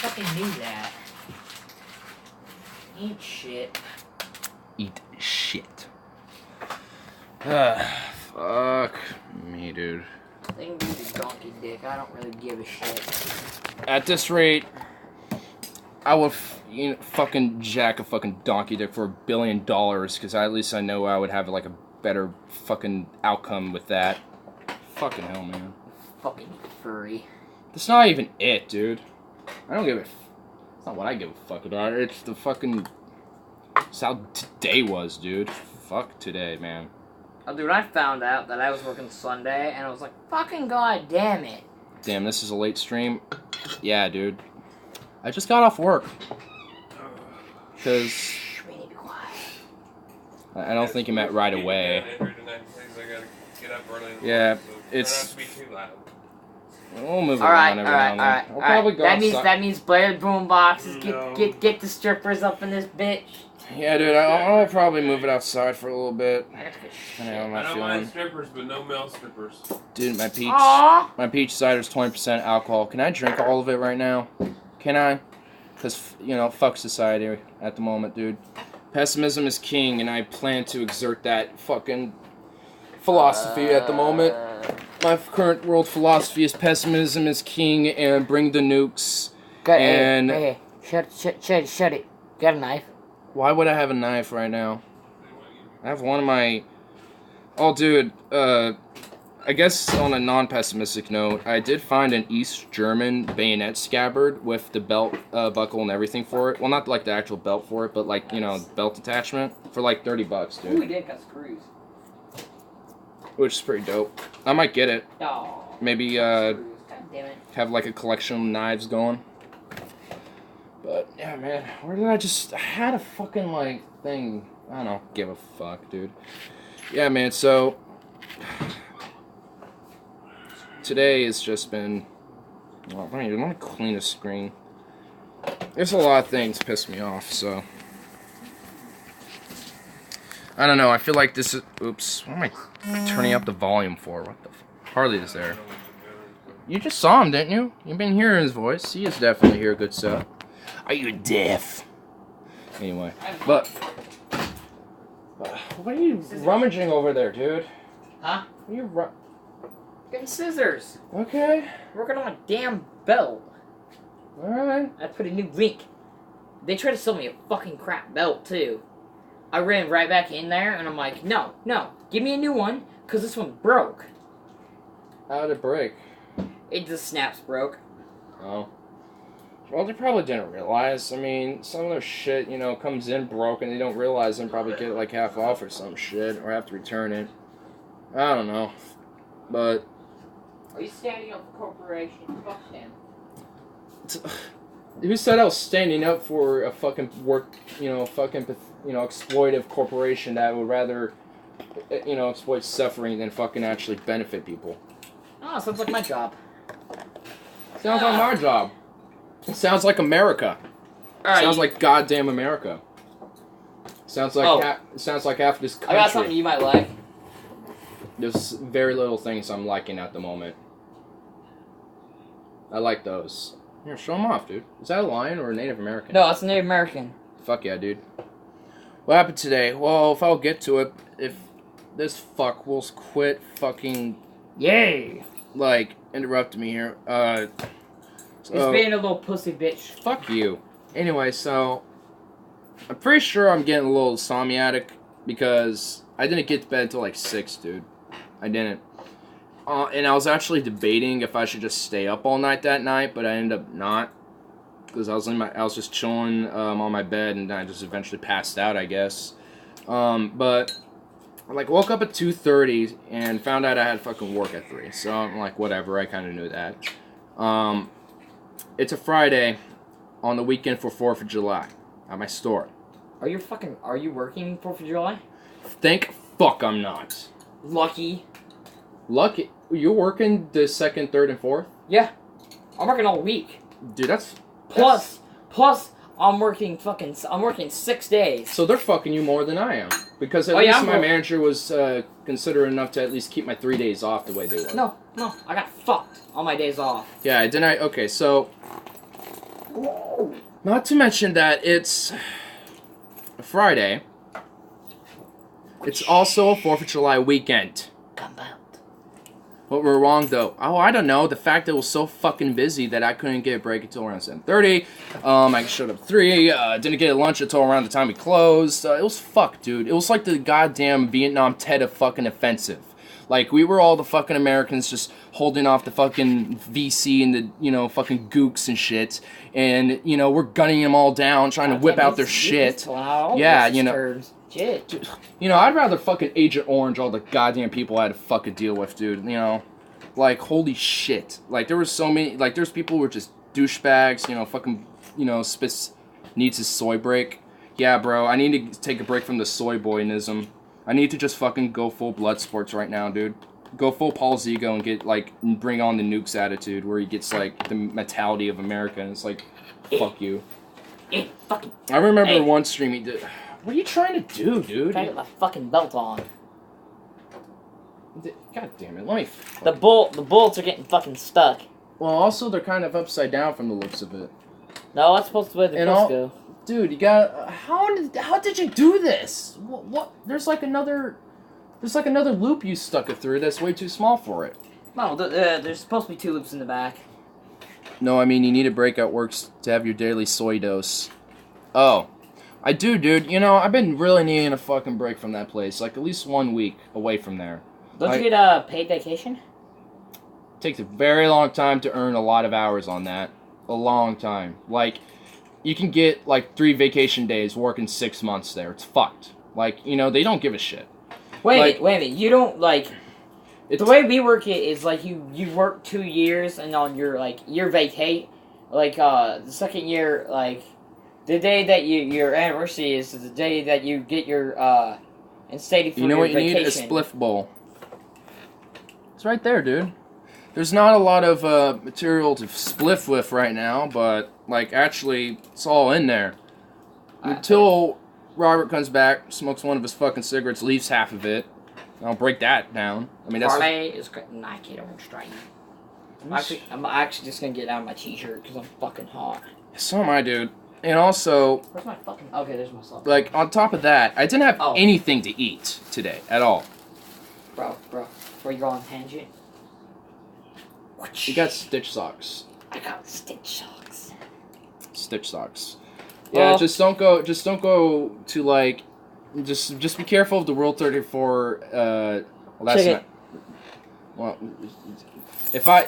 fucking knew that. Eat shit. Eat shit. Fuck me, dude. They can use a donkey dick. I don't really give a shit. At this rate, I would fucking jack a fucking donkey dick for $1 billion, because at least I know I would have like a better fucking outcome with that. Fucking hell, man. Fucking furry. That's not even it, dude. I don't give a. It's not what I give a fuck about. It's the fucking. It's how today was, dude. Fuck today, man. Oh, dude, I found out that I was working Sunday, and I was like, fucking god damn it. Damn, this is a late stream. Yeah, dude. I just got off work. Because We need to be quiet. I don't think he meant right away. Yeah, it's. We'll move Alright, around every now and then. alright. We'll probably go That means Blair boom boxes. Get the strippers up in this bitch. Yeah, dude, I'll probably move it outside for a little bit. I got to get shit. Depending on how I I'm don't feeling. mind strippers, but no male strippers. Dude, Aww. my peach cider's 20% alcohol. Can I drink all of it right now? Can I? Because, you know, fuck society at the moment, dude. Pessimism is king, and I plan to exert that fucking philosophy at the moment. My current world philosophy is pessimism is king, and bring the nukes. Hey, shut it. Got a knife? Why would I have a knife right now? I have one of my... Oh, dude, I guess on a non-pessimistic note, I did find an East German bayonet scabbard with the belt buckle and everything for it. Well, not like the actual belt for it, but like, you know, belt attachment for like $30, dude. Ooh, we did got screws. Which is pretty dope. I might get it. Oh. Maybe, God damn it. have like a collection of knives going. But, yeah, man, where did I had a fucking, like, thing. I don't give a fuck, dude. Yeah, man, so... Today has just been... Well, let me clean the screen. There's a lot of things piss me off, so... I don't know, I feel like this is... Oops, what am I turning up the volume for? What the fuck? Harley is there. You just saw him, didn't you? You've been hearing his voice. He is definitely here, good stuff. Are you deaf? Anyway, but what are you rummaging over there, dude? Huh? What are you Getting scissors. Okay. Working on a damn belt. Alright. I put a new link. They tried to sell me a fucking crap belt, too. I ran right back in there, and I'm like, no, give me a new one, because this one broke. How did it break? It just snaps broke. Oh. Well, they probably didn't realize. I mean, some of their shit, you know, comes in broken. They don't realize and probably get it like half off or some shit, or have to return it. I don't know. But... Are you standing up for corporations? Fuck them. Who said I was standing up for a fucking exploitive corporation that would rather, you know, exploit suffering than fucking actually benefit people? Oh, sounds like my job. Sounds like my job. It sounds like America. Sounds like goddamn America. Sounds like sounds like half this country. I got something you might like. There's very little things I'm liking at the moment. I like those. Here, show them off, dude. Is that a lion or a Native American? No, it's a Native American. Fuck yeah, dude. What happened today? Well, if I'll get to it, if this fuck will quit fucking... Yay! Like, interrupting me here. He's being a little pussy bitch. Fuck you. Anyway, so... I'm pretty sure I'm getting a little insomniatic because I didn't get to bed until like 6, dude. I didn't. And I was actually debating if I should just stay up all night that night, but I ended up not. Because I was just chilling on my bed, and I just eventually passed out, I guess. But I like woke up at 2:30 and found out I had fucking work at 3. So I'm like, whatever. I kind of knew that. It's a Friday on the weekend for 4th of July at my store. Are you working 4th of July? Thank fuck I'm not. Lucky. Lucky? You're working the 2nd, 3rd, and 4th? Yeah. I'm working all week. Dude, that's... Plus, I'm working 6 days. So they're fucking you more than I am. Because at least my manager was considerate enough to at least keep my 3 days off the way they were. No, I got fucked on my days off. Yeah, didn't I? Okay, so... Not to mention that it's a Friday. It's also a 4th of July weekend. Come out. But we're wrong, though. Oh, I don't know. The fact that it was so fucking busy that I couldn't get a break until around 7:30. I showed up at 3. Didn't get a lunch until around the time we closed. It was fucked, dude. It was like the goddamn Vietnam Tet of fucking offensive. Like, we were all the fucking Americans just holding off the fucking VC and the, fucking gooks and shit. And, we're gunning them all down, trying to whip out their shit. Yeah, Shit. I'd rather fucking Agent Orange all the goddamn people I had to fucking deal with, dude. Like, holy shit. Like, there were so many, like, there's people who were just douchebags, fucking, Spitz needs his soy break. Yeah, bro, I need to take a break from the soy boyism. I need to just fucking go full blood sports right now, dude. Go full Paul Zigo and get, like, bring on the nukes attitude where he gets, like, the mentality of America and it's like, fuck you. I remember one stream he did. What are you trying to do, dude? Trying to get my fucking belt on. God damn it, let me... The bolts are getting fucking stuck. Well, also, they're kind of upside down from the looks of it. No, that's supposed to be the supposed to go. Dude, you got... How did you do this? What? There's like another loop you stuck it through that's way too small for it. No, there's supposed to be 2 loops in the back. No, I mean, you need a breakout works to have your daily soy dose. Oh. I do, dude. I've been really needing a fucking break from that place. Like, at least 1 week away from there. Don't you get a paid vacation? Takes a very long time to earn a lot of hours on that. A long time. Like, you can get, like, 3 vacation days working 6 months there. It's fucked. Like, they don't give a shit. Wait a minute. You don't, like... The way we work it is, like, you work 2 years, and on your, like, year vacate. Like, the second year, like... The day that your anniversary is the day that you get your, instated for your vacation. You know what you need? A spliff bowl. It's right there, dude. There's not a lot of, material to spliff with right now, but, like, actually, it's all in there. Until Robert comes back, smokes one of his fucking cigarettes, leaves half of it. I'll break that down. I mean, that's... Parlay is Nike on strike. I'm actually just gonna get out of my t-shirt, because I'm fucking hot. So am I, dude. And also... Where's my fucking... Okay, there's my stuff. Like, on top of that, I didn't have anything to eat today, at all. Bro, before you go on tangent. You got Stitch socks. I got Stitch socks. Stitch socks. Yeah, just don't go to, like... Just be careful of the World 34, well, that's not... Well, if I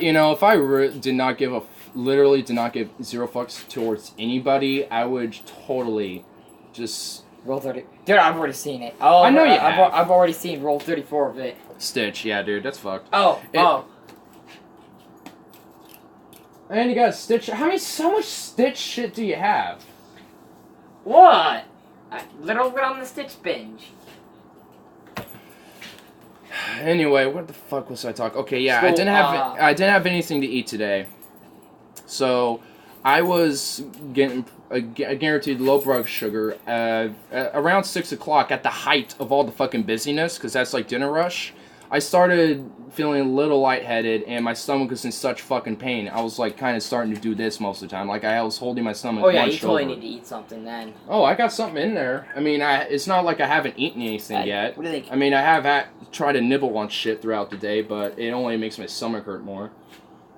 literally did not give 0 fucks towards anybody, I would totally just... Roll 30. Dude, I've already seen it. Oh, I know you have. I've already seen Roll 34 of it. Stitch, yeah, dude, that's fucked. Oh. And you got a Stitch... so much Stitch shit do you have? What? Little bit on the Stitch binge. Anyway, what the fuck was I talking? Okay, yeah, I didn't have anything to eat today, so I was getting a guaranteed low blood sugar around 6 o'clock at the height of all the fucking busyness, because that's like dinner rush. I started feeling a little lightheaded, and my stomach was in such fucking pain. I was like kind of starting to do this most of the time, like I was holding my stomach. Oh yeah, you totally need to eat something then. Oh, I got something in there. I mean, it's not like I haven't eaten anything yet. What do you think? I mean, I have tried to nibble on shit throughout the day, but it only makes my stomach hurt more.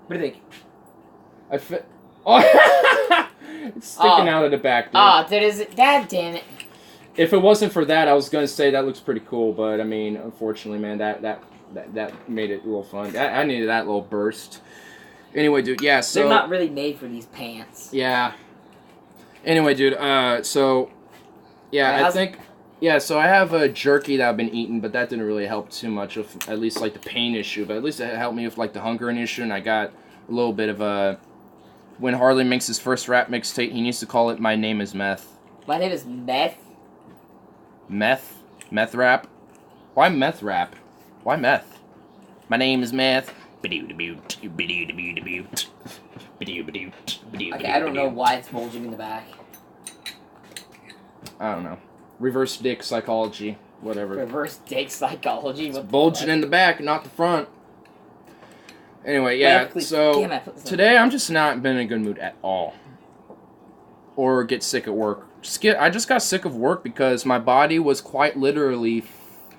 What do you think? Oh, it's sticking out of the back, dude. God damn it. If it wasn't for that, I was gonna say that looks pretty cool, but I mean, unfortunately, man, that made it a little fun. I needed that little burst. Anyway, dude, yeah, so... They're not really made for these pants. Yeah. Anyway, dude, so... Yeah, so I have a jerky that I've been eating, but that didn't really help too much with, at least, like, the pain issue, but at least it helped me with, like, the hunger issue, and I got a little bit of a... When Harley makes his first rap mixtape, he needs to call it My Name Is Meth. My name is Meth? Meth? Meth rap? Why meth rap? Why meth? My name is Meth. Okay, I don't know why it's bulging in the back. I don't know. Reverse dick psychology. Whatever. Reverse dick psychology? It's bulging in the back, not the front. Anyway, yeah, so today I'm just not been in a good mood at all. or get sick at work. I just got sick of work because my body was quite literally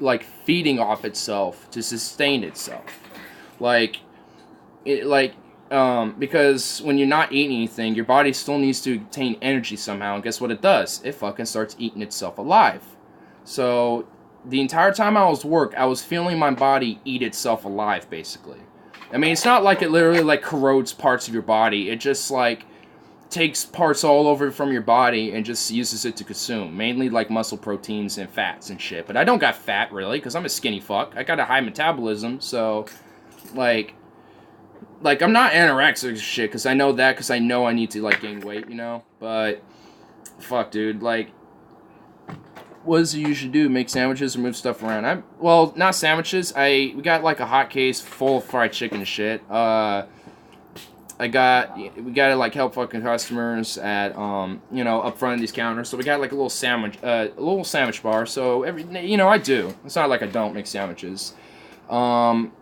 like feeding off itself to sustain itself. Because when you're not eating anything, your body still needs to obtain energy somehow, and guess what it does? It fucking starts eating itself alive. So the entire time I was work, I was feeling my body eat itself alive, basically. I mean, it's not like it literally like corrodes parts of your body. It just like takes parts all over from your body and just uses it to consume, mainly like muscle proteins and fats and shit. But I don't got fat really, because I'm a skinny fuck. I got a high metabolism, so like I'm not anorexic and shit, because I know that, because I know I need to like gain weight, you know. But fuck, dude, like, what does it usually do? Make sandwiches or move stuff around? Well, not sandwiches. We got like a hot case full of fried chicken and shit. We gotta like help fucking customers at up front of these counters. So we got like a little sandwich bar. So I do. It's not like I don't make sandwiches. Then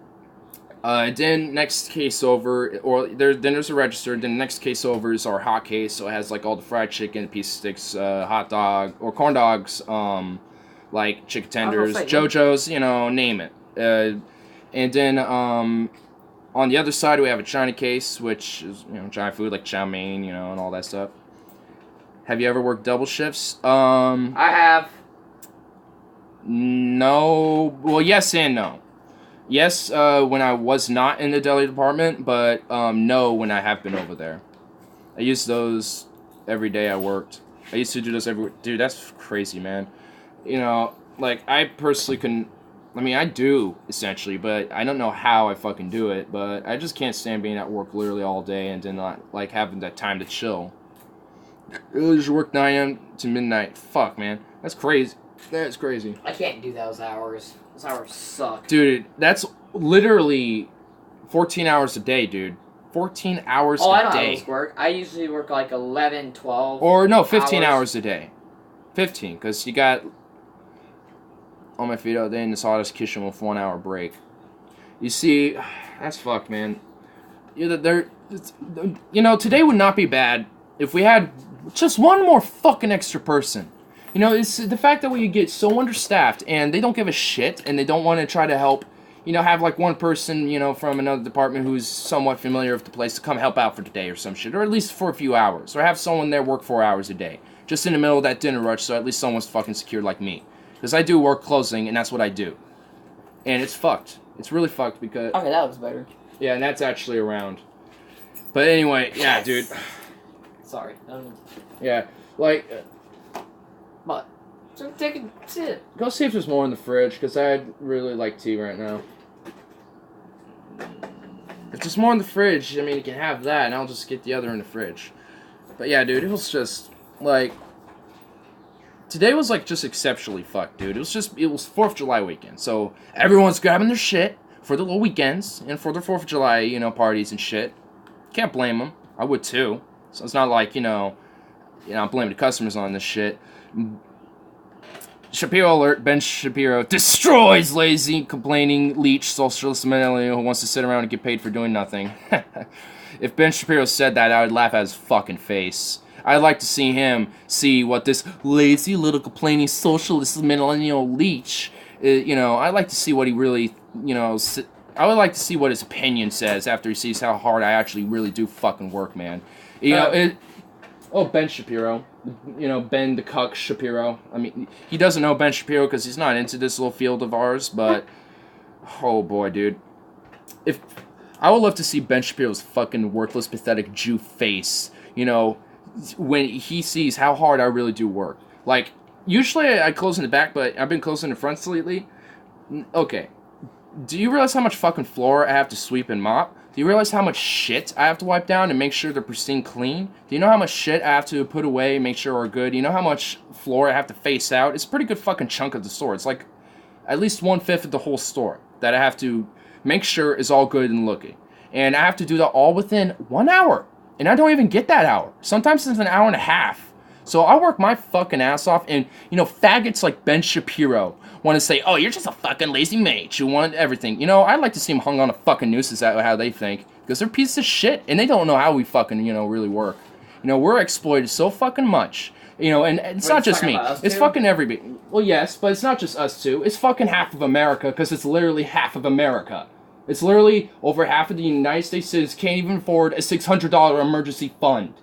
next case over, then there's a register. Then next case over is our hot case. So it has like all the fried chicken, piece of sticks, hot dog or corn dogs, like chicken tenders, JoJo's, name it. And then on the other side, we have a China case, which is, China food, like chow mein, and all that stuff. Have you ever worked double shifts? I have. No. Well, yes and no. Yes, when I was not in the deli department, but no, when I have been over there. I used those every day I worked. I used to do those every... Dude, that's crazy, man. Like, I personally couldn't... I mean, I do, essentially, but I don't know how I fucking do it, but I just can't stand being at work literally all day and then not, like, having that time to chill. Really just work 9 a.m. to midnight. Fuck, man. That's crazy. That's crazy. I can't do those hours. Those hours suck. Dude, that's literally 14 hours a day, dude. 14 hours a day. Oh, I don't always work. I usually work like 11, 12 Or, no, 15 hours a day. 15, because you got... on my feet all day in the sawdust kitchen with 1 hour break. You see, that's fucked, man. Today would not be bad if we had just one more fucking extra person. It's the fact that we get so understaffed and they don't give a shit and they don't want to try to help, have like one person, from another department who's somewhat familiar with the place to come help out for today or some shit, or at least for a few hours, or have someone there work 4 hours a day, just in the middle of that dinner rush, so at least someone's fucking secured like me. Because I do work closing, and that's what I do. And it's fucked. It's really fucked because... Okay, that looks better. Yeah, and that's actually around. But anyway, yeah, dude. Sorry. Yeah, like... But, so take a sip. Go see if there's more in the fridge, because I'd really like tea right now. If there's more in the fridge, I mean, you can have that, and I'll just get the other in the fridge. But yeah, dude, it was just, like... Today was, like, just exceptionally fucked, dude. It was 4th of July weekend, so everyone's grabbing their shit for the little weekends and for their 4th of July, parties and shit. Can't blame them. I would, too. So it's not like, I'm blaming the customers on this shit. Shapiro alert. Ben Shapiro destroys lazy, complaining, leech, socialist millennial who wants to sit around and get paid for doing nothing. If Ben Shapiro said that, I would laugh at his fucking face. I'd like to see what this lazy little complaining socialist millennial leech, I'd like to see what he really, I would like to see what his opinion says after he sees how hard I actually really do fucking work, man. Ben Shapiro. Ben the Cuck Shapiro. I mean, he doesn't know Ben Shapiro because he's not into this little field of ours, but, oh boy, dude. I would love to see Ben Shapiro's fucking worthless, pathetic Jew face, when he sees how hard I really do work. Like, usually I close in the back, but I've been closing the fronts lately. Okay. Do you realize how much fucking floor I have to sweep and mop? Do you realize how much shit I have to wipe down and make sure they're pristine clean? Do you know how much shit I have to put away and make sure are good? Do you know how much floor I have to face out? It's a pretty good fucking chunk of the store. It's like at least 1/5 of the whole store that I have to make sure is all good and looking. And I have to do that all within 1 hour. And I don't even get that hour. Sometimes it's an hour and a half. So I work my fucking ass off, and, faggots like Ben Shapiro want to say, oh, you're just a fucking lazy mage. You want everything. I'd like to see them hung on a fucking noose. Is that how they think? Because they're pieces of shit, and they don't know how we fucking, really work. You know, we're exploited so fucking much. You know, and it's not just me. It's fucking everybody. Well, yes, but it's not just us two. It's fucking half of America, because it's literally half of America. It's literally over half of the United States citizens can't even afford a $600 emergency fund.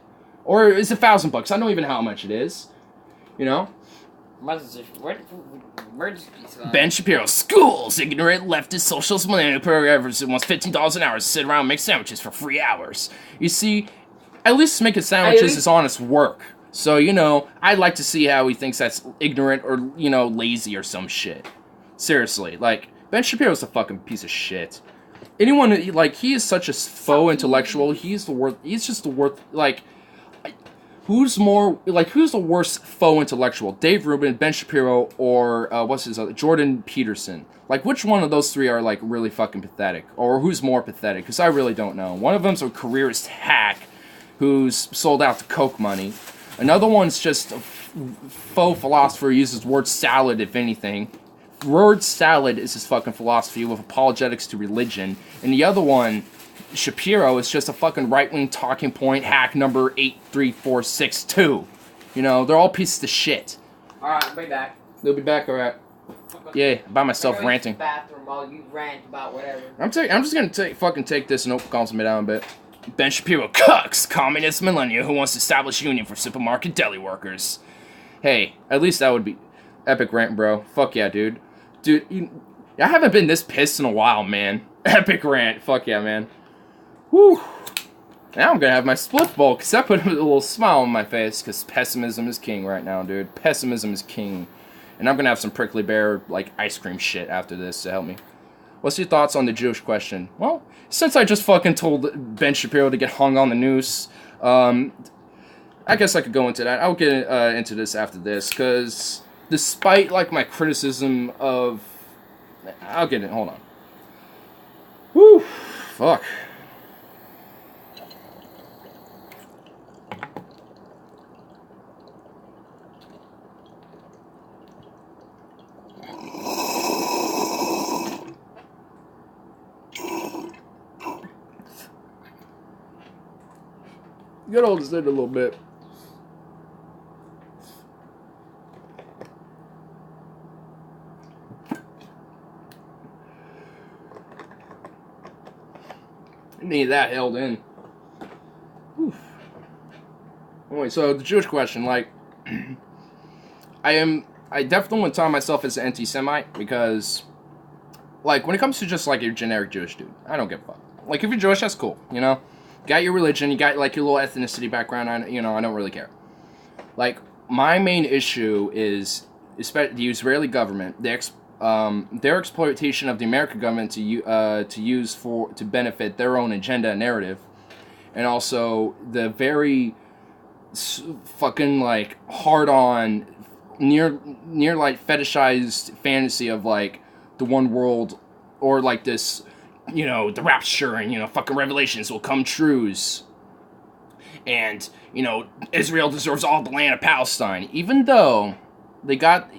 Or it's $1,000. I don't even know how much it is. You know? Ben Shapiro, schools, ignorant leftist socialist millennial programmers wants $15 an hour to sit around and make sandwiches for 3 hours. You see, at least making sandwiches is honest work. So, you know, I'd like to see how he thinks that's ignorant or, you know, lazy or some shit. Seriously, like, Ben Shapiro's a fucking piece of shit. Anyone, like, he is such a faux intellectual, he's just the worst, like, who's the worst faux intellectual? Dave Rubin, Ben Shapiro, or, what's his other, Jordan Peterson. Like, which one of those three are, like, really fucking pathetic? Or who's more pathetic? Because I really don't know. One of them's a careerist hack who's sold out to Coke money. Another one's just a faux philosopher who uses word salad, if anything. Word salad is his fucking philosophy with apologetics to religion. And the other one, Shapiro, is just a fucking right-wing talking point hack number 83462. You know, they're all pieces of shit. Alright, I'll be back. They'll be back, alright. Yeah, by myself ranting. Bathroom while you rant about whatever. I'm just gonna take this and calm me down a bit. Ben Shapiro cucks communist millennial who wants to establish union for supermarket deli workers. Hey, at least that would be epic rant, bro. Fuck yeah, dude. Dude, I haven't been this pissed in a while, man. Epic rant. Fuck yeah, man. Whew. Now I'm gonna have my split bowl, because that put a little smile on my face, because pessimism is king right now, dude. Pessimism is king. And I'm gonna have some prickly bear, like, ice cream shit after this to help me. What's your thoughts on the Jewish question? Well, since I just fucking told Ben Shapiro to get hung on the noose, I guess I could go into that. I'll get into this after this, because despite, like, my criticism of... I'll get it. Hold on. Whew. Fuck. Get hold this in a little bit. Need that held in. Oof. Anyway, so the Jewish question, like, I definitely wouldn't tell myself as an anti-Semite, because, like, when it comes to just, like, your generic Jewish dude, I don't give a fuck. Like, if you're Jewish, that's cool, you know? You got your religion, you got, like, your little ethnicity background, I don't really care. Like, my main issue is the Israeli government, their exploitation of the American government to benefit their own agenda and narrative, and also the very fucking, like, hard-on, near like fetishized fantasy of, like, the one world, or like this, you know, the rapture and, you know, fucking revelations will come trues. And, you know, Israel deserves all the land of Palestine. Even though they got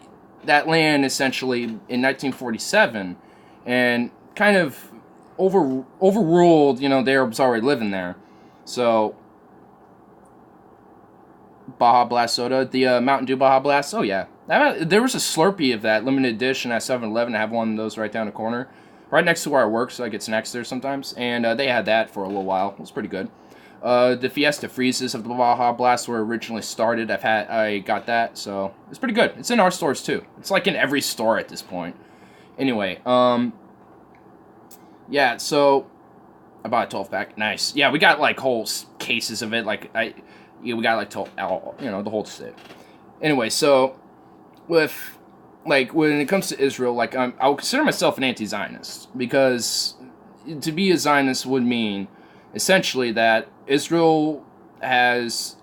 that land essentially in 1947 and kind of overruled, you know, the Arabs already living there. So, Baja Blast soda, the Mountain Dew Baja Blast, oh yeah. There was a Slurpee of that, limited edition at 7-Eleven. I have one of those right down the corner. Right next to where I work, so I get snacks there sometimes. And they had that for a little while. It was pretty good. The Fiesta Freezes of the Baja Blast were originally started. I got that, so it's pretty good. It's in our stores too. It's like in every store at this point. Anyway, yeah, so I bought a 12-pack. Nice. Yeah, we got like whole cases of it. Like we got like the whole shit. Anyway, so with like when it comes to Israel, like I'll consider myself an anti-Zionist, because to be a Zionist would mean essentially that Israel has,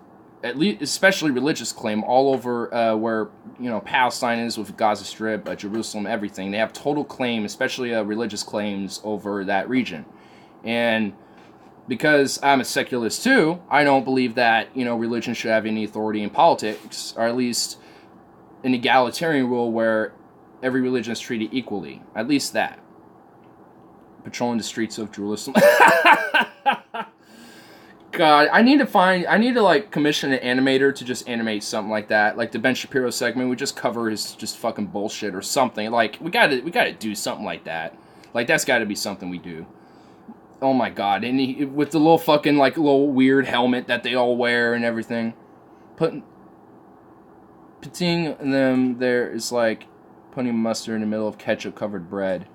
at least, especially religious claim all over where, you know, Palestine is with Gaza Strip, Jerusalem, everything. They have total claim, especially religious claims over that region. And because I'm a secularist too, I don't believe that, you know, religion should have any authority in politics, or at least an egalitarian rule where every religion is treated equally. At least that. Patrolling the streets of Jerusalem. God, I need to like commission an animator to just animate something like that. Like the Ben Shapiro segment, we just cover his just fucking bullshit or something. Like we gotta do something like that. Like that's gotta be something we do. Oh my God, and with the little fucking like little weird helmet that they all wear and everything. Putting them there is like putting mustard in the middle of ketchup covered bread.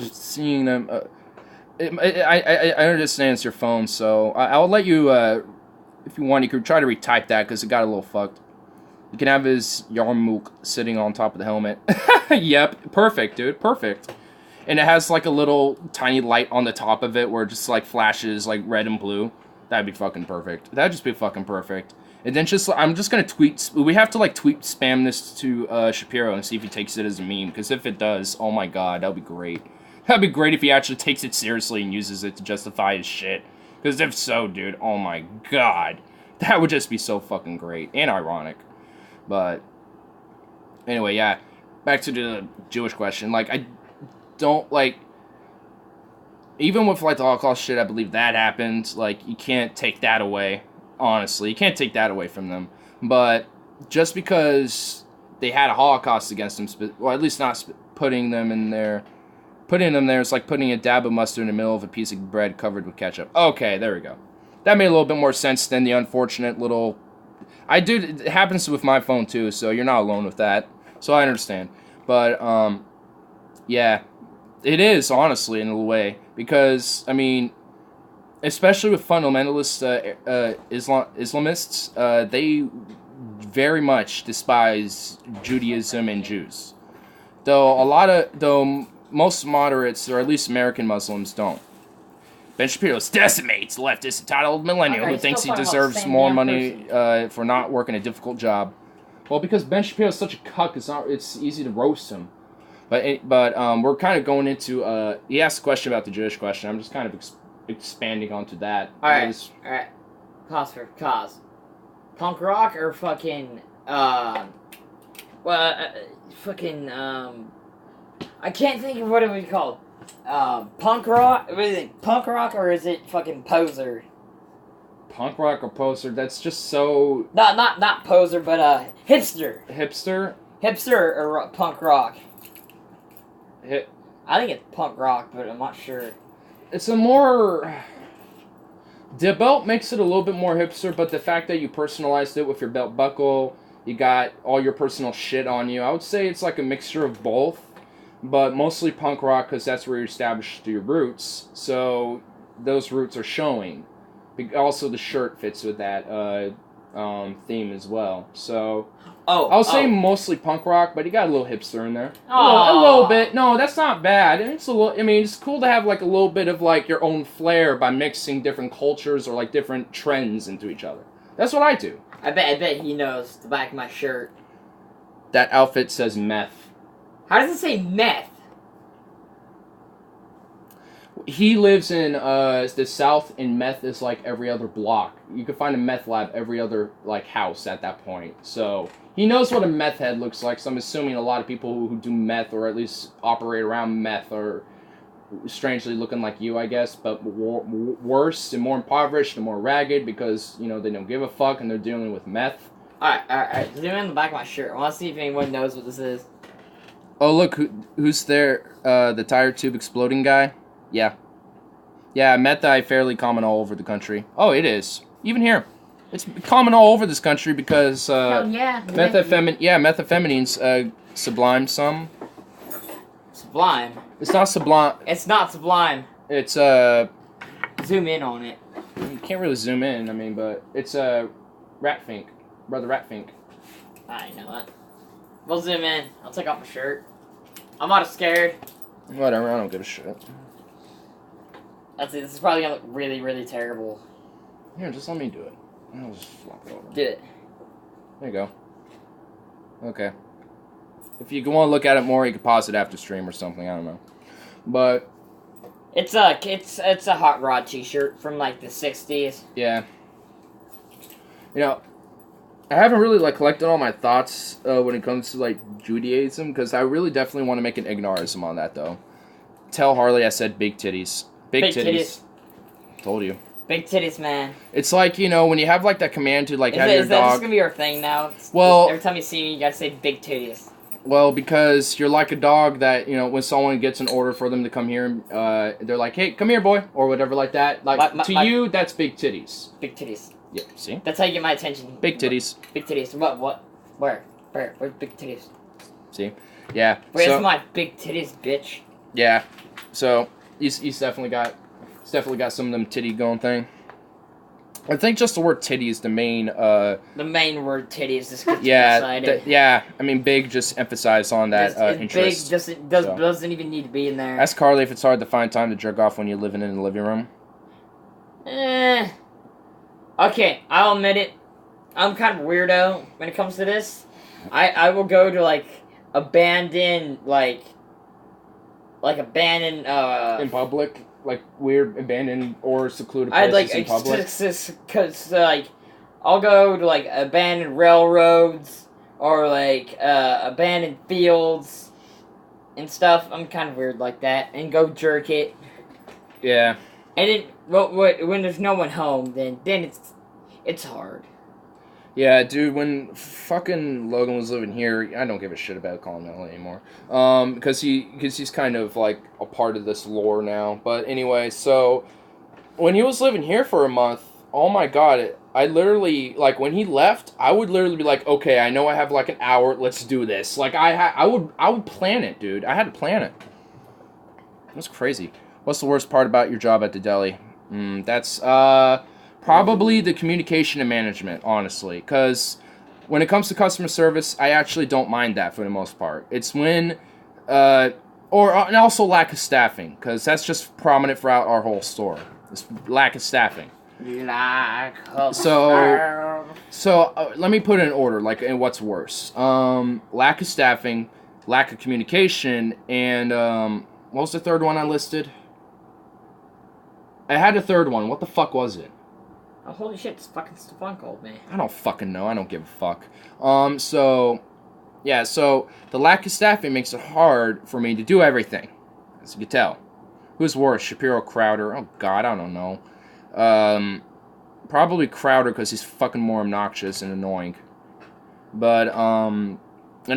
Seeing them. I understand it's your phone, so I'll let you. If you want, you could try to retype that because it got a little fucked. You can have his Yarmouk sitting on top of the helmet. Yep, perfect, dude, perfect. And it has like a little tiny light on the top of it where it just like flashes like red and blue. That'd be fucking perfect. That'd just be fucking perfect. And then I'm just gonna tweet. We have to like tweet spam this to Shapiro and see if he takes it as a meme. Because if it does, oh my God, that'd be great. That'd be great if he actually takes it seriously and uses it to justify his shit. Because if so, dude, oh my God, that would just be so fucking great and ironic. But anyway, yeah. Back to the Jewish question. Like, I don't like. Even with like the Holocaust shit, I believe that happened. Like, you can't take that away. Honestly, you can't take that away from them. But just because they had a Holocaust against them, well, at least not putting them there, it's like putting a dab of mustard in the middle of a piece of bread covered with ketchup. Okay, there we go. That made a little bit more sense than the unfortunate little. It happens with my phone too, so you're not alone with that. So I understand. But yeah, it is honestly in a way because I mean. Especially with fundamentalist Islamists, they very much despise Judaism and Jews. Though most moderates, or at least American Muslims, don't. Ben Shapiro decimates leftist entitled millennial who thinks he deserves more money for not working a difficult job. Well, because Ben Shapiro is such a cuck, it's easy to roast him. But we're kind of going into. He asked a question about the Jewish question. I'm just kind of expanding onto that. Alright. Cause. Punk rock or fucking, I can't think of what it was called. Punk rock? Is it punk rock or is it fucking poser? Punk rock or poser? That's just so... Not poser, but, hipster. Hipster? Hipster or punk rock? I think it's punk rock, but I'm not sure. It's a more... The belt makes it a little bit more hipster, but the fact that you personalized it with your belt buckle, you got all your personal shit on you, I would say it's like a mixture of both, but mostly punk rock because that's where you established your roots, so those roots are showing. Also, the shirt fits with that theme as well, so... I'll say mostly punk rock, but you got a little hipster in there. A little bit. No, that's not bad. It's a little. I mean, it's cool to have like a little bit of like your own flair by mixing different cultures or like different trends into each other. That's what I do. I bet he knows the back of my shirt. That outfit says meth. How does it say meth? He lives in the South, and meth is like every other block. You could find a meth lab every other like house at that point. So he knows what a meth head looks like. So I'm assuming a lot of people who do meth or at least operate around meth are strangely looking like you, I guess, but worse and more impoverished and more ragged because you know they don't give a fuck and they're dealing with meth. All right. Zoom in the back of my shirt. I want to see if anyone knows what this is. Oh look, who's there? The tire tube exploding guy. Yeah, meth eye fairly common all over the country. Oh, it is. Even here. It's common all over this country because methamphetamines sublime some. Sublime? It's not sublime. It's not sublime. It's Zoom in on it. You can't really zoom in, I mean, but it's Ratfink. Brother Ratfink. I know that. We'll zoom in. I'll take off my shirt. I'm not scared. Whatever, I don't give a shit. That's it. This is probably gonna look really, really terrible. Here, just let me do it. I'll just flop it over. Do it. There you go. Okay. If you want to look at it more, you can pause it after stream or something. I don't know. But it's a hot rod T-shirt from like the '60s. Yeah. You know, I haven't really like collected all my thoughts when it comes to like Judaism because I really definitely want to make an ignorism on that though. tell Harley I said big titties. Big Big titties. Told you. Big titties, man. It's like, you know, when you have like that command to like have your Is that dog. just gonna be your thing now? Well, every time you see me, you gotta say big titties. Well, because you're like a dog that, you know, when someone gets an order for them to come here, they're like, hey, come here, boy, or whatever like that. Like, you, that's big titties. Big titties. Yeah, see? That's how you get my attention. Big titties. Big titties. What? Where's big titties? See? Yeah. Where's my big titties, bitch? Yeah. So, he's definitely got some of them titty going thing. I think just the word titty is the main, the main word titty is just yeah, I mean, big just emphasize on that, interest. Big doesn't even need to be in there. Ask Carly if it's hard to find time to jerk off when you're living in the living room. Okay, I'll admit it. I'm kind of weirdo when it comes to this. I will go to, like, abandoned, in public? Like, weird, abandoned, or secluded places in public? Because, like, I'll go to, like, abandoned railroads, or, like, abandoned fields, and stuff. I'm kind of weird like that, and go jerk it. Yeah. And then, when there's no one home, then it's hard. Yeah, dude, when fucking Logan was living here, I don't give a shit about calling LA anymore. Because he's kind of, like, a part of this lore now. But anyway, so, when he was living here for a month, oh my god, I literally, like, when he left, I would literally be like, okay, I know I have, like, an hour, let's do this. Like, I would plan it, dude. I had to plan it. That's crazy. What's the worst part about your job at the deli? That's, probably the communication and management, honestly, because when it comes to customer service, I actually don't mind that for the most part. It's when, and also lack of staffing, because that's just prominent throughout our whole store. It's lack of staffing. So let me put it in order, like, and what's worse. Lack of staffing, lack of communication, and, what was the third one I listed? I had a third one. What the fuck was it? Oh, holy shit, it's fucking Stefan called me. I don't fucking know. I don't give a fuck. So the lack of staffing makes it hard for me to do everything. As you can tell. Who's worse, Shapiro or Crowder? Oh, God, I don't know. Probably Crowder, because he's fucking more obnoxious and annoying. But, and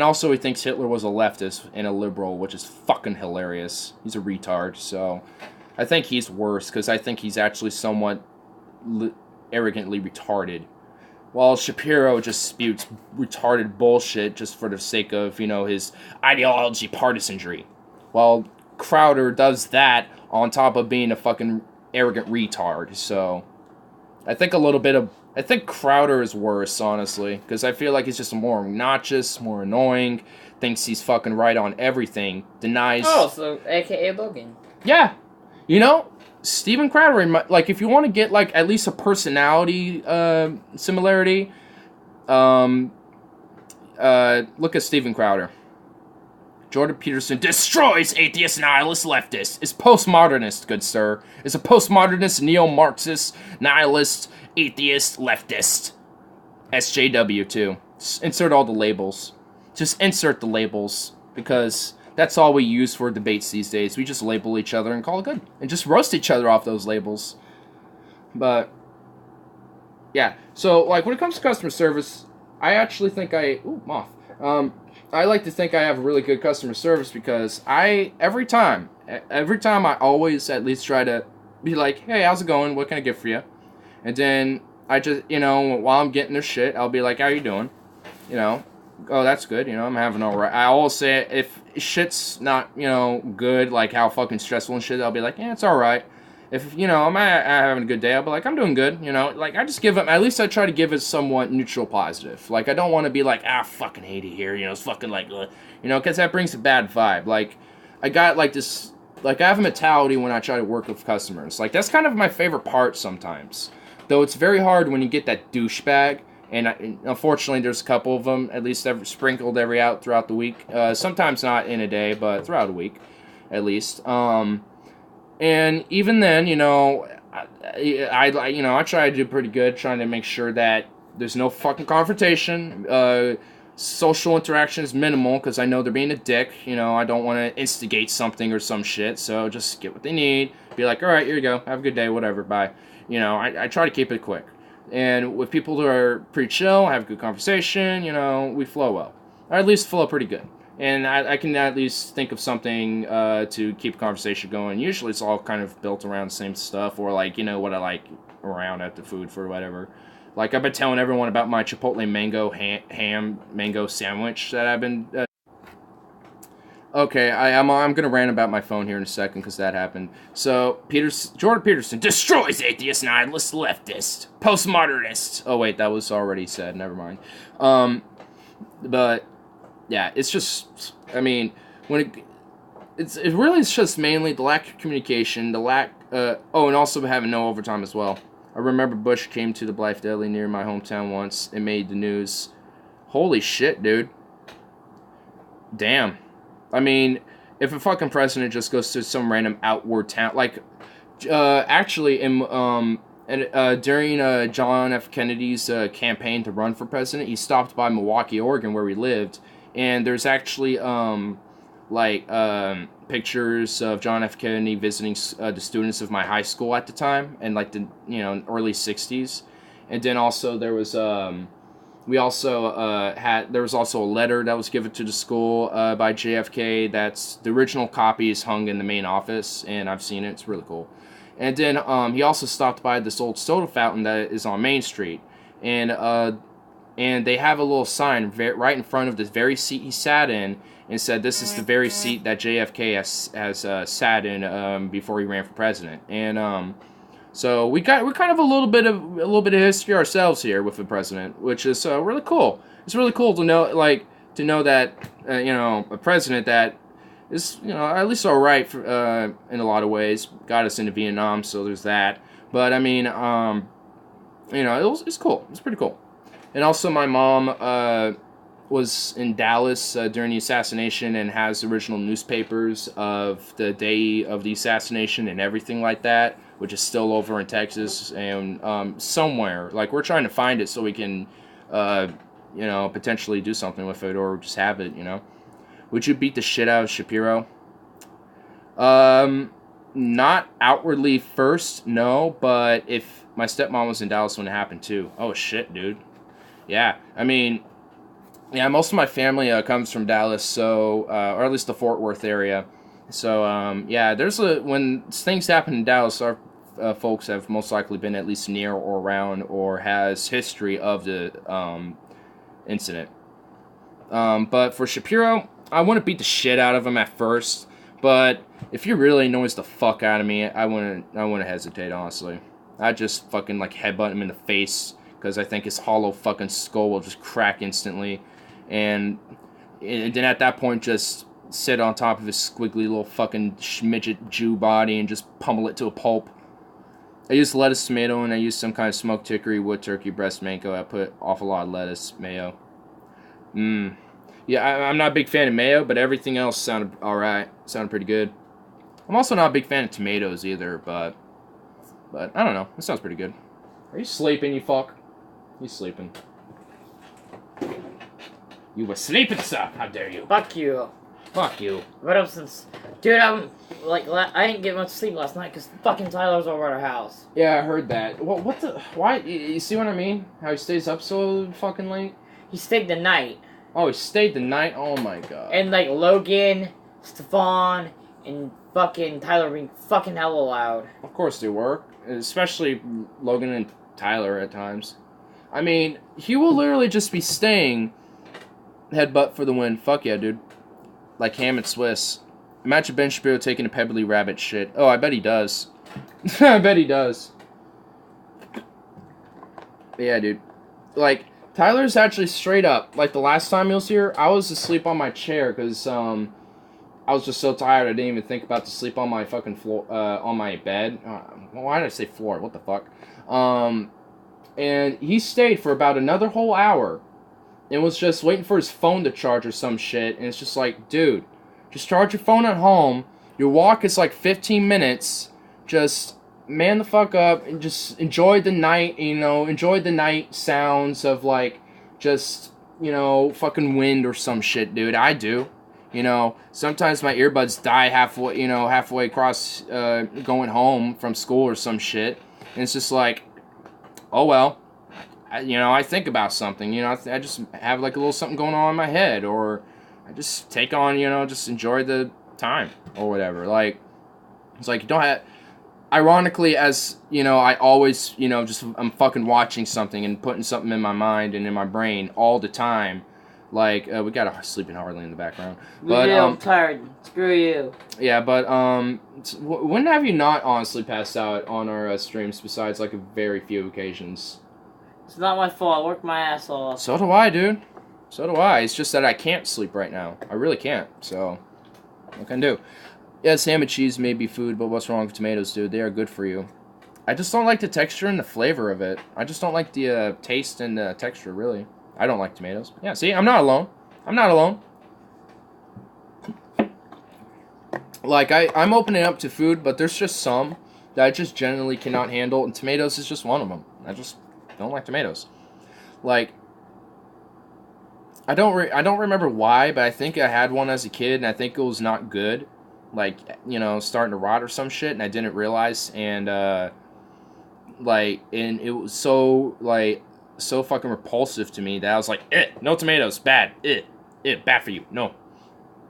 also he thinks Hitler was a leftist and a liberal, which is fucking hilarious. He's a retard, so I think he's worse, because I think he's actually somewhat arrogantly retarded, while Shapiro just spouts retarded bullshit just for the sake of, you know, his ideology partisanry, while Crowder does that on top of being a fucking arrogant retard. So I think I think Crowder is worse, honestly, because I feel like he's just more obnoxious, more annoying, thinks he's fucking right on everything, denies... Oh, so aka Logan. Yeah, you know, Steven Crowder, like, if you want to get, like, at least a personality similarity, look at Steven Crowder. Jordan Peterson destroys atheist, nihilist, leftist. Is postmodernist, good sir. Is a postmodernist, neo-Marxist, nihilist, atheist, leftist. SJW, too. Just insert all the labels. Just insert the labels, because... that's all we use for debates these days. We just label each other and call it good. And just roast each other off those labels. But, yeah. So, like, when it comes to customer service, I actually think ooh, moth. I like to think I have really good customer service, because every time I always at least try to be like, hey, how's it going? What can I get for you? And then I just, you know, while I'm getting their shit, I'll be like, how you doing? You know, oh, that's good, you know, I'm having alright. I always say, if shit's not, you know, good, like how fucking stressful and shit, I'll be like, yeah, it's alright. If, you know, I'm having a good day, I'll be like, I'm doing good, you know, like, I just give them, at least I try to give it somewhat neutral positive. Like, I don't want to be like, fucking hate it here, you know, it's fucking like, you know, because that brings a bad vibe. Like, I got, like, this, like, I have a mentality when I try to work with customers. Like, that's kind of my favorite part sometimes. Though it's very hard when you get that douchebag. And unfortunately, there's a couple of them, at least sprinkled out throughout the week. Sometimes not in a day, but throughout a week, at least. And even then, you know, I try to do pretty good, trying to make sure that there's no fucking confrontation. social interaction is minimal because I know they're being a dick. You know, I don't want to instigate something or some shit. So just get what they need. Be like, all right, here you go. Have a good day, whatever. Bye. You know, I try to keep it quick. And with people who are pretty chill, have good conversation, you know, we flow well. Or at least flow pretty good. And I can at least think of something to keep a conversation going. Usually it's all kind of built around the same stuff, or like, you know, what I like around at the food for whatever. Like, I've been telling everyone about my Chipotle mango ham mango sandwich that I've been... Okay, I'm going to rant about my phone here in a second, because that happened. So, Jordan Peterson destroys atheist, nihilist, leftist, postmodernist. Oh, wait, that was already said. Never mind. But, yeah, it's just... I mean, when it really is just mainly the lack of communication, the lack... and also having no overtime as well. I remember Bush came to the Blythe Deli near my hometown once. It made the news. Holy shit, dude. Damn. I mean, if a fucking president just goes to some random outward town, like, actually, during John F. Kennedy's campaign to run for president, he stopped by Milwaukee, Oregon, where we lived, and there's actually, pictures of John F. Kennedy visiting the students of my high school at the time, in like the early '60s, and then also there was there was also a letter that was given to the school by JFK. That's the original copy is hung in the main office, and I've seen it. It's really cool. And then he also stopped by this old soda fountain that is on Main Street, and they have a little sign right in front of the very seat he sat in. And said this is the very seat that JFK has sat in before he ran for president, and so we're kind of a little bit of history ourselves here with the president, which is really cool. It's really cool to know that a president that is at least all right for, in a lot of ways, got us into Vietnam, so there's that. But I mean, it's cool. It's pretty cool. And also my mom was in Dallas during the assassination and has original newspapers of the day of the assassination and everything like that, which is still over in Texas and somewhere. Like, we're trying to find it so we can, potentially do something with it or just have it, Would you beat the shit out of Shapiro? Not outwardly first, no, but if my stepmom was in Dallas when it happened too. Oh, shit, dude. Yeah, I mean... Yeah, most of my family comes from Dallas, so or at least the Fort Worth area. So when things happen in Dallas, our folks have most likely been at least near or around or has history of the incident. But for Shapiro, I wouldn't beat the shit out of him at first. But if he really annoys the fuck out of me, I wouldn't hesitate, honestly. I'd just fucking headbutt him in the face because I think his hollow fucking skull will just crack instantly. And then at that point, just sit on top of his squiggly little fucking midget Jew body and just pummel it to a pulp. I used lettuce, tomato, and I used some kind of smoked chicory, wood turkey, breast mango. I put awful lot of lettuce, mayo. Yeah, I'm not a big fan of mayo, but everything else sounded alright. Sounded pretty good. I'm also not a big fan of tomatoes either, but I don't know. It sounds pretty good. Are you sleeping, you fuck? You sleeping. You were sleeping, sir. How dare you? Fuck you. Fuck you. What else since... Dude, I didn't get much sleep last night because fucking Tyler's over at our house. Yeah, I heard that. What the... Why? You see what I mean? How he stays up so fucking late? He stayed the night. Oh, he stayed the night? Oh my god. And Logan, Stefan, and fucking Tyler being fucking hella loud. Of course they were. Especially Logan and Tyler at times. I mean, he will literally just be staying... Headbutt for the win. Fuck yeah, dude. Like ham and Swiss. Imagine Ben Shapiro taking a Pebbly Rabbit shit. Oh, I bet he does. I bet he does. But yeah, dude. Tyler's actually straight up. The last time he was here, I was asleep on my chair because, I was just so tired I didn't even think about to sleep on my fucking floor, on my bed. Why did I say floor? What the fuck? And he stayed for about another whole hour. And was just waiting for his phone to charge or some shit. And it's just like, dude, just charge your phone at home. Your walk is 15 minutes. Just man the fuck up and just enjoy the night, enjoy the night sounds of just fucking wind or some shit, dude. I do. Sometimes my earbuds die halfway across going home from school or some shit. And it's just like, oh well. I think about something. I just have like a little something going on in my head, or I just take on, just enjoy the time or whatever. Like, it's like you don't have. Ironically, as I always, I'm fucking watching something and putting something in my mind and in my brain all the time. Like, we got a Sleeping Harley in the background. But I'm tired. Screw you. Yeah, but when have you not honestly passed out on our streams besides like a very few occasions? It's not my fault. I work my ass off. So do I, dude. So do I. It's just that I can't sleep right now. I really can't. So, what can I do? Yes, ham and cheese may be food, but what's wrong with tomatoes, dude? They are good for you. I just don't like the texture and the flavor of it. I just don't like the taste and the texture, really. I don't like tomatoes. Yeah, see? I'm not alone. I'm not alone. Like, I'm opening up to food, but there's just some that I just generally cannot handle, and tomatoes is just one of them. I just don't like tomatoes. Like, I don't remember why, but I think I had one as a kid, and I think it was not good. Like, starting to rot or some shit, and I didn't realize, and and it was so fucking repulsive to me that I was like, no tomatoes, bad, bad for you, no.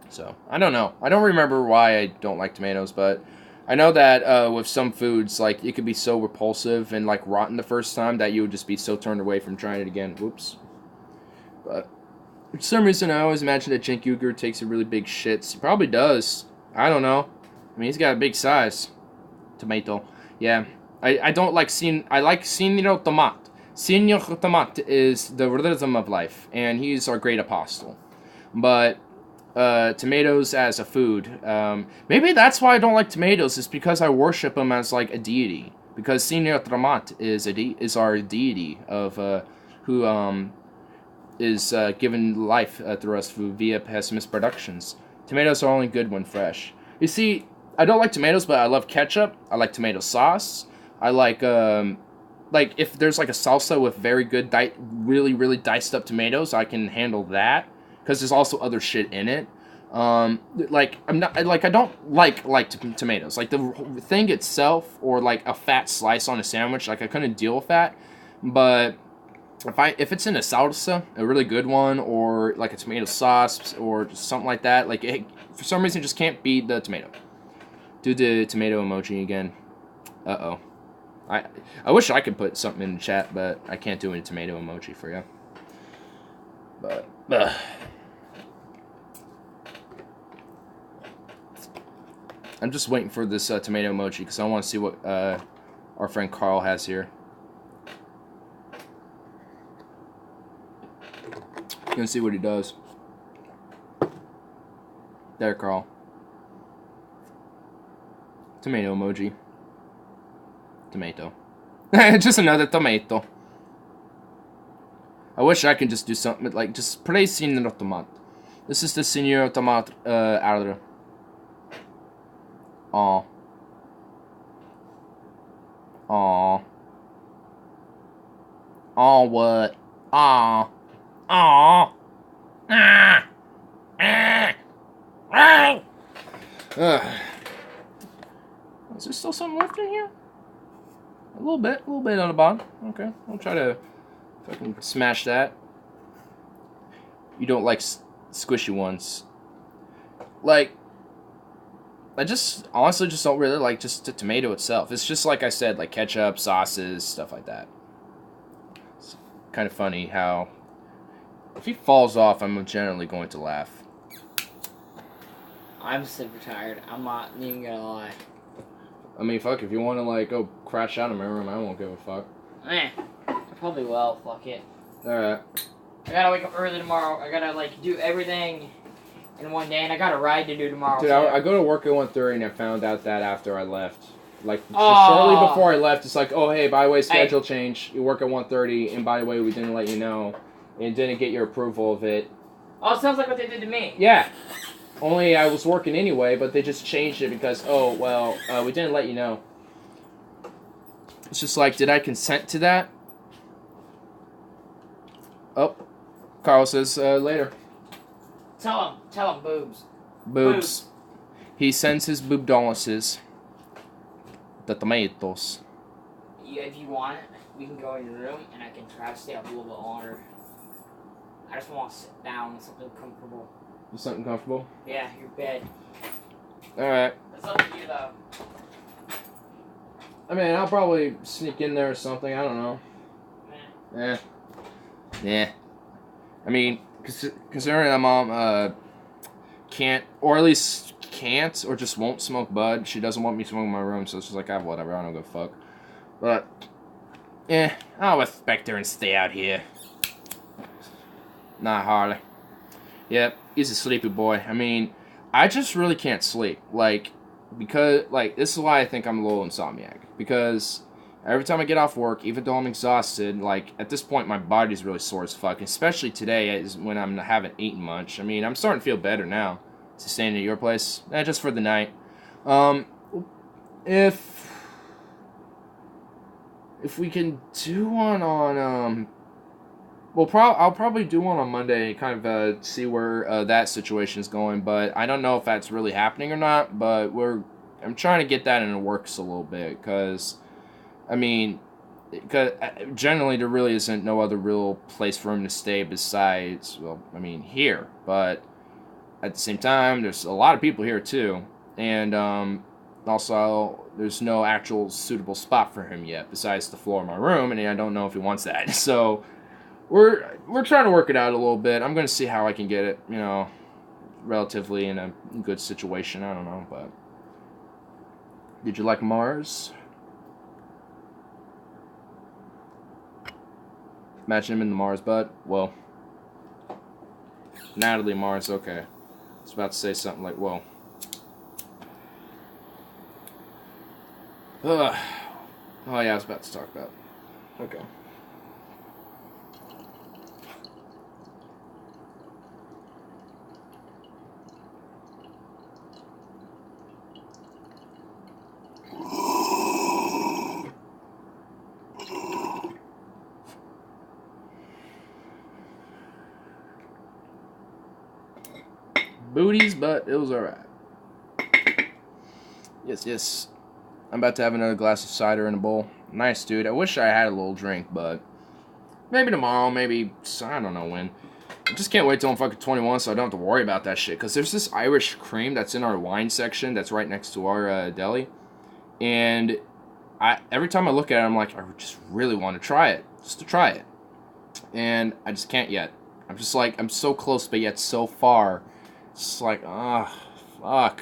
So, I don't know. I don't remember why I don't like tomatoes, but I know that with some foods, like, it could be so repulsive and, like, rotten the first time that you would just be so turned away from trying it again. Whoops. But for some reason, I always imagine that Cenk Uygur takes a really big shits. He probably does. I don't know. I mean, he's got a big size. Tomato. Yeah. I don't like I like Signor Tomat. Signor Tomat is the rhythm of life, and he's our great apostle. But tomatoes as a food, maybe that's why I don't like tomatoes, is because I worship him as like a deity. Because Signor Tomat is our deity of who is given life through us via Pessimist Productions. Tomatoes are only good when fresh. You see, I don't like tomatoes, but I love ketchup. I like tomato sauce. I like if there's like a salsa with very good, really, really diced up tomatoes, I can handle that. Because there's also other shit in it. I don't like tomatoes. Like, the thing itself, or like a fat slice on a sandwich, like, I couldn't deal with that. But if it's in a salsa, a really good one, or like a tomato sauce, or just something like that, like, it, for some reason, just can't beat the tomato. Do the tomato emoji again. Uh-oh. I wish I could put something in the chat, but I can't do a tomato emoji for you. But, I'm just waiting for this tomato emoji, because I want to see what our friend Carl has here. Gonna see what he does. There, Carl. Tomato emoji. Tomato. Just another tomato. I wish I could just do something like just play Signor Tomat. This is the Signor Tomat Adler. Aw. Aw. Aw, what? Aw. Aw. Ah. Ah. Ah. Is there still something left in here? A little bit on the bottom. Okay, I'll try to fucking smash that. You don't like squishy ones. Like, I just honestly just don't really like just the tomato itself. It's just like I said, like ketchup, sauces, stuff like that. It's kind of funny how if he falls off, I'm generally going to laugh. I'm super tired. I'm not even gonna lie. I mean, fuck, if you want to, like, go crash out in my room, I won't give a fuck. I probably will. Fuck it. Alright. I gotta wake up early tomorrow. I gotta, like, do everything in one day, and I got a ride to do tomorrow. Dude, I go to work at 1:30, and I found out that after I left. Like, shortly before I left, it's like, oh, hey, by the way, schedule change. You work at 1:30, and by the way, we didn't let you know, and didn't get your approval of it. Oh, it sounds like what they did to me. Yeah. Only I was working anyway, but they just changed it because, oh, well, we didn't let you know. It's just like, did I consent to that? Oh. Carl says later. Tell him, boobs. Boobs. He sends his boobdoluses. The tomatoes. If you want it, we can go in your room and I can try to stay up a little bit longer. I just want to sit down with something comfortable. Something comfortable? Yeah, your bed. Alright. That's up to you, though. I mean, I'll probably sneak in there or something. I don't know. Yeah. I mean, considering that mom can't, or at least can't, or just won't smoke bud. She doesn't want me smoking in my room, so she's like, whatever, I don't give a fuck. But, I'll respect her and stay out here. Not hardly. Yep, he's a sleepy boy. I mean, I just really can't sleep. Because this is why I think I'm a little insomniac. Because every time I get off work, even though I'm exhausted, at this point, my body's really sore as fuck. Especially today, when I haven't eaten much. I mean, I'm starting to feel better now. To staying at your place, just for the night. If we can do one on I'll probably do one on Monday, kind of see where that situation is going. But I don't know if that's really happening or not. But I'm trying to get that in the works a little bit, because I mean, generally there really isn't no other real place for him to stay besides, well, I mean, here. But at the same time, there's a lot of people here too, and also there's no actual suitable spot for him yet besides the floor of my room, and I don't know if he wants that. So we're trying to work it out a little bit. I'm gonna see how I can get it, relatively in a good situation. I don't know, but did you like Mars? Imagine him in the Mars, bud. Well, Natalie Mars. Okay. I was about to say something like, whoa. Oh yeah, I was about to talk about. Okay. Booties, but it was alright. Yes. I'm about to have another glass of cider in a bowl. Nice, dude. I wish I had a little drink, but maybe tomorrow, maybe, I don't know when. I just can't wait till I'm fucking 21 so I don't have to worry about that shit. Because there's this Irish cream that's in our wine section that's right next to our deli. And every time I look at it, I'm like, I just really want to try it. Just to try it. And I just can't yet. I'm just like, I'm so close, but yet so far. It's like, fuck.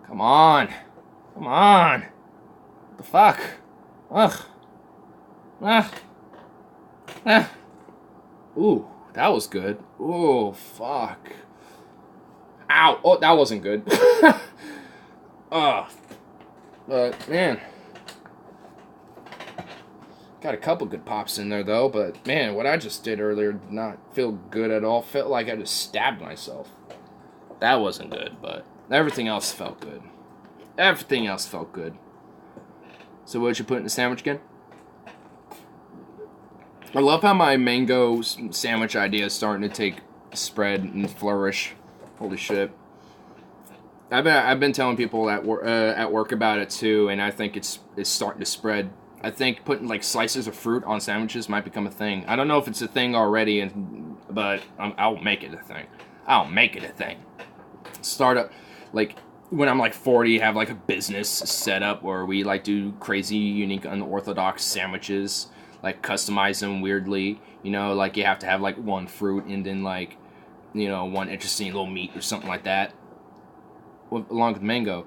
Come on. What the fuck? Ooh, that was good. Ooh, fuck. Ow. Oh, that wasn't good. But, man. Got a couple good pops in there, though. But, man, what I just did earlier did not feel good at all. Felt like I just stabbed myself. That wasn't good, but everything else felt good. Everything else felt good. So what did you put in the sandwich again? I love how my mango sandwich idea is starting to take spread and flourish. Holy shit. I've been telling people at work about it too, and I think it's starting to spread. I think putting slices of fruit on sandwiches might become a thing. I don't know if it's a thing already, but I'll make it a thing. I'll make it a thing. Start up when I'm 40, have a business set up where we do crazy, unique, unorthodox sandwiches, customize them weirdly. You have to have one fruit and then one interesting little meat or something like that, along with mango.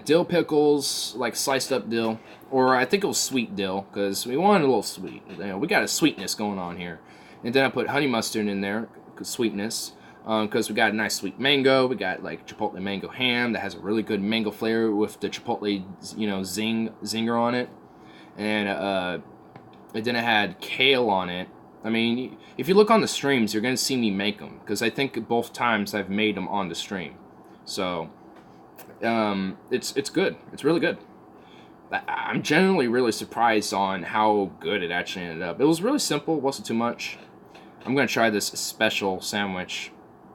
Dill pickles, sliced up dill, or I think it was sweet dill because we wanted a little sweet. We got a sweetness going on here, and then I put honey mustard in there, sweetness. Because we got a nice sweet mango, we got chipotle mango ham that has a really good mango flavor with the chipotle, zinger on it, and then it had kale on it. I mean, if you look on the streams, you're gonna see me make them because I think both times I've made them on the stream, so it's good. It's really good. I'm genuinely really surprised on how good it actually ended up. It was really simple, wasn't too much. I'm gonna try this special sandwich.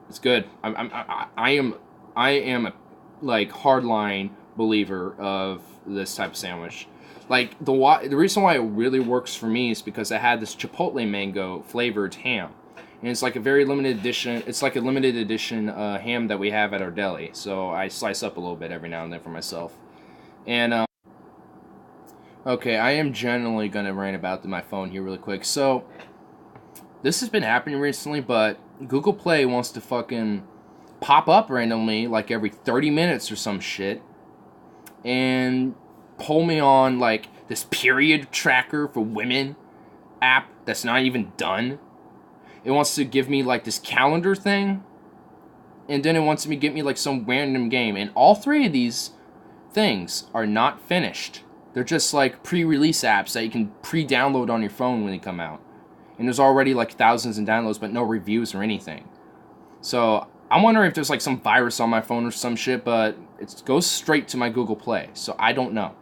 It's good. I am a like hardline believer of this type of sandwich. Like the reason why it really works for me is because I had this chipotle mango flavored ham, and it's like a very limited edition. It's like a limited edition ham that we have at our deli. So I slice up a little bit every now and then for myself. And okay, I am generally gonna rant about my phone here really quick. So this has been happening recently, but Google Play wants to fucking pop up randomly like every 30 minutes or some shit and pull me on like this period tracker for women app that's not even done. It wants to give me like this calendar thing, and then it wants me to get me like some random game, and all three of these things are not finished. They're just like pre-release apps that you can pre-download on your phone when they come out. And there's already like thousands of downloads, but no reviews or anything. So I'm wondering if there's like some virus on my phone or some shit, but it goes straight to my Google Play. So I don't know.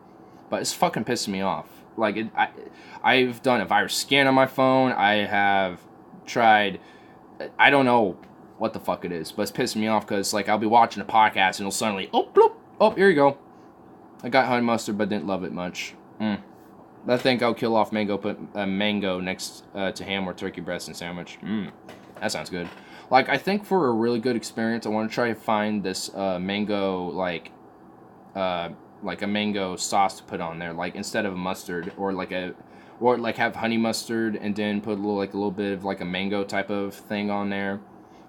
But it's fucking pissing me off. Like, I've done a virus scan on my phone. I have tried, I don't know what the fuck it is, but it's pissing me off because like I'll be watching a podcast and it'll suddenly, oh, bloop, oh, here you go. I got honey mustard, but didn't love it much. I think I'll kill off mango, put a mango next to ham or turkey breast and sandwich. That sounds good. Like, I think for a really good experience, I want to try to find this mango, like a mango sauce to put on there, like instead of a mustard, or like have honey mustard and then put a little bit of like a mango type of thing on there,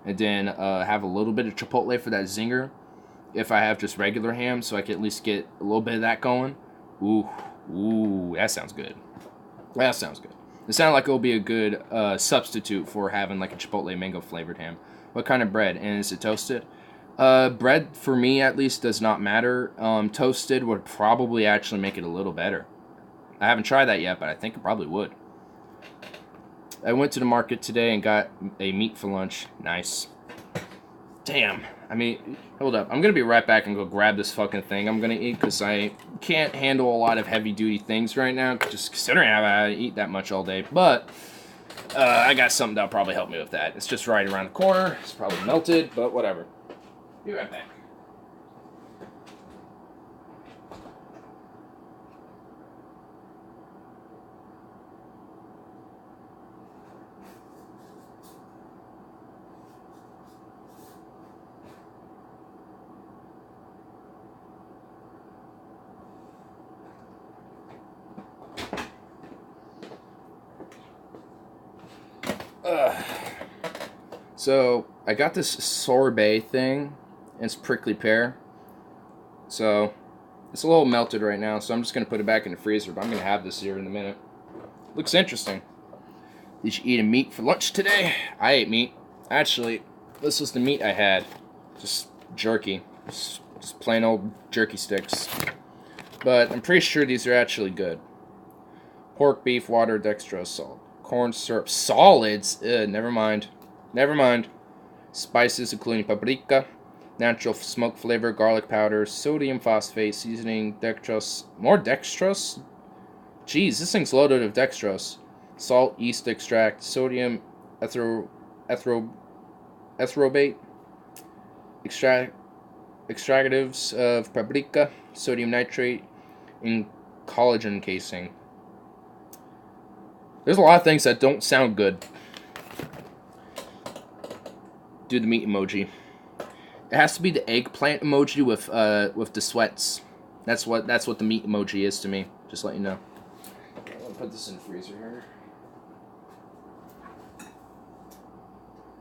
and then have a little bit of chipotle for that zinger. If I have just regular ham, so I can at least get a little bit of that going. Ooh, that sounds good. That sounds good. It sounds like it'll be a good substitute for having like a chipotle mango flavored ham. What kind of bread? And is it toasted? Bread, for me at least, does not matter. Toasted would probably actually make it a little better. I haven't tried that yet, but I think it probably would. I went to the market today and got a meat for lunch. Nice. Damn. I mean, hold up. I'm going to be right back and go grab this fucking thing I'm going to eat because I can't handle a lot of heavy-duty things right now, just considering I eat that much all day. But I got something that'll probably help me with that. It's just right around the corner. It's probably melted, but whatever. Be right back. So, I got this sorbet thing, and it's prickly pear. So, it's a little melted right now, so I'm just going to put it back in the freezer, but I'm going to have this here in a minute. Looks interesting. Did you eat a meat for lunch today? I ate meat. Actually, this was the meat I had. Just jerky. Just plain old jerky sticks. But I'm pretty sure these are actually good. Pork, beef, water, dextrose, salt. Corn syrup. Solids? Never mind. Never mind. Spices including paprika, natural smoke flavor, garlic powder, sodium phosphate, seasoning, dextrose. More dextrose? Jeez, this thing's loaded with dextrose. Salt, yeast extract, sodium ethrobate, extractives of paprika, sodium nitrate, and collagen casing. There's a lot of things that don't sound good. Do the meat emoji. It has to be the eggplant emoji with the sweats. That's what the meat emoji is to me. Just let you know. Okay, I'm gonna put this in the freezer here.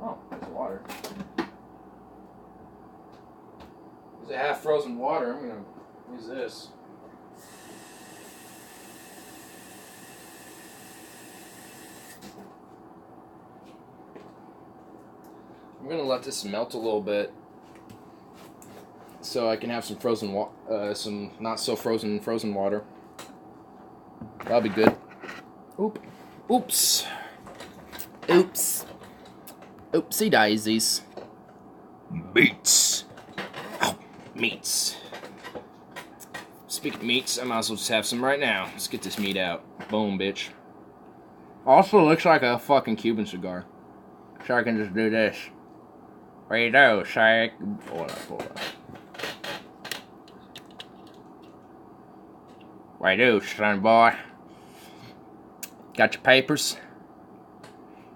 Oh, there's water. There's a half frozen water. I'm gonna use this. I'm gonna let this melt a little bit, so I can have some frozen some not so frozen water. That'll be good. Oops. Oopsie daisies. Meats. Oh, meats. Speaking of meats, I might as well just have some right now. Let's get this meat out. Boom, bitch. Also looks like a fucking Cuban cigar. So I can just do this. What do you do, Shaq? Hold on. What do you do, son boy? Got your papers?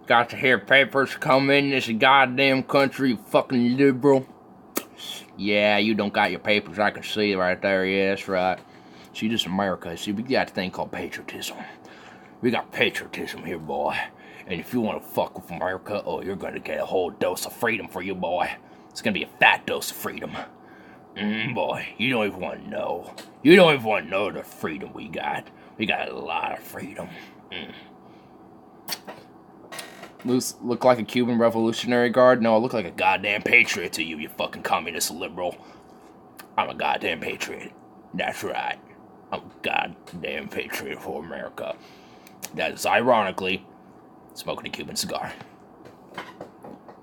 Got to hear papers come in this goddamn country, you fucking liberal. Yeah, you don't got your papers. I can see it right there. Yeah, that's right. See, this is America. See, we got a thing called patriotism. We got patriotism here, boy. And if you want to fuck with America, oh, you're going to get a whole dose of freedom for you, boy. It's going to be a fat dose of freedom. Boy, you don't even want to know. You don't even want to know the freedom we got. We got a lot of freedom. Look like a Cuban Revolutionary Guard? No, I look like a goddamn patriot to you, you fucking communist liberal. I'm a goddamn patriot. That's right. I'm a goddamn patriot for America. That is ironically smoking a Cuban cigar.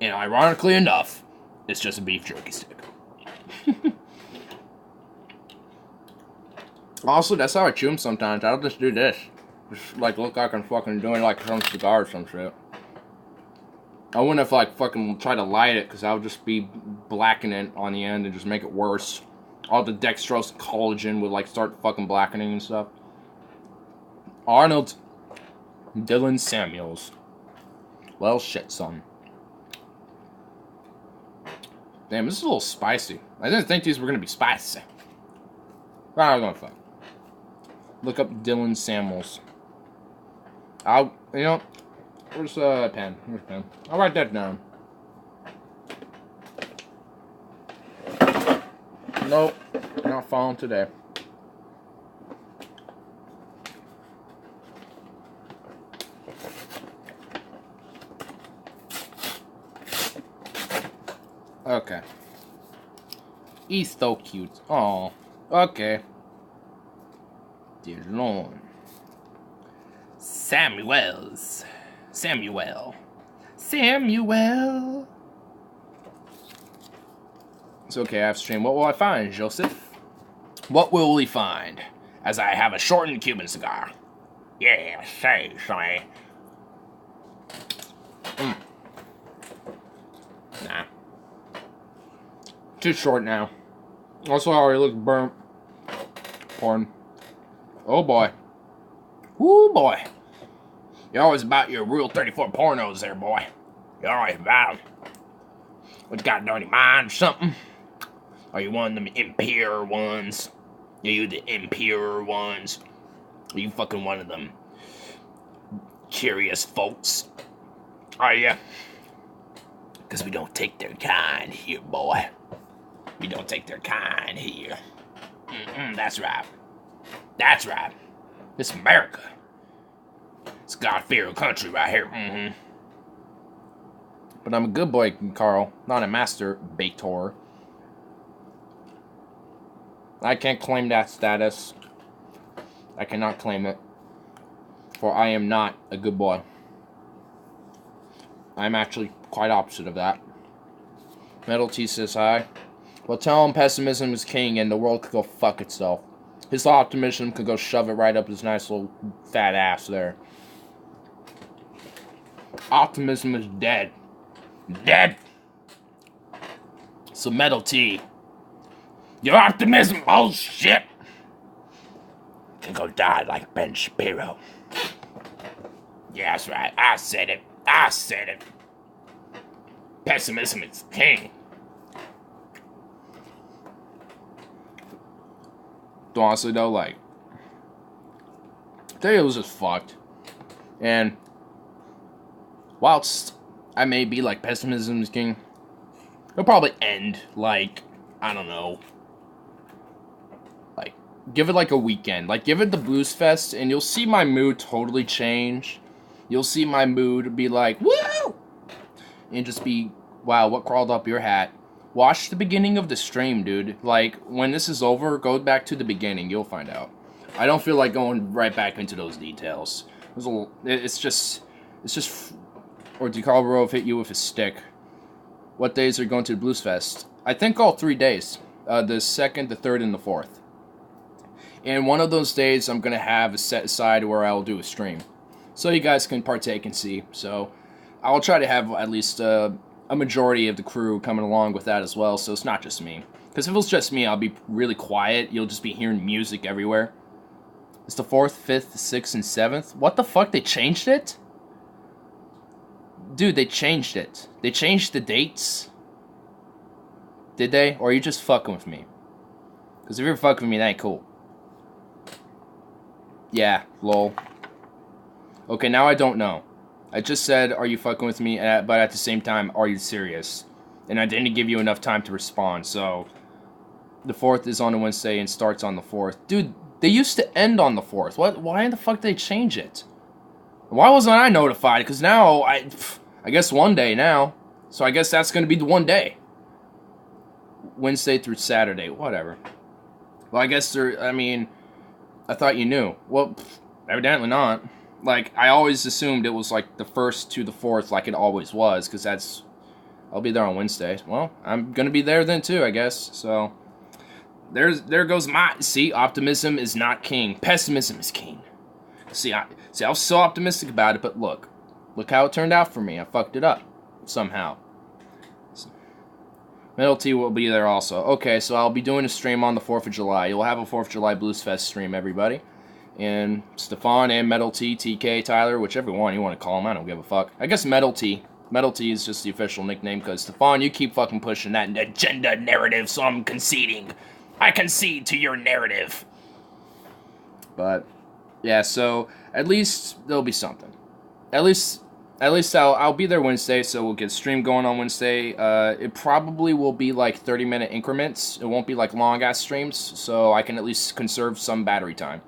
And ironically enough, it's just a beef jerky stick. Also, that's how I chew them sometimes. I'll just do this. Just like look like I'm fucking doing like some cigar or some shit. I wouldn't have like fucking try to light it because I would just be blackening it on the end and just make it worse. All the dextrose and collagen would like start fucking blackening and stuff. Arnold Dylan Samuels. Well, shit, son. Damn, this is a little spicy. I didn't think these were gonna be spicy. I was gonna fuck. Look up Dylan Samuels. You know, where's a pen? Here's a pen. I'll write that down. Nope, not falling today. Okay. He's so cute. Oh, okay. Dear Lord. Samuel. It's okay, I've streamed. What will I find, Joseph? What will we find? As I have a shortened Cuban cigar. Yeah, say. Nah. Too short now. Also, I already look burnt. Porn. Oh boy. Woo boy. You're always about your Rule 34 pornos there, boy. You're always about them. What, you got a dirty mind or something? Are you one of them impure ones? Are you the impure ones? Are you fucking one of them curious folks? Are ya? Because we don't take their kind here, boy. We don't take their kind here. That's right. That's right. It's America. It's God-fearing country right here. But I'm a good boy, Carl, not a masturbator. I can't claim that status. I cannot claim it. For I am not a good boy. I'm actually quite opposite of that. Metal T says hi. Well, tell him pessimism is king and the world could go fuck itself. His optimism could go shove it right up his nice little fat ass there. Optimism is dead. Dead! So Metal T, your optimism, bullshit, can go die like Ben Shapiro. Yeah, that's right. I said it. Pessimism is king. Honestly though, like, today it was just fucked. And whilst I may be like pessimism is king, it'll probably end like, I don't know, like, give it like a weekend. Like, give it the Blues Fest and you'll see my mood totally change. You'll see my mood be like, woo! And just be, wow, what crawled up your hat? Watch the beginning of the stream, dude. Like, when this is over, go back to the beginning. You'll find out. I don't feel like going right back into those details. It's just, or DeCalbro hit you with a stick. What days are you going to the Blues Fest? I think all 3 days. The 2nd, the 3rd, and the 4th. And one of those days, I'm going to have a set aside where I'll do a stream. So you guys can partake and see. So, I'll try to have at least a majority of the crew coming along with that as well, so it's not just me. Because if it was just me, I'll be really quiet. You'll just be hearing music everywhere. It's the 4th, 5th, 6th, and 7th. What the fuck? They changed it? Dude, they changed it. They changed the dates. Did they? Or are you just fucking with me? Because if you're fucking with me, that ain't cool. Yeah, lol. Okay, now I don't know. I just said, are you fucking with me? But at the same time, are you serious? And I didn't give you enough time to respond, so... The 4th is on a Wednesday and starts on the 4th. Dude, they used to end on the 4th. Why the fuck did they change it? Why wasn't I notified? Because now, I guess one day now. So I guess that's going to be the one day. Wednesday through Saturday, whatever. Well, I guess I thought you knew. Well, evidently not. Like, I always assumed it was like the 1st to the 4th like it always was, because I'll be there on Wednesday. Well, I'm going to be there then too, I guess, so... There goes see, optimism is not king. Pessimism is king. See, I was so optimistic about it, but look how it turned out for me. I fucked it up, somehow. Metal T will be there also. Okay, so I'll be doing a stream on the 4th of July. You'll have a 4th of July Blues Fest stream, everybody. And Stefan and Metal T, TK, Tyler, whichever one you want to call him, I don't give a fuck. I guess Metal T. Metal T is just the official nickname, because Stefan, you keep fucking pushing that agenda narrative, so I'm conceding. I concede to your narrative. But, yeah, so, at least there'll be something. At least I'll be there Wednesday, so we'll get stream going on Wednesday. It probably will be like 30-minute increments. It won't be like long-ass streams, so I can at least conserve some battery time.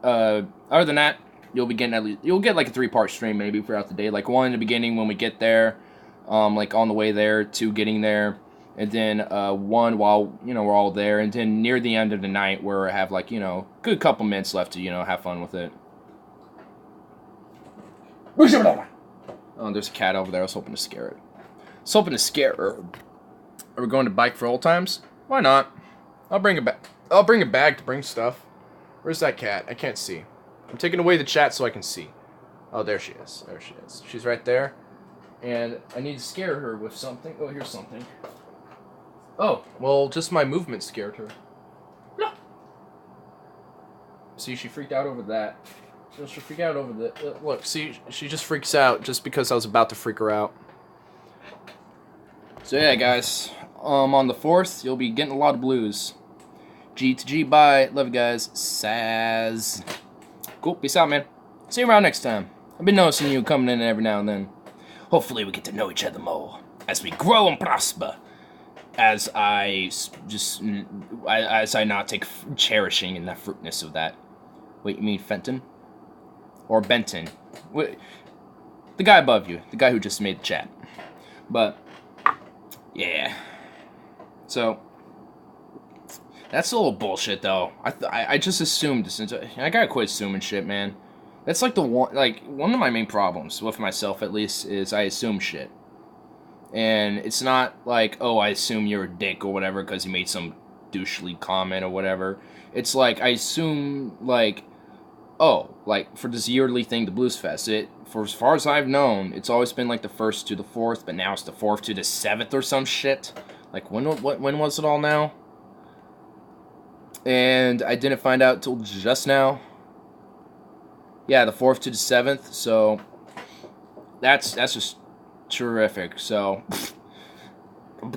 Other than that, you'll get like a 3-part stream maybe throughout the day. Like one in the beginning when we get there, like on the way there, 2 getting there. And then one while, we're all there. And then near the end of the night where I have, like, good couple minutes left to, have fun with it. Oh, there's a cat over there. I was hoping to scare it. Are we going to bike for old times? Why not? I'll bring a bag to bring stuff. Where's that cat? I can't see. I'm taking away the chat so I can see. Oh, there she is. She's right there. And I need to scare her with something. Oh, here's something. Oh, well, just my movement scared her. No. See, she freaked out over that. She'll freak out over the... look, see, she just freaks out just because I was about to freak her out. So yeah, guys. On the 4th, you'll be getting a lot of blues. G to G, bye. Love you guys. Saz. Cool, peace out, man. See you around next time. I've been noticing you coming in every now and then. Hopefully we get to know each other more. As we grow and prosper. As I not take cherishing in the fruitness of that. Wait, you mean Fenton? Or Benton? Wait, the guy above you. The guy who just made the chat. But, yeah. So, that's a little bullshit, though. I just assumed this. I gotta quit assuming shit, man. That's like one of my main problems, with myself at least, is I assume shit. And it's not like, oh, I assume you're a dick or whatever because you made some douchely comment or whatever. It's like, I assume, like, oh, like, for this yearly thing, the Blues Fest, for as far as I've known, it's always been, like, the 1st to the 4th, but now it's the 4th to the 7th or some shit. Like, when was it all now? And I didn't find out till just now. Yeah, the 4th to the 7th, so that's just terrific. So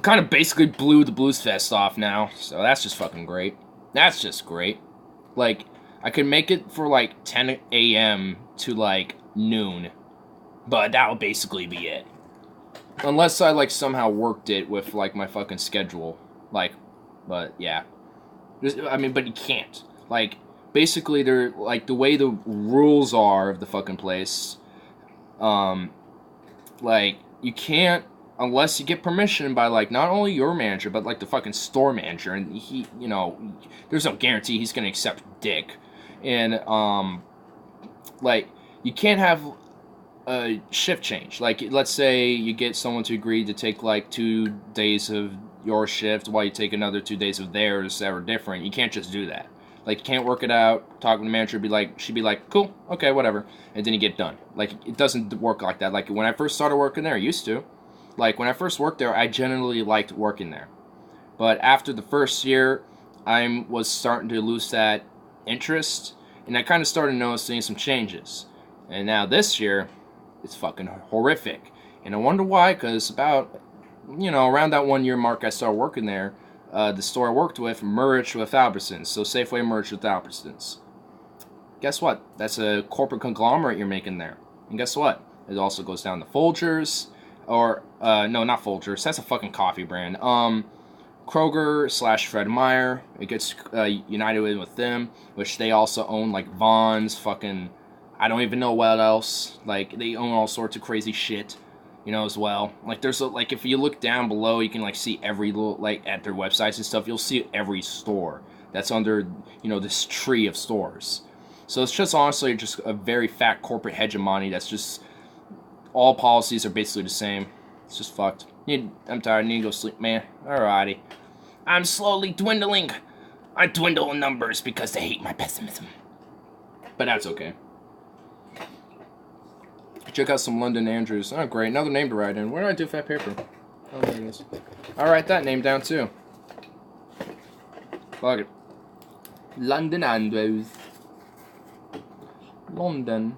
kind of basically blew the Blues Fest off now, so that's just fucking great. That's just great. Like, I could make it for like 10 a.m. to like noon, but that'll basically be it. Unless I like somehow worked it with like my fucking schedule, like, but yeah. I mean, but you can't. Like, basically, they're like the way the rules are of the fucking place. Like, you can't, unless you get permission by, like, not only your manager, but, like, the fucking store manager, and he, there's no guarantee he's gonna accept dick, and, like, you can't have a shift change. Like, let's say you get someone to agree to take, like, 2 days of your shift while you take another 2 days of theirs that are different. You can't just do that. Like, you can't work it out. Talking to the manager, she'd be like, cool, okay, whatever. And then you get done. Like, it doesn't work like that. Like, when I first started working there, I used to. Like, when I first worked there, I genuinely liked working there. But after the first year, I was starting to lose that interest. And I kind of started noticing some changes. And now this year, it's fucking horrific. And I wonder why, because about, around that 1 year mark I started working there, the store I worked with merged with Albertsons. So Safeway merged with Albertsons. Guess what? That's a corporate conglomerate you're making there. And guess what? It also goes down to Folgers, or, no, not Folgers. That's a fucking coffee brand. Kroger / Fred Meyer. It gets united with them, which they also own, like, Vons, fucking, I don't even know what else. Like, they own all sorts of crazy shit, as well. Like, there's, like, if you look down below, you can, like, see every little, like, at their websites and stuff, you'll see every store that's under, this tree of stores. So it's just honestly just a very fat corporate hegemony that's just, all policies are basically the same. It's just fucked. I'm tired, I need to go sleep, man. Alrighty. I'm slowly dwindling. I dwindle in numbers because they hate my pessimism. But that's okay. Check out some London Andrews. Oh, great. Another name to write in. Where do I do fat paper? Oh, there it is. I'll write that name down, too. Fuck it. London Andrews. London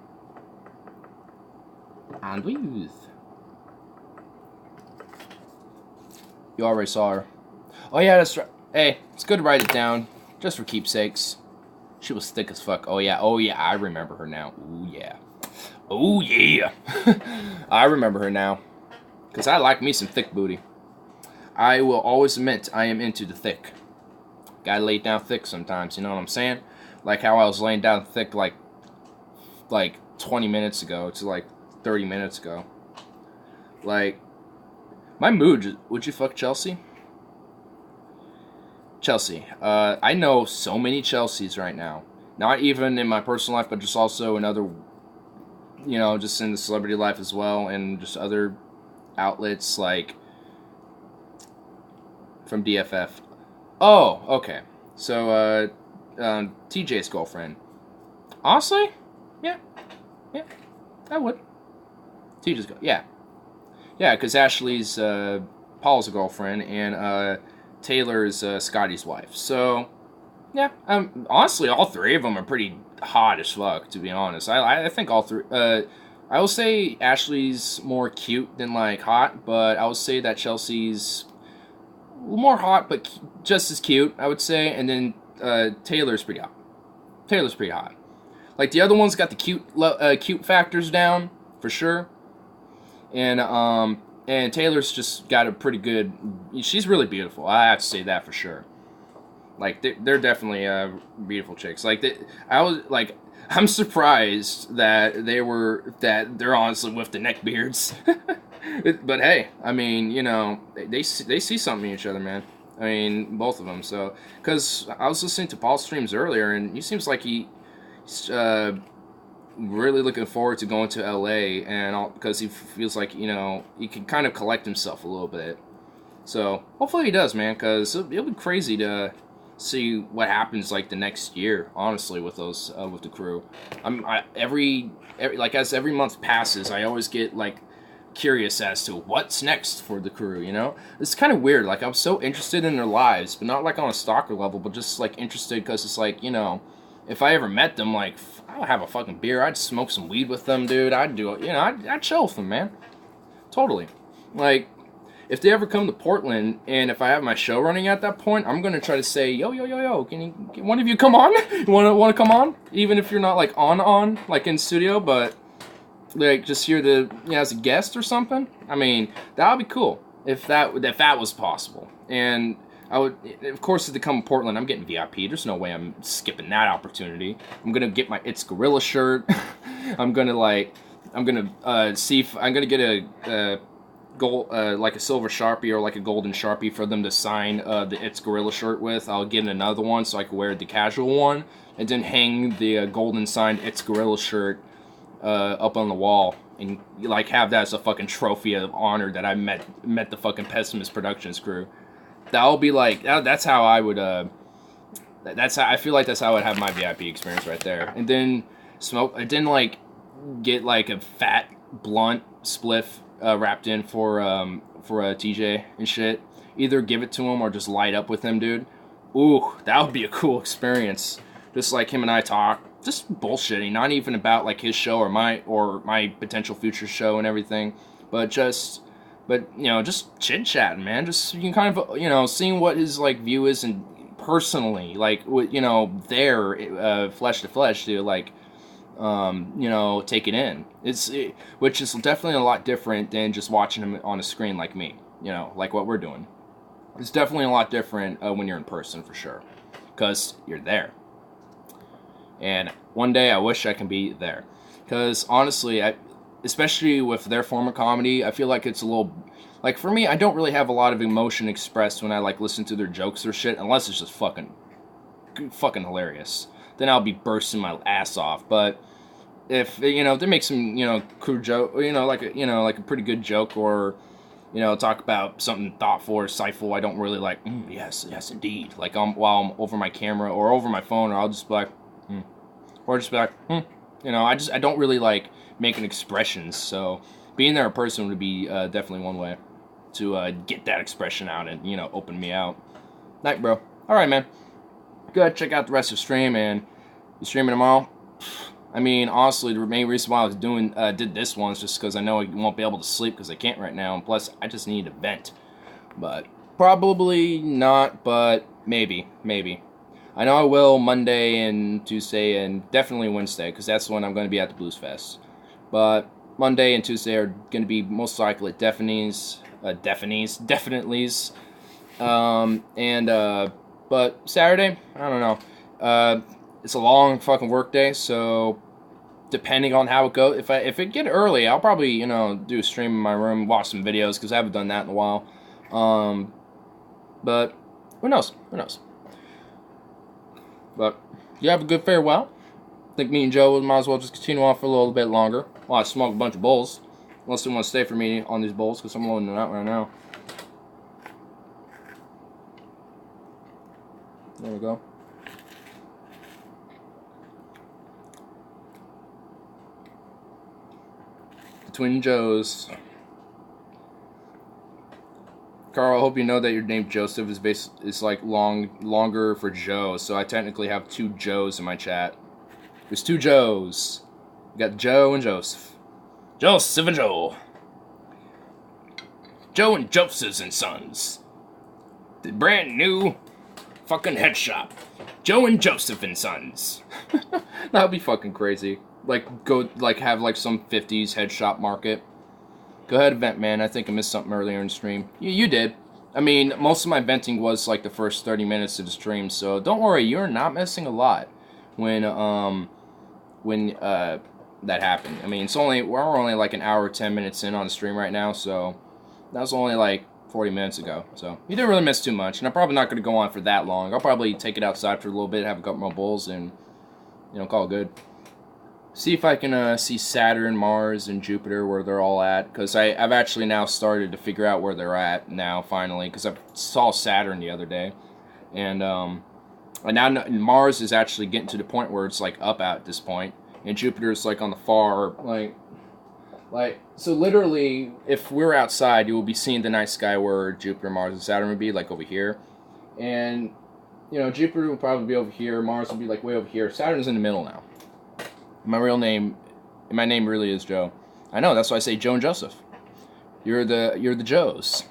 Andrews. You already saw her. Oh, yeah, that's right. Hey, it's good to write it down. Just for keepsakes. She was thick as fuck. Oh, yeah. I remember her now. Ooh, yeah. Oh, yeah. I remember her now. Because I like me some thick booty. I will always admit I am into the thick. Gotta lay down thick sometimes, you know what I'm saying? Like how I was laying down thick like 20 minutes ago to like 30 minutes ago. Like, my mood, would you fuck Chelsea? Chelsea. I know so many Chelseas right now. Not even in my personal life, but just also in other, just in the celebrity life as well, and just other outlets like from DFF. Oh, okay. So, TJ's girlfriend. Honestly, yeah, I would. TJ's yeah, because Ashley's Paul's girlfriend, and Taylor's Scotty's wife. So, yeah, honestly, all three of them are pretty hot as fuck, to be honest. I think all three. I will say Ashley's more cute than like hot, but I would say that Chelsea's more hot, but just as cute, I would say. And then Taylor's pretty hot. Taylor's pretty hot. Like the other one's got the cute factors down for sure, and Taylor's just got a pretty good. She's really beautiful. I have to say that for sure. Like they're definitely beautiful chicks. Like I'm surprised that they're honestly with the neck beards. But hey, I mean, they see something in each other, man. I mean, both of them. So, because I was listening to Paul's streams earlier, and he seems like he's really looking forward to going to LA, and because he feels like he can kind of collect himself a little bit. So hopefully he does, man, because it'll be crazy to see what happens like the next year, honestly, with those with the crew. Every as every month passes, I always get like curious as to what's next for the crew. It's kind of weird. Like, I'm so interested in their lives, but not like on a stalker level, but just like interested because it's like, if I ever met them, like, I would have a fucking beer, I'd smoke some weed with them, dude. I'd do it, I'd chill with them, man. Totally. Like, if they ever come to Portland, and if I have my show running at that point, I'm gonna try to say, yo, can one of you come on? You wanna come on? Even if you're not like on like in studio, but like just here to as a guest or something. I mean, that would be cool if that was possible. And I would, of course, if they come to Portland, I'm getting VIP. There's no way I'm skipping that opportunity. I'm gonna get my It's Gorilla shirt. I'm gonna see if I'm gonna get a gold, like a silver Sharpie or like a golden Sharpie for them to sign the It's Gorilla shirt with. I'll get another one so I can wear the casual one, and then hang the golden signed It's Gorilla shirt up on the wall, and like have that as a fucking trophy of honor that I met the fucking Pessimist Productions crew. That'll be like that's how I would That's how I feel like that's how I'd have my VIP experience right there. And then smoke. I didn't like get like a fat blunt spliff wrapped in for a TJ and shit. Either give it to him or just light up with him, dude. Ooh, that would be a cool experience. Just like him and I talk, just bullshitting, not even about like his show or my potential future show and everything, but just chit chatting, man. Just you can kind of seeing what his like view is and personally, like there, flesh to flesh, to like take it in. Which is definitely a lot different than just watching him on a screen like me, like what we're doing. It's definitely a lot different when you're in person, for sure, because you're there. And one day I wish I can be there, because honestly, especially with their form of comedy, I feel like it's a little, like for me, I don't really have a lot of emotion expressed when I like listen to their jokes or shit, unless it's just fucking hilarious. Then I'll be bursting my ass off. But if they make some cool joke, like a pretty good joke, or talk about something thoughtful or insightful, I don't really like, yes, indeed. Like, while I'm over my camera or over my phone, or I'll just be like, or just be like, I don't really like making expressions. So being there in person would be definitely one way to get that expression out and, open me out. Night, bro. All right, man. Go ahead, check out the rest of the stream, and you streaming tomorrow? I mean, honestly, the main reason why I was did this one is just because I know I won't be able to sleep because I can't right now, and plus, I just need to vent. But probably not, but maybe. I know I will Monday and Tuesday and definitely Wednesday, because that's when I'm going to be at the Blues Fest. But Monday and Tuesday are going to be most likely at definitely's. But Saturday, I don't know. It's a long fucking work day, so depending on how it goes, if it get early, I'll probably do a stream in my room, watch some videos, because I haven't done that in a while. But who knows? But you have a good farewell. I think me and Joe might as well just continue on for a little bit longer while I smoke a bunch of bowls, unless you want to stay for me on these bowls, because I'm loading them out right now. There we go. The Twin Joes. Carl, I hope you know that your name Joseph is like longer for Joe, so I technically have two Joes in my chat. There's two Joes. We got Joe and Joseph. Joseph and Joe. Joe and Joseph's and Sons. The brand new fucking head shop. Joe and Joseph and Sons. That would be fucking crazy. Like, go, like, have, like, some 50s head shop market. Go ahead, vent, man. I think I missed something earlier in the stream. You did. I mean, most of my venting was, like, the first 30 minutes of the stream, so don't worry, you're not missing a lot when that happened. I mean, we're only, like, an hour, 10 minutes in on the stream right now, so that was only, like, 40 minutes ago, so you didn't really miss too much, and I'm probably not going to go on for that long. I'll probably take it outside for a little bit, have a couple more bowls, and, call it good. See if I can see Saturn, Mars, and Jupiter, where they're all at, because I've actually now started to figure out where they're at now, finally, because I saw Saturn the other day, and now Mars is actually getting to the point where it's, like, up at this point, and Jupiter's, like, on the far, so literally, if we're outside, you will be seeing the night sky where Jupiter, Mars, and Saturn would be, like, over here, and, Jupiter would probably be over here, Mars would be, like, way over here, Saturn's in the middle now. My name really is Joe. I know, that's why I say Joe and Joseph. You're the Joes.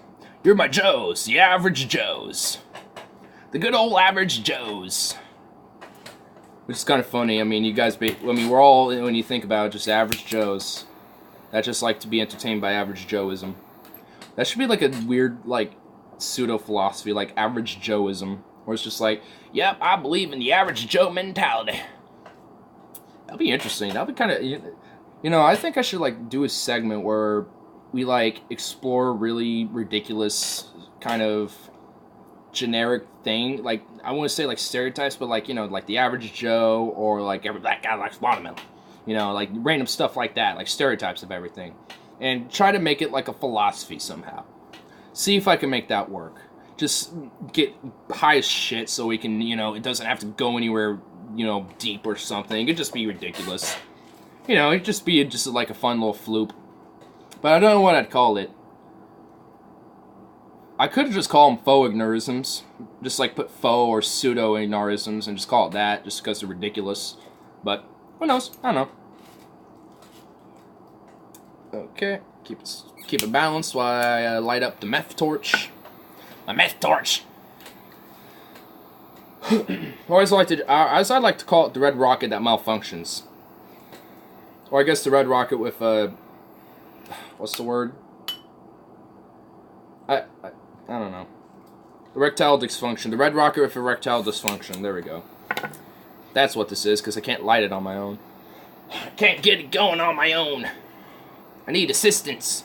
You're my Joes, the average Joes. The good old average Joes. Which is kind of funny. I mean, you guys, we're all, when you think about it, just average Joes that just like to be entertained by average Joeism. That should be like a weird, like, pseudo-philosophy, like average Joeism, where it's just like, yep, I believe in the average Joe mentality. That'd be interesting. That'd be kind of, I think I should, like, do a segment where we, like, explore really ridiculous kind of generic thing. Like, I want to say, like, stereotypes, but, like, like the average Joe, or, like, every black guy likes watermelon. Like, random stuff like that, like stereotypes of everything. And try to make it, like, a philosophy somehow. See if I can make that work. just get high as shit so we can, it doesn't have to go anywhere, deep or something. It could just be ridiculous. It'd just be just like a fun little floop. But I don't know what I'd call it. I could have just called them faux ignorisms. Just like put faux or pseudo ignorisms and just call it that just because they're ridiculous. But who knows? I don't know. Okay, keep it balanced while I light up the meth torch. My meth torch. Or as I like to call it, the red rocket that malfunctions. Or I guess the red rocket with what's the word? I don't know. Erectile dysfunction. The red rocket with erectile dysfunction. There we go. That's what this is, because I can't light it on my own. I can't get it going on my own. I need assistance.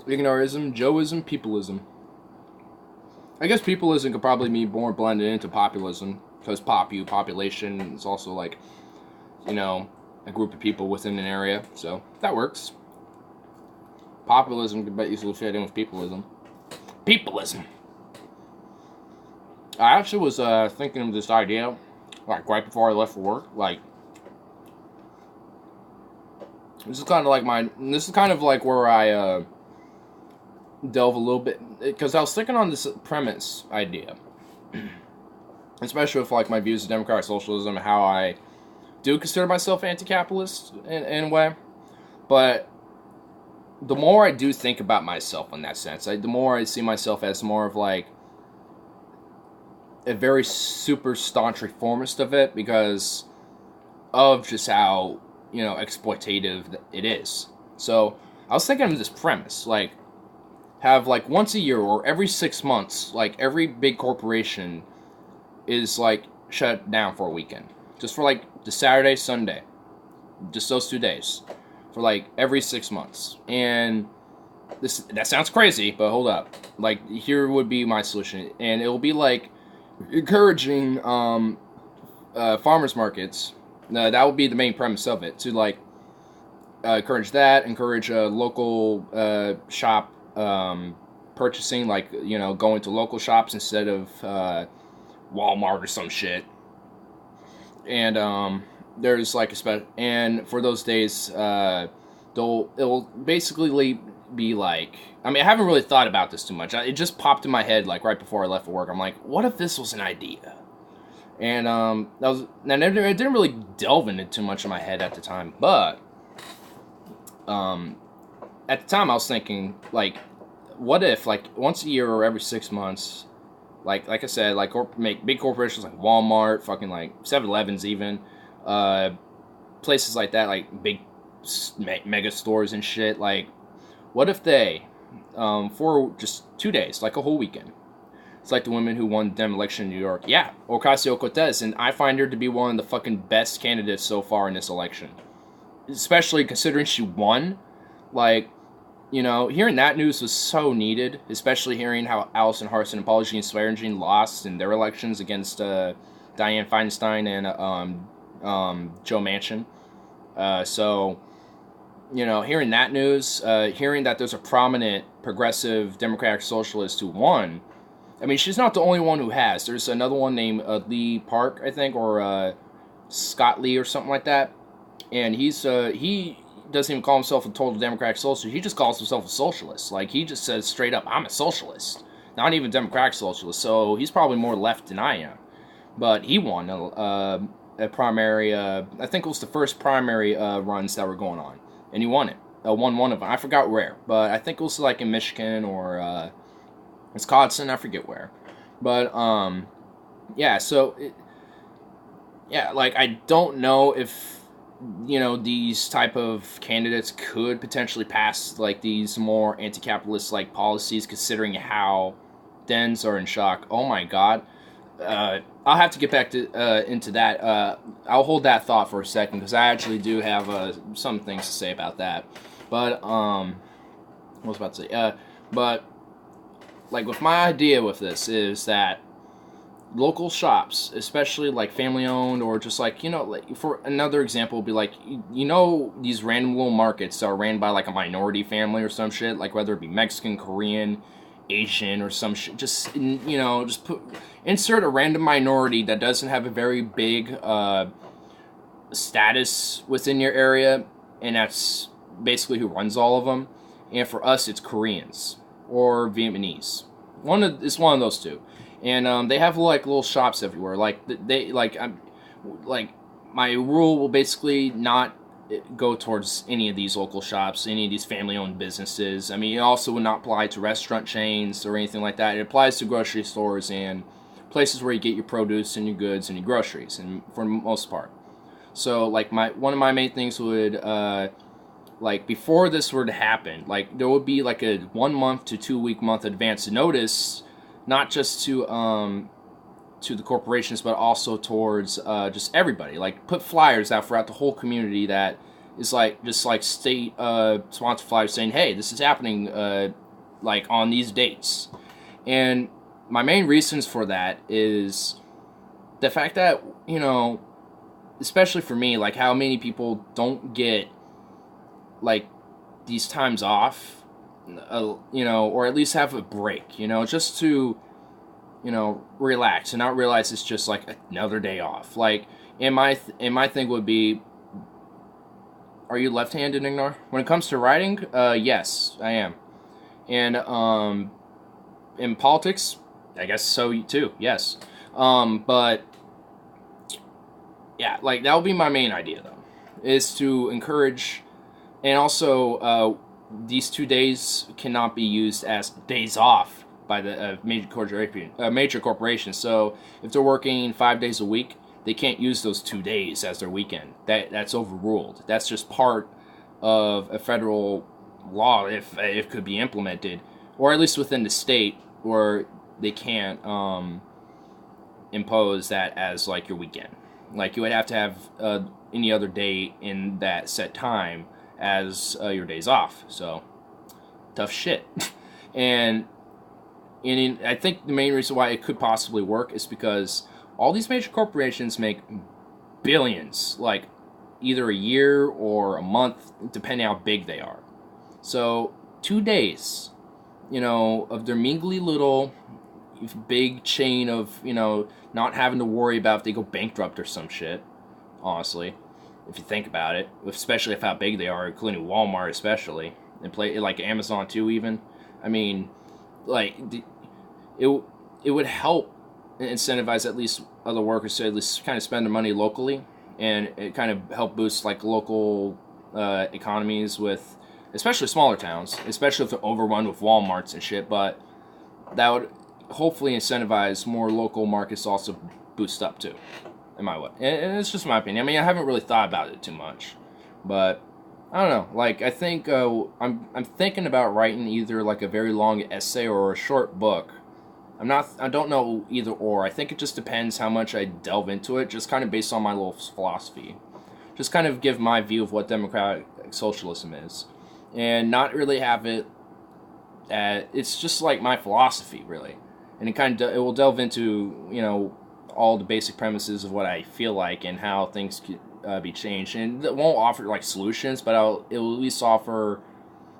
Ignorism, Joeism, peopleism. I guess peopleism could probably be more blended into populism, because population is also like, a group of people within an area, so that works. Populism could easily fit in with peopleism. Peopleism! I actually was thinking of this idea, like, right before I left for work, like, this is kind of like where I, delve a little bit, because I was thinking on this premise idea, especially with like my views of democratic socialism, how I do consider myself anti-capitalist in a way, but the more I do think about myself in that sense, the more I see myself as more of like a very super staunch reformist of it, because of just how exploitative it is. So I was thinking of this premise, like, have like once a year or every 6 months, like every big corporation is like shut down for a weekend, just for like the Saturday, Sunday, just those 2 days, for like every 6 months. And that sounds crazy, but hold up. Like, here would be my solution, and it will be like encouraging farmers markets. That would be the main premise of it, to like encourage local shop purchasing, like, going to local shops instead of Walmart or some shit. And there's like and for those days, it will basically be like, I mean, I haven't really thought about this too much. It just popped in my head like right before I left for work. I'm like, what if this was an idea? And I didn't really delve into too much in my head at the time, but at the time I was thinking, like, what if, like, once a year or every 6 months, like I said, like, make big corporations like Walmart, fucking like 7-Elevens even, places like that, like big mega stores and shit, like, what if they, for just 2 days, like a whole weekend, it's like the woman who won the Dem election in New York, yeah, Ocasio-Cortez, and I find her to be one of the fucking best candidates so far in this election, especially considering she won. Like, hearing that news was so needed, especially hearing how Allison Harsin and Paula Jean Swearengin lost in their elections against Dianne Feinstein and Joe Manchin. So, hearing that news, hearing that there's a prominent progressive democratic socialist who won. I mean, she's not the only one who has. There's another one named Lee Park, I think, or Scott Lee or something like that. And he doesn't even call himself a total democratic socialist. He just calls himself a socialist. Like, he just says straight up, I'm a socialist. Not even democratic socialist. So he's probably more left than I am. But he won a primary, I think it was the first primary runs that were going on. And he won it. Won one of them. I forgot where. But I think it was like in Michigan or Wisconsin. I forget where. But, yeah, so, like, I don't know if these type of candidates could potentially pass, like, these more anti-capitalist, like, policies, considering how Dens are in shock. Oh my god. I'll have to get back to into that. I'll hold that thought for a second because I actually do have some things to say about that. But what was I about to say? But like with my idea with this is that local shops, especially like family owned or just like like for another example would be like these random little markets that are ran by like a minority family or some shit, like whether it be Mexican, Korean, Asian or some shit. Just insert a random minority that doesn't have a very big status within your area, and that's basically who runs all of them. And for us, it's Koreans or Vietnamese. It's one of those two, and they have like little shops everywhere. Like my rule will basically not go towards any of these local shops, any of these family-owned businesses. I mean, it also would not apply to restaurant chains or anything like that. It applies to grocery stores and places where you get your produce and your goods and your groceries, and for the most part. So, like, one of my main things would, like, before this were to happen, like, there would be, like, a 1 month to 2 week month advance notice, not just to the corporations, but also towards just everybody. Like, put flyers out throughout the whole community that is, like, just, like, state sponsored flyers saying, hey, this is happening, like, on these dates. And my main reasons for that is the fact that, especially for me, like how many people don't get like these times off, or at least have a break, just to, relax and not realize it's just like another day off. Like, and my thing would be, are you left-handed, Ignore? When it comes to writing, yes, I am. And in politics, I guess so too. Yes, but yeah, like that would be my main idea though, is to encourage, and also these 2 days cannot be used as days off by the major corporations. So if they're working 5 days a week, they can't use those 2 days as their weekend. That's overruled. That's just part of a federal law if it could be implemented, or at least within the state, where they can't impose that as like your weekend. Like you would have to have any other day in that set time as your days off. So tough shit. and I think the main reason why it could possibly work is because all these major corporations make billions, like either a year or a month, depending how big they are. So 2 days, of their measly little big chain of, not having to worry about if they go bankrupt or some shit, honestly, if you think about it, especially if how big they are, including Walmart especially, and like Amazon too even. I mean, like, it would help incentivize at least other workers to at least kind of spend their money locally, and it kind of help boost like local economies with, especially smaller towns, especially if they're overrun with Walmarts and shit, but that would hopefully incentivize more local markets to also boost up too, in my way. And it's just my opinion. I mean, I haven't really thought about it too much, but I don't know. Like, I think I'm thinking about writing either like a very long essay or a short book. I don't know either or. I think it just depends how much I delve into it, just kind of based on my little philosophy. Just kind of give my view of what democratic socialism is, and not really have it. It's just like my philosophy, really. And it will delve into, all the basic premises of what I feel like and how things could be changed. And it won't offer like solutions, but it will at least offer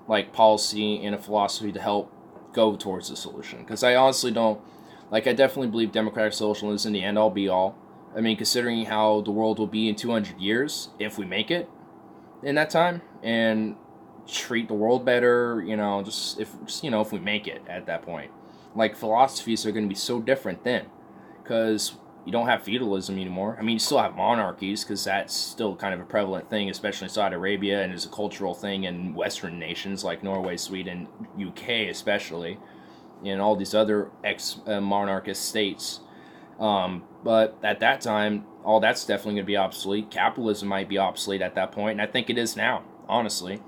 like policy and a philosophy to help go towards the solution. Because I honestly don't, I definitely believe democratic socialism is in the end all be all. I mean, considering how the world will be in 200 years, if we make it in that time, and treat the world better, if we make it at that point. Like, philosophies are going to be so different then, because you don't have feudalism anymore. I mean, you still have monarchies, because that's still kind of a prevalent thing, especially in Saudi Arabia, and is a cultural thing in Western nations like Norway, Sweden, UK especially, and all these other ex-monarchist states. But at that time, all that's definitely going to be obsolete. Capitalism might be obsolete at that point, and I think it is now, honestly.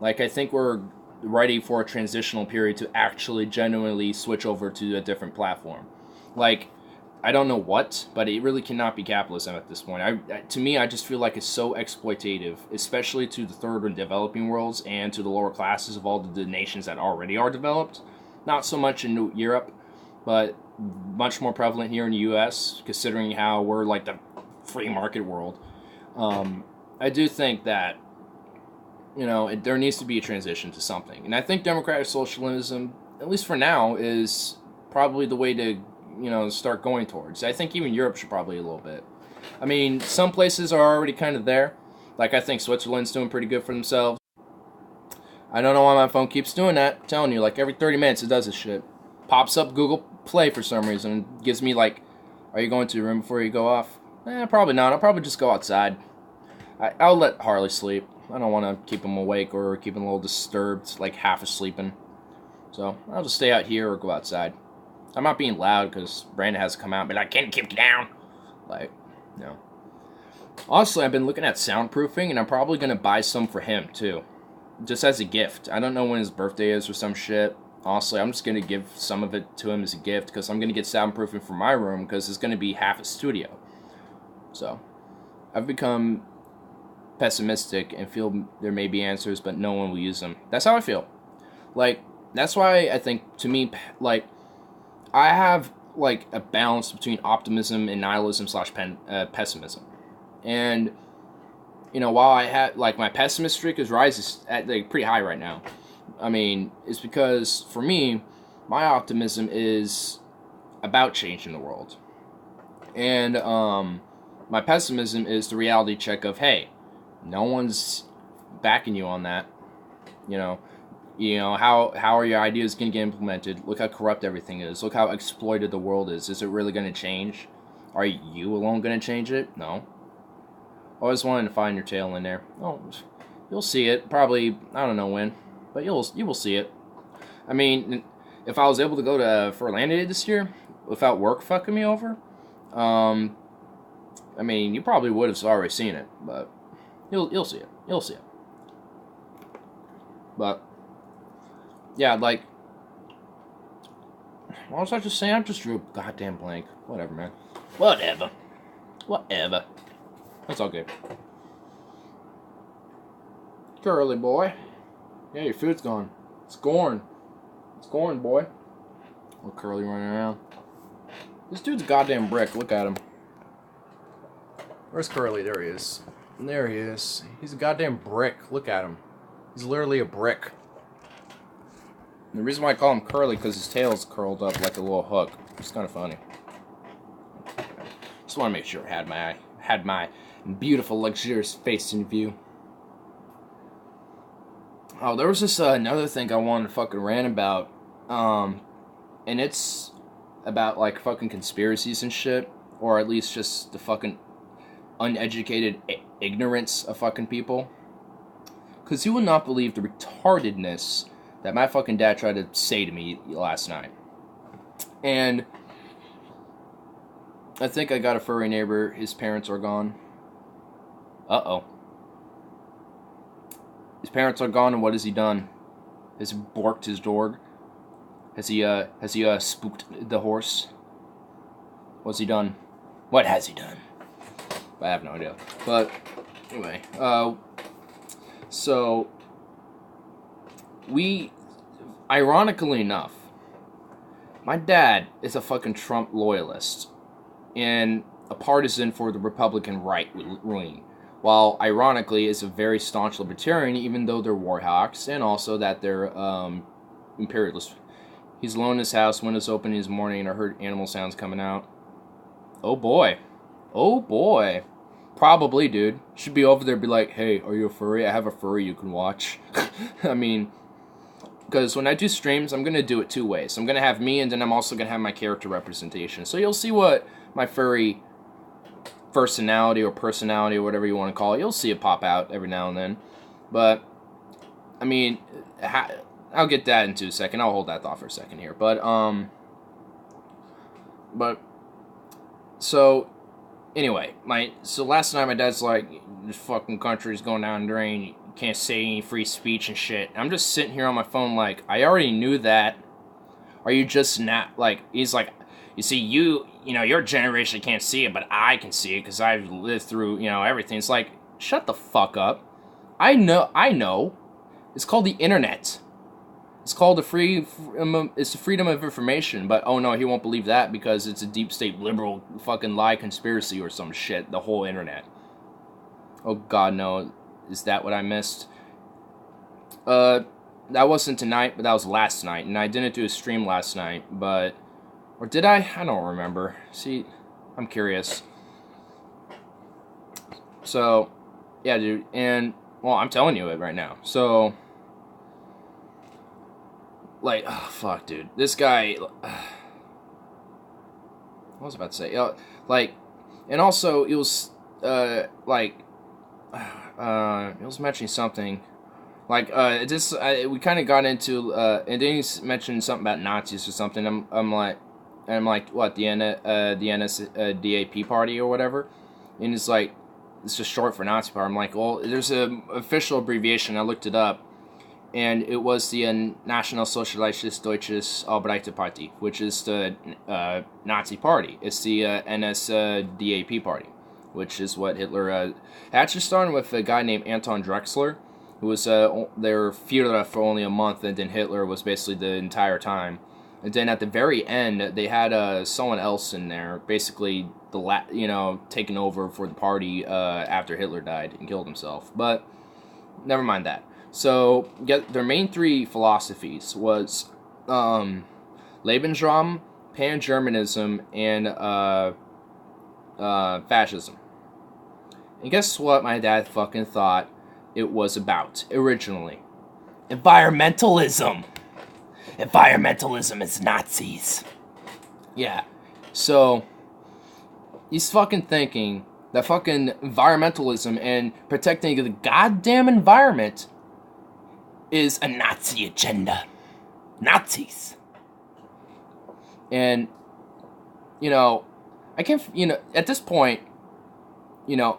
Like, I think we're ready for a transitional period to actually genuinely switch over to a different platform. Like, I don't know what, but it really cannot be capitalism at this point. To me, I just feel like it's so exploitative, especially to the third and developing worlds and to the lower classes of all the nations that already are developed. Not so much in Europe, but much more prevalent here in the U.S., considering how we're like the free market world. I do think that, there needs to be a transition to something. And I think democratic socialism, at least for now, is probably the way to start going towards. I think even Europe should probably a little bit. I mean, some places are already kind of there. Like, I think Switzerland's doing pretty good for themselves. I don't know why my phone keeps doing that. I'm telling you, like, every 30 minutes it does this shit. Pops up Google Play for some reason and gives me, like, are you going to your room before you go off? Probably not. I'll probably just go outside. I'll let Harley sleep. I don't want to keep him awake or keep him a little disturbed, like half asleeping. So, I'll just stay out here or go outside. I'm not being loud because Brandon has to come out and be like, "Can keep you down?" Like, no. Honestly, I've been looking at soundproofing, and I'm probably going to buy some for him, too. Just as a gift. I don't know when his birthday is or some shit. Honestly, I'm just going to give some of it to him as a gift because I'm going to get soundproofing for my room because it's going to be half a studio. So, I've become pessimistic and feel there may be answers, but no one will use them. That's how I feel. Like, that's why I think, to me, like, I have, like, a balance between optimism and nihilism / pessimism. And, while I have, like, my pessimist streak rises at, like, pretty high right now. I mean, it's because, for me, my optimism is about changing the world. And, my pessimism is the reality check of, hey, no one's backing you on that. How are your ideas going to get implemented? Look how corrupt everything is. Look how exploited the world is. Is it really going to change? Are you alone going to change it? No. Always wanting to find your tail in there. Oh, you'll see it. Probably, I don't know when, but you will see it. I mean, if I was able to go to Furlandia this year without work fucking me over, I mean, you probably would have already seen it, but you'll see it. You'll see it. But yeah, like, what was I just saying? I just drew a goddamn blank. Whatever, man. Whatever. That's all good. Curly boy. Yeah, your food's gone. It's gone. It's gone, boy. Little Curly running around. This dude's a goddamn brick. Look at him. Where's Curly? There he is. There he is. He's a goddamn brick. Look at him. He's literally a brick. And the reason why I call him Curly because his tail's curled up like a little hook. It's kind of funny. Just want to make sure I had my beautiful, luxurious face in view. Oh, there was this another thing I wanted to fucking rant about. And it's about, like, fucking conspiracies and shit. Or at least just the fucking uneducated ignorance of fucking people. Because you would not believe the retardedness that my fucking dad tried to say to me last night. And I think I got a furry neighbor. His parents are gone. Uh-oh. His parents are gone, and what has he done? Has he borked his dog? Has he spooked the horse? What's he done? What has he done? I have no idea. But, anyway, so, ironically enough, my dad is a fucking Trump loyalist and a partisan for the Republican right wing, while ironically is a very staunch libertarian, even though they're war hawks, and also that they're imperialists. He's alone in his house, windows open in his morning, and I heard animal sounds coming out. Oh boy. Oh boy. Probably, dude. Should be over there, be like, hey, are you a furry? I have a furry you can watch. I mean, because when I do streams, I'm going to do it two ways. I'm going to have me, and then I'm also going to have my character representation. So you'll see what my furry personality or whatever you want to call it, you'll see it pop out every now and then. But, I mean, I'll get that into a second. I'll hold that thought for a second here. So, anyway, so last night my dad's like, this fucking country's going down the drain, you can't say any free speech and shit. I'm just sitting here on my phone like, I already knew that. Are you just not, like, he's like, You see, your generation can't see it, but I can see it because I've lived through, everything. It's like, shut the fuck up. I know. It's called the internet. It's called it's the freedom of information, but oh no, he won't believe that because it's a deep state liberal fucking lie conspiracy or some shit, the whole internet. Oh god, no. Is that what I missed? That wasn't tonight, but that was last night, and I didn't do a stream last night, but... Or did I? I don't remember. See, I'm curious. So, yeah, dude, and, well, I'm telling you it right now, so... Like, oh, fuck, dude. This guy... What was I about to say? Like, and also, it was, it was mentioning something. Like, we kind of got into, and then he mentioned something about Nazis or something. I'm like, what, the NSDAP party or whatever? And it's like, it's just short for Nazi party. I'm like, well, there's an official abbreviation. I looked it up. And it was the National Sozialistische Deutsches Arbeiterparty, which is the Nazi party. It's the NSDAP party, which is what Hitler actually started with a guy named Anton Drexler, who was their Führer for only a month, and then Hitler was basically the entire time. And then at the very end, they had someone else in there, basically taking over for the party after Hitler died and killed himself. But never mind that. So, their main three philosophies was Lebensraum, Pan-Germanism, and fascism. And guess what my dad fucking thought it was about originally? Environmentalism! Environmentalism is Nazis. Yeah. So, he's fucking thinking that fucking environmentalism and protecting the goddamn environment is a Nazi agenda. Nazis. And, I can't, at this point, you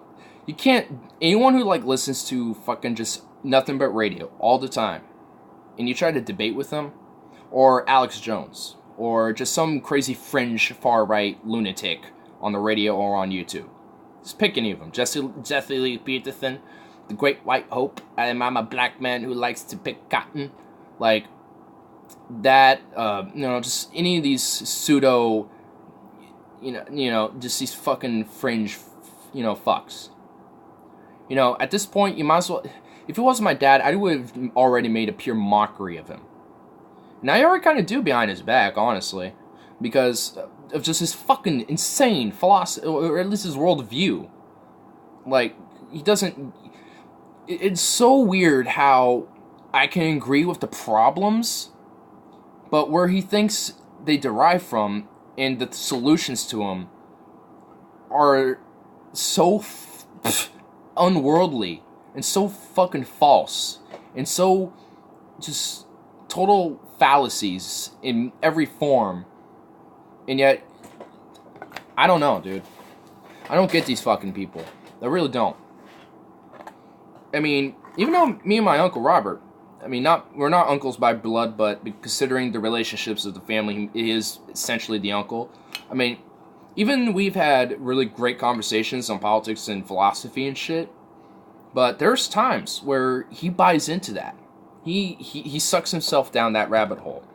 can't, anyone who, listens to fucking just nothing but radio all the time, and you try to debate with them, or Alex Jones, or just some crazy fringe far-right lunatic on the radio or on YouTube. Just pick any of them. Jesse Lee Peterson, the Great White Hope, I'm a black man who likes to pick cotton. Like, that, just any of these pseudo, just these fucking fringe, fucks. At this point, you might as well, if it wasn't my dad, I would have already made a pure mockery of him. And I already kind of do behind his back, honestly, because of just his fucking insane philosophy, or at least his worldview. Like, he doesn't... It's so weird how I can agree with the problems, but where he thinks they derive from and the solutions to them are so unworldly and so fucking false and so just total fallacies in every form. And yet, I don't know, dude. I don't get these fucking people. I really don't. I mean, even though me and my Uncle Robert, we're not uncles by blood, but considering the relationships of the family, he is essentially the uncle. I mean, even we've had really great conversations on politics and philosophy and shit, but there's times where he buys into that. He sucks himself down that rabbit hole.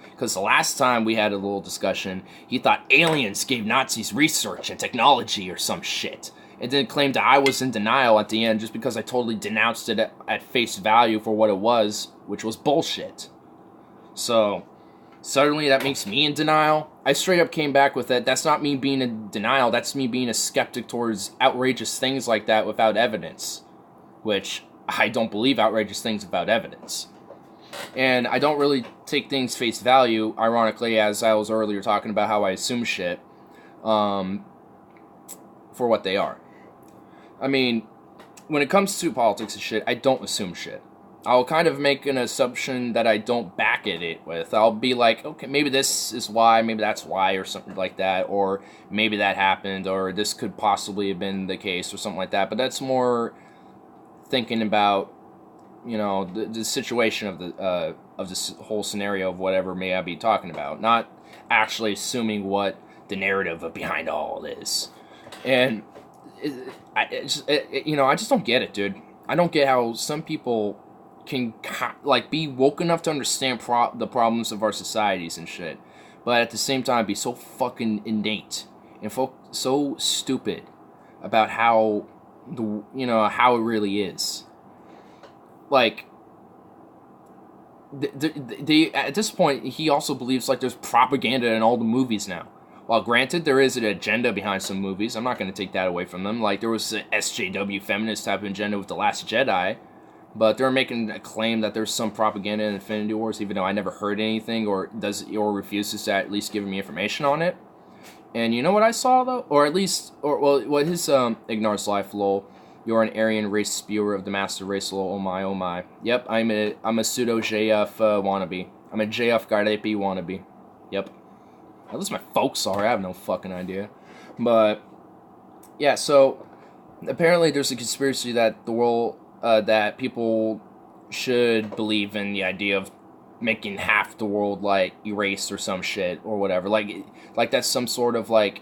Because the last time we had a little discussion, he thought aliens gave Nazis research and technology or some shit. And then claimed that I was in denial at the end just because I totally denounced it at face value for what it was, which was bullshit. So, suddenly that makes me in denial. I straight up came back with it. That's not me being in denial. That's me being a skeptic towards outrageous things like that without evidence. Which, I don't believe outrageous things without evidence. And I don't really take things face value, ironically, as I was earlier talking about how I assume shit, for what they are. I mean, when it comes to politics and shit, I don't assume shit. I'll kind of make an assumption that I don't back it with. I'll be like, okay, maybe this is why, maybe that's why, or something like that, or maybe that happened, or this could possibly have been the case, or something like that. But that's more thinking about, the situation of this whole scenario of whatever may I be talking about, not actually assuming what the narrative behind all this. And I just don't get it, dude. I don't get how some people can be woke enough to understand the problems of our societies and shit, but at the same time be so fucking innate and so stupid about how how it really is. Like, at this point, he also believes like there's propaganda in all the movies now. While granted, there is an agenda behind some movies, I'm not going to take that away from them. Like, there was an SJW feminist type of agenda with The Last Jedi, but they're making a claim that there's some propaganda in Infinity Wars, even though I never heard anything or refuses to at least give me information on it. And you know what I saw, though? What his Ignar's life, lol. You're an Aryan race spewer of the master race, lol. Oh my, oh my. Yep, I'm a pseudo JF wannabe. I'm a JF Gardepi wannabe. Yep. At least my folks are. I have no fucking idea. But yeah, so apparently there's a conspiracy that the world, that people should believe in the idea of making half the world like erased or some shit or whatever. Like that's some sort of like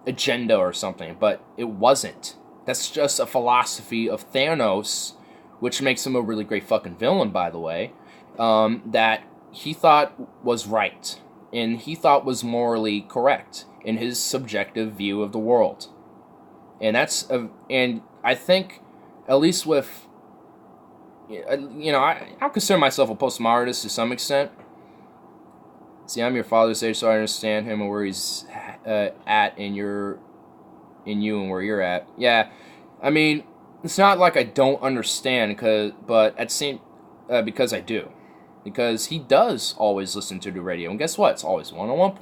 agenda or something. But it wasn't. That's just a philosophy of Thanos, which makes him a really great fucking villain, by the way. That he thought was right. And he thought was morally correct in his subjective view of the world. And and I think, at least with, I'll consider myself a postmodernist to some extent. See, I'm your father's age, so I understand him and where he's at in you and where you're at. Yeah, I mean, it's not like I don't understand, but at the same, because I do. Because he does always listen to the radio. And guess what? It's always 101.1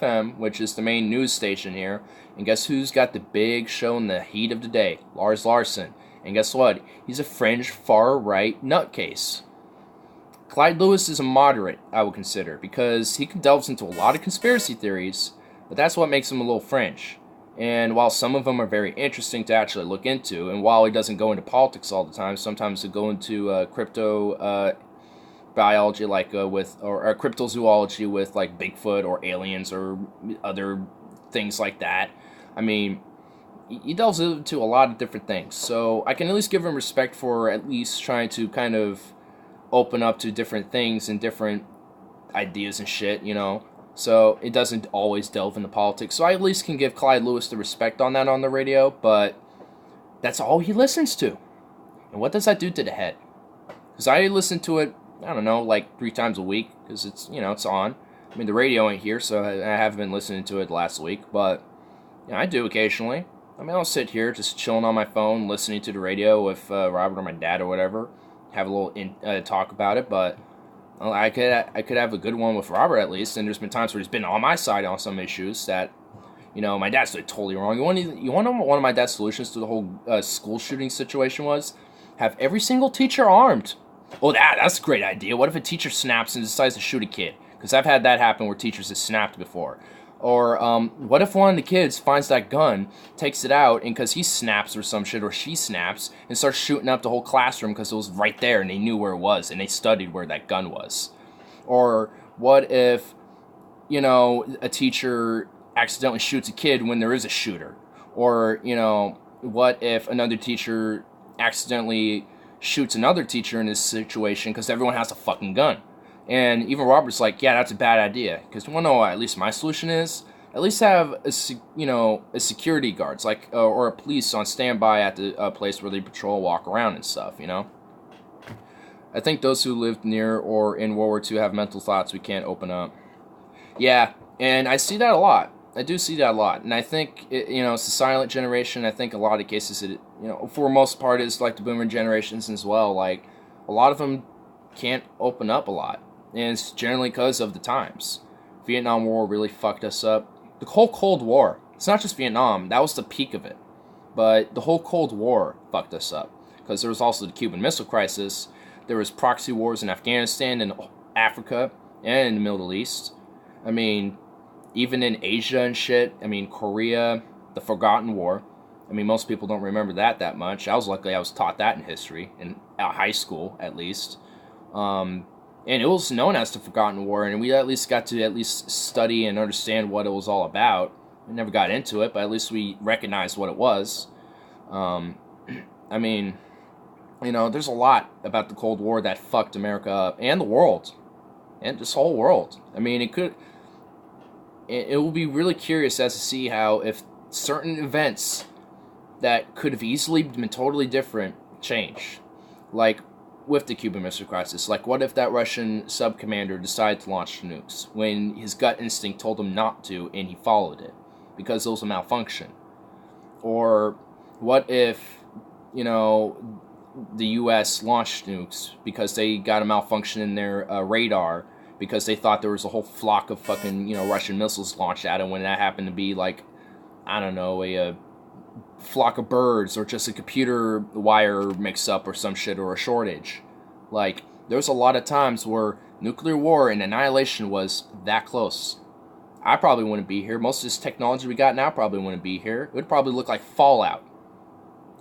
FM, which is the main news station here. And guess who's got the big show in the heat of the day? Lars Larson. And guess what? He's a fringe, far-right nutcase. Clyde Lewis is a moderate, I would consider, because he delves into a lot of conspiracy theories, but that's what makes him a little fringe. And while some of them are very interesting to actually look into, and while he doesn't go into politics all the time, sometimes he'll go into crypto biology, like or cryptozoology with like Bigfoot or aliens or other things like that. I mean, he delves into a lot of different things, so I can at least give him respect for at least trying to kind of open up to different things and different ideas and shit, so it doesn't always delve into politics. So I at least can give Clyde Lewis the respect on that on the radio, but that's all he listens to. And what does that do to the head? Because I listen to it, I don't know, like 3 times a week, because it's, it's on. I mean, the radio ain't here, so I haven't been listening to it last week, but I do occasionally. I mean, I'll sit here just chilling on my phone, listening to the radio with Robert or my dad or whatever, have a little talk about it, but I could have a good one with Robert at least, and there's been times where he's been on my side on some issues that, my dad's totally wrong. You want to know what one of my dad's solutions to the whole school shooting situation was? Have every single teacher armed. Oh, that's a great idea. What if a teacher snaps and decides to shoot a kid? Because I've had that happen where teachers have snapped before. Or what if one of the kids finds that gun, takes it out, and because he snaps or some shit, or she snaps, and starts shooting up the whole classroom because it was right there and they knew where it was and they studied where that gun was? Or what if, a teacher accidentally shoots a kid when there is a shooter? Or, what if another teacher accidentally shoots another teacher in this situation because everyone has a fucking gun? And even Robert's like, yeah, that's a bad idea. Because you want to know what at least my solution is? At least have a security guards, like or a police on standby at the place where they patrol, walk around and stuff. I think those who lived near or in World War II have mental thoughts we can't open up. Yeah, and I see that a lot. I do see that a lot, and I think it's the silent generation. I think a lot of cases, for the most part, is like the boomer generations as well. Like a lot of them can't open up a lot. And it's generally because of the times. Vietnam War really fucked us up. The whole Cold War. It's not just Vietnam. That was the peak of it. But the whole Cold War fucked us up. Because there was also the Cuban Missile Crisis. There was proxy wars in Afghanistan and Africa and in the Middle East. I mean, even in Asia and shit. I mean, Korea, the Forgotten War. I mean, most people don't remember that much. I was lucky I was taught that in history. In high school, at least. And it was known as the Forgotten War, and we at least got to at least study and understand what it was all about. We never got into it, but at least we recognized what it was. I mean, there's a lot about the Cold War that fucked America up, and the world, and this whole world. I mean, it will be really curious as to see how if certain events that could have easily been totally different change. Like with the Cuban Missile Crisis. Like, what if that Russian sub-commander decided to launch nukes when his gut instinct told him not to and he followed it because it was a malfunction? Or what if, the U.S. launched nukes because they got a malfunction in their radar because they thought there was a whole flock of fucking, Russian missiles launched at it when that happened to be like, I don't know, a flock of birds or just a computer wire mix-up or some shit or a shortage. Like, there's a lot of times where nuclear war and annihilation was that close. I probably wouldn't be here. Most of this technology we got now probably wouldn't be here. It would probably look like Fallout.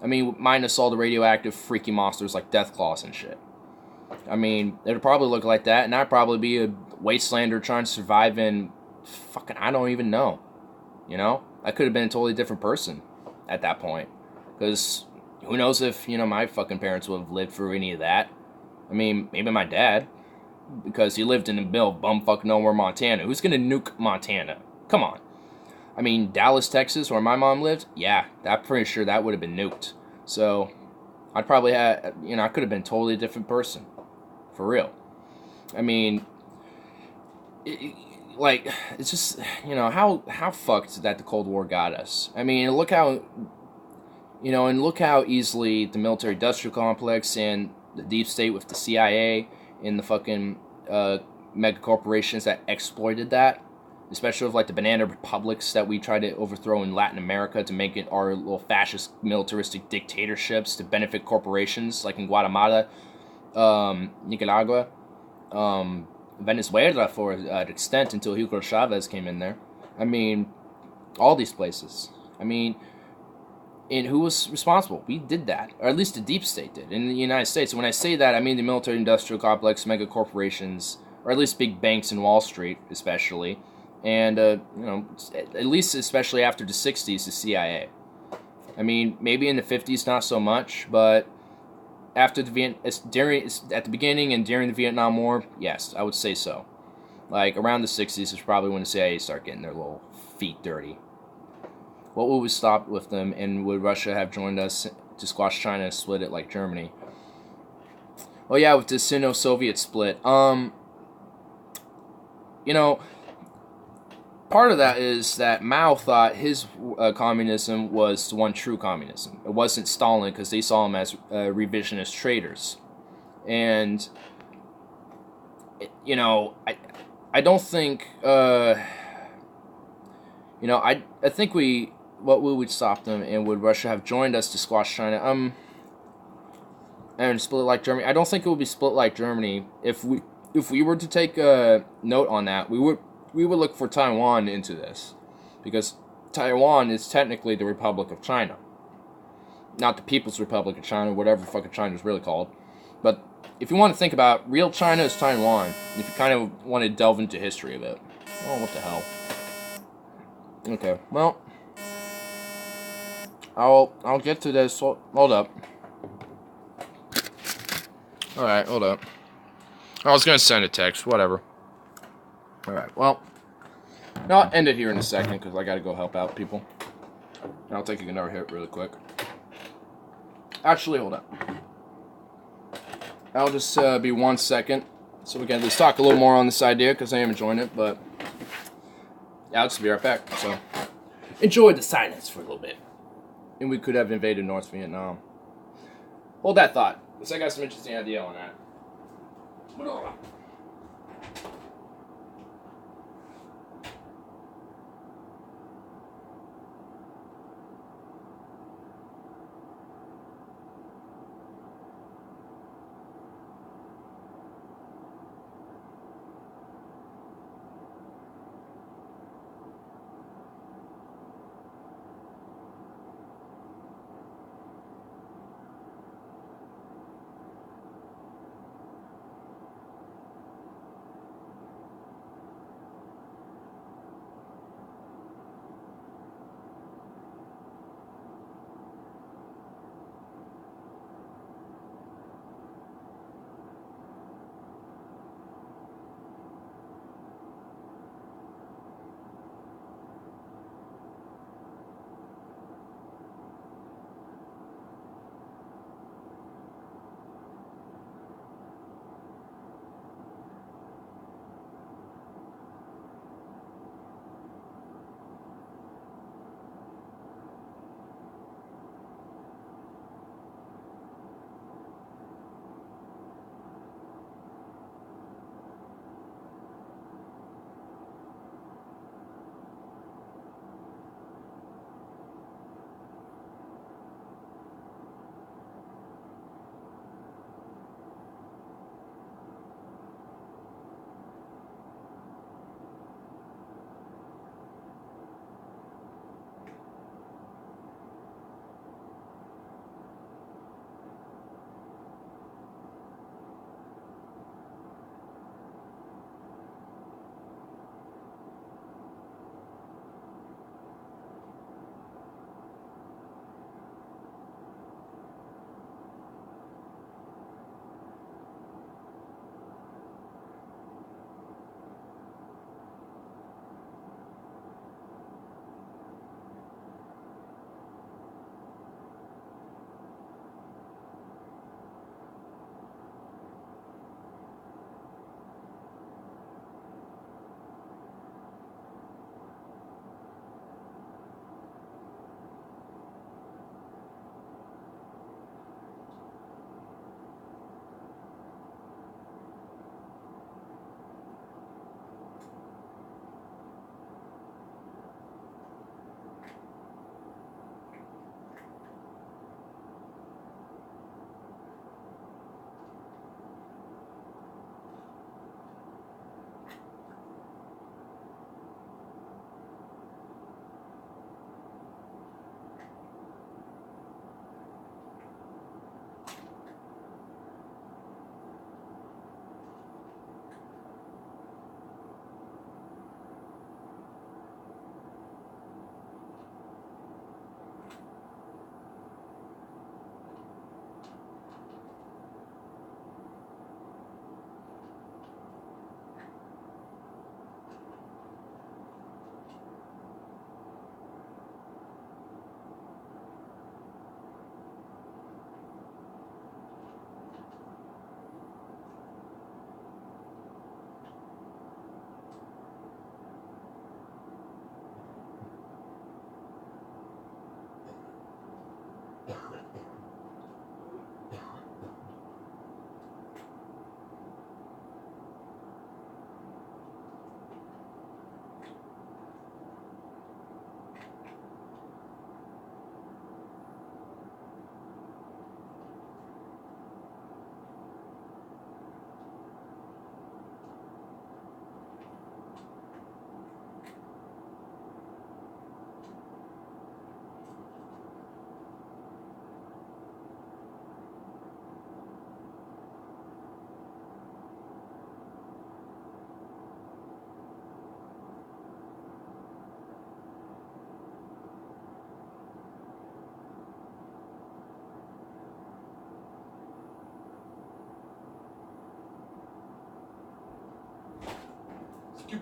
I mean, minus all the radioactive freaky monsters like Deathclaws and shit. I mean, it would probably look like that, and I'd probably be a wastelander trying to survive in fucking, I don't even know. I could have been a totally different person at that point. Because who knows if, my fucking parents would have lived through any of that. I mean, maybe my dad. Because he lived in the middle of bumfuck nowhere, Montana. Who's gonna nuke Montana? Come on. I mean, Dallas, Texas, where my mom lived? Yeah, I'm pretty sure that would have been nuked. So, I'd probably have, I could have been a totally different person. For real. I mean, it's just, how fucked that the Cold War got us. I mean, look how, and look how easily the military-industrial complex and the deep state with the CIA and the fucking mega corporations that exploited that, especially with like the banana republics that we tried to overthrow in Latin America to make it our little fascist militaristic dictatorships to benefit corporations, like in Guatemala, Nicaragua, Venezuela for an extent until Hugo Chavez came in there. I mean, all these places. I mean, and who was responsible? We did that, or at least the deep state did in the United States. And when I say that, I mean the military-industrial complex, mega corporations, or at least big banks in Wall Street, especially, and at least especially after the '60s, the CIA. I mean, maybe in the '50s, not so much, but after at the beginning and during the Vietnam War, yes, I would say so. Like around the '60s is probably when the CIA started getting their little feet dirty. What would we stop with them, and would Russia have joined us to squash China and split it like Germany? Oh yeah, with the Sino-Soviet split. Part of that is that Mao thought his communism was the one true communism. It wasn't Stalin because they saw him as revisionist traitors. And, I don't think, I think what we would stop them, and would Russia have joined us to squash China? And split like Germany. I don't think it would be split like Germany. If we were to take a note on that, we would look for Taiwan into this, because Taiwan is technically the Republic of China, not the People's Republic of China, whatever fucking China is really called. But if you want to think about real China is Taiwan, if you kind of want to delve into history of it. Oh, what the hell? Okay, well, I'll get to this. Hold up. Alright, hold up. I was gonna send a text, whatever. Alright, well, I'll end it here in a second because I gotta go help out people. And I'll take another hit really quick. Actually, hold up. I'll just be 1 second so we can at least talk a little more on this idea because I am enjoying it, but yeah, I'll just be right back. So, enjoy the silence for a little bit. And we could have invaded North Vietnam. Hold that thought, because I got some interesting idea on that. I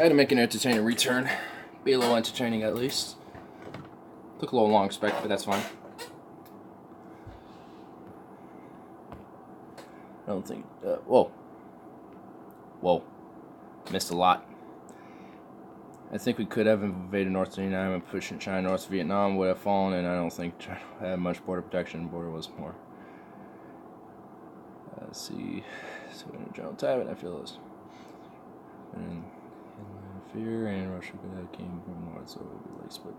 had to make an entertaining return. Be a little entertaining at least. Took a little long spec, but that's fine. I don't think... whoa. Whoa. Missed a lot. I think we could have invaded North Vietnam and pushing China North Vietnam would have fallen, and I don't think China had much border protection. The border was more... let's see... So in general type, I feel this. And fear and Russia came from north, so it would be like split.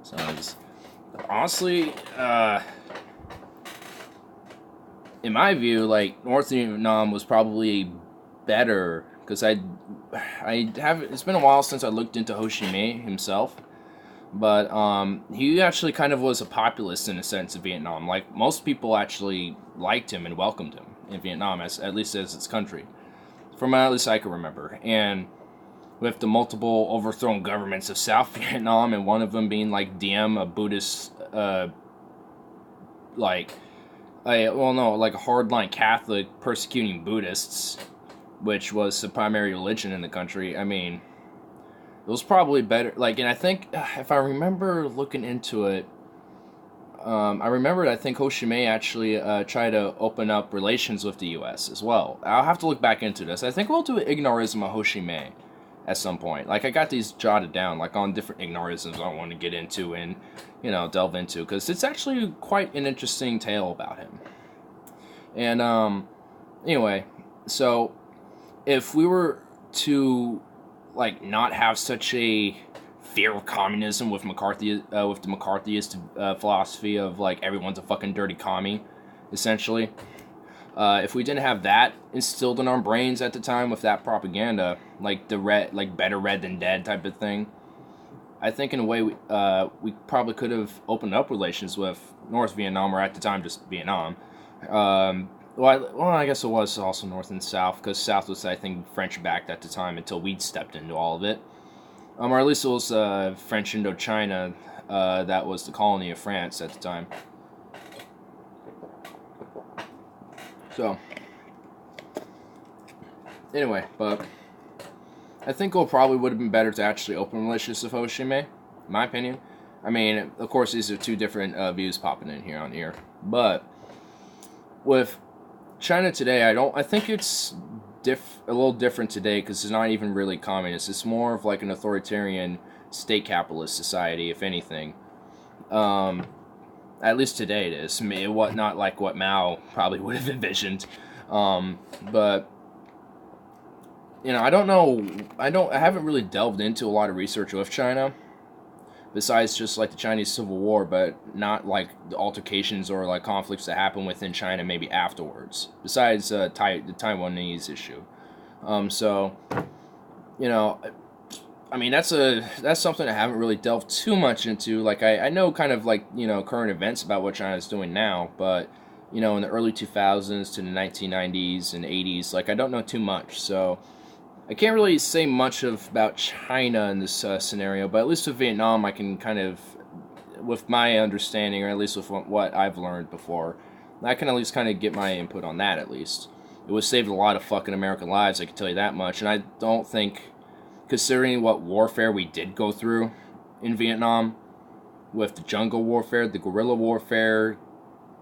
Sounds... Honestly, in my view, like, North Vietnam was probably better, because I have, it's been a while since I looked into Ho Chi Minh himself, but, he actually kind of was a populist in a sense of Vietnam. Like, most people actually liked him and welcomed him in Vietnam, at least as its country, from at least I can remember, and with the multiple overthrown governments of South Vietnam, and one of them being, like, Diem, a Buddhist, like a hardline Catholic persecuting Buddhists, which was the primary religion in the country. I mean, it was probably better. Like, and I think, if I remember looking into it, I think Ho Chi Minh actually tried to open up relations with the U.S. as well. I'll have to look back into this. I think we'll do an ignorism of Ho Chi Minh at some point. Like, I got these jotted down, like, on different ignorisms I want to get into and, you know, delve into, because it's actually quite an interesting tale about him. And, anyway, so, if we were to, like, not have such a fear of communism with McCarthy, with the McCarthyist philosophy of, like, everyone's a fucking dirty commie, essentially, if we didn't have that instilled in our brains at the time with that propaganda, like the red, like better red than dead type of thing, I think in a way we probably could have opened up relations with North Vietnam, or at the time just Vietnam. I guess it was also North and South, because South was, I think, French-backed at the time until we'd stepped into all of it. Or at least it was French Indochina that was the colony of France at the time. So, anyway, but I think it probably would have been better to actually open relations with Ho Chi Minh, in my opinion. I mean, of course, these are two different views popping in here on here, but with China today, I think it's a little different today, because it's not even really communist. It's more of like an authoritarian state capitalist society, if anything. At least today it is. Not like what Mao probably would have envisioned. But, you know, I don't know. I haven't really delved into a lot of research with China, besides just like the Chinese Civil War, but not like the altercations or like conflicts that happen within China maybe afterwards, besides the Taiwanese issue. So, you know, I mean, that's something I haven't really delved too much into. Like, I know kind of like, you know, current events about what China's doing now, but, you know, in the early 2000s to the 1990s and 80s, like, I don't know too much. So I can't really say much about China in this scenario, but at least with Vietnam, I can kind of, with my understanding, or at least with what I've learned before, I can at least kind of get my input on that, at least. It would save a lot of fucking American lives, I can tell you that much, and I don't think, considering what warfare we did go through in Vietnam, with the jungle warfare, the guerrilla warfare,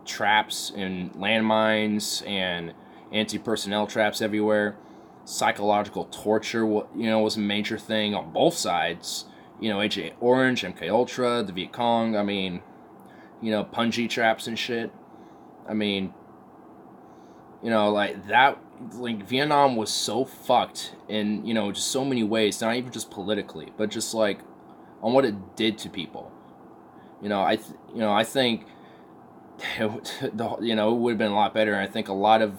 traps and landmines, and anti-personnel traps everywhere, psychological torture, you know, was a major thing on both sides. You know, Agent Orange, MK Ultra, the Viet Cong, I mean, you know, punji traps and shit. I mean, you know, like, that, like, Vietnam was so fucked in, you know, just so many ways, not even just politically, but just, like, on what it did to people. You know, I think, you know, it would have been a lot better, and I think a lot of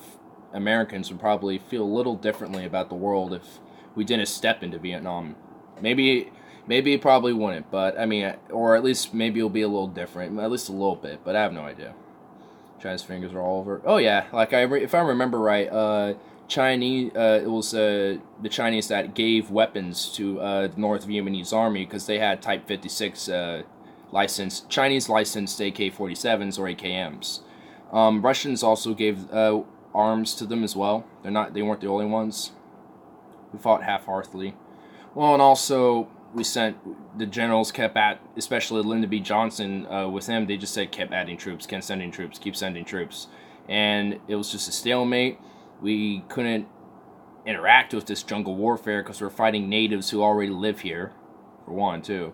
Americans would probably feel a little differently about the world if we didn't step into Vietnam. Maybe it probably wouldn't, but, I mean, or at least maybe it'll be a little different, at least a little bit, but I have no idea. China's fingers are all over. Oh yeah, like if I remember right, Chinese. It was the Chinese that gave weapons to the North Vietnamese army because they had Type 56 Chinese licensed AK-47s or AKMs. Russians also gave arms to them as well. They weren't the only ones who fought half-heartedly. Well, and also the generals kept especially Lyndon B. Johnson, with him, they just said kept adding troops, keep sending troops. And it was just a stalemate. We couldn't interact with this jungle warfare because we're fighting natives who already live here, for one, too.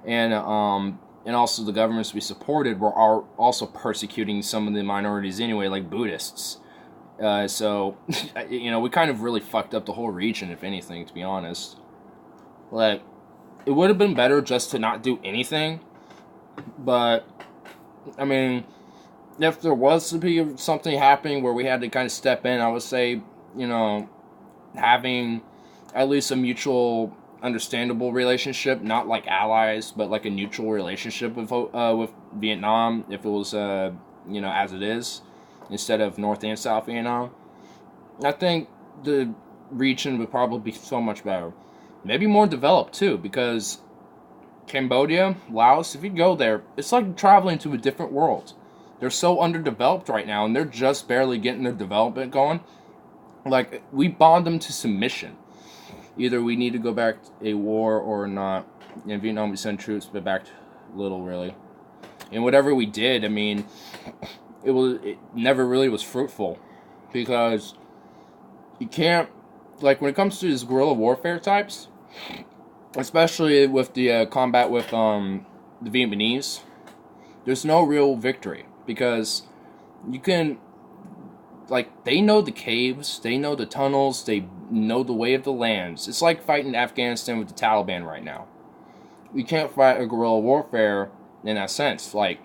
And also the governments we supported were also persecuting some of the minorities anyway, like Buddhists. So, we kind of really fucked up the whole region, if anything, to be honest. Like, it would have been better just to not do anything, but, I mean, if there was to be something happening where we had to kind of step in, I would say, having at least a mutual, understandable relationship, not like allies, but like a neutral relationship with Vietnam, if it was, as it is, instead of North and South Vietnam. I think the region would probably be so much better. Maybe more developed, too, because Cambodia, Laos, if you go there, it's like traveling to a different world. They're so underdeveloped right now, and they're just barely getting their development going. Like, we bond them to submission. Either we need to go back to a war or not. In Vietnam, we send troops, but back to little, really. And whatever we did, I mean, it never really was fruitful. Because you can't, like, when it comes to these guerrilla warfare types, especially with the combat with the Vietnamese, there's no real victory. Because you can, like, they know the caves, they know the tunnels, they know the way of the lands. It's like fighting Afghanistan with the Taliban right now. You can't fight a guerrilla warfare in that sense. Like,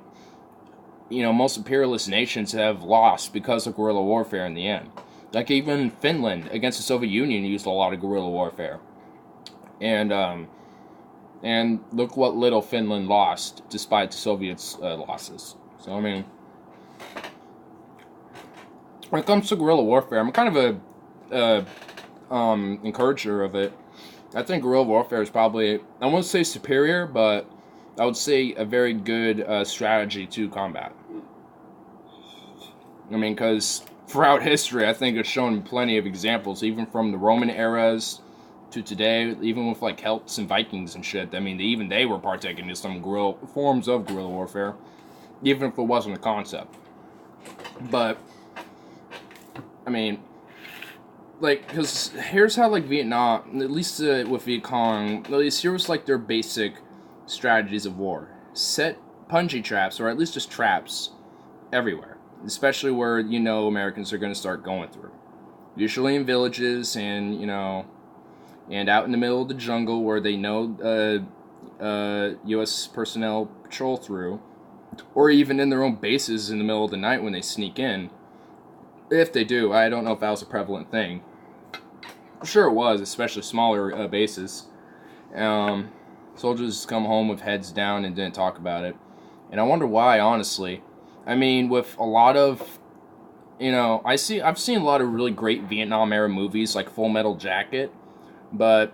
most imperialist nations have lost because of guerrilla warfare in the end. Like, even Finland against the Soviet Union used a lot of guerrilla warfare. And look what little Finland lost, despite the Soviets' losses. So, I mean, when it comes to guerrilla warfare, I'm kind of a encourager of it. I think guerrilla warfare is probably, I won't say superior, but I would say a very good strategy to combat. I mean, because throughout history, I think it's shown plenty of examples, even from the Roman eras to today, even with like Celts and Vikings and shit. I mean, even they were partaking in some forms of guerrilla warfare, even if it wasn't a concept. But, I mean, like, because here's how, like, Vietnam, at least with Viet Cong, at least here was, like, their basic strategies of war. Set punji traps, or at least just traps, everywhere. Especially where, Americans are going to start going through. Usually in villages and, and out in the middle of the jungle where they know U.S. personnel patrol through. Or even in their own bases in the middle of the night when they sneak in. If they do, I don't know if that was a prevalent thing. I'm sure it was, especially smaller bases. Soldiers come home with heads down and didn't talk about it. And I wonder why, honestly. I mean, with a lot of, I've seen a lot of really great Vietnam-era movies, like Full Metal Jacket. But,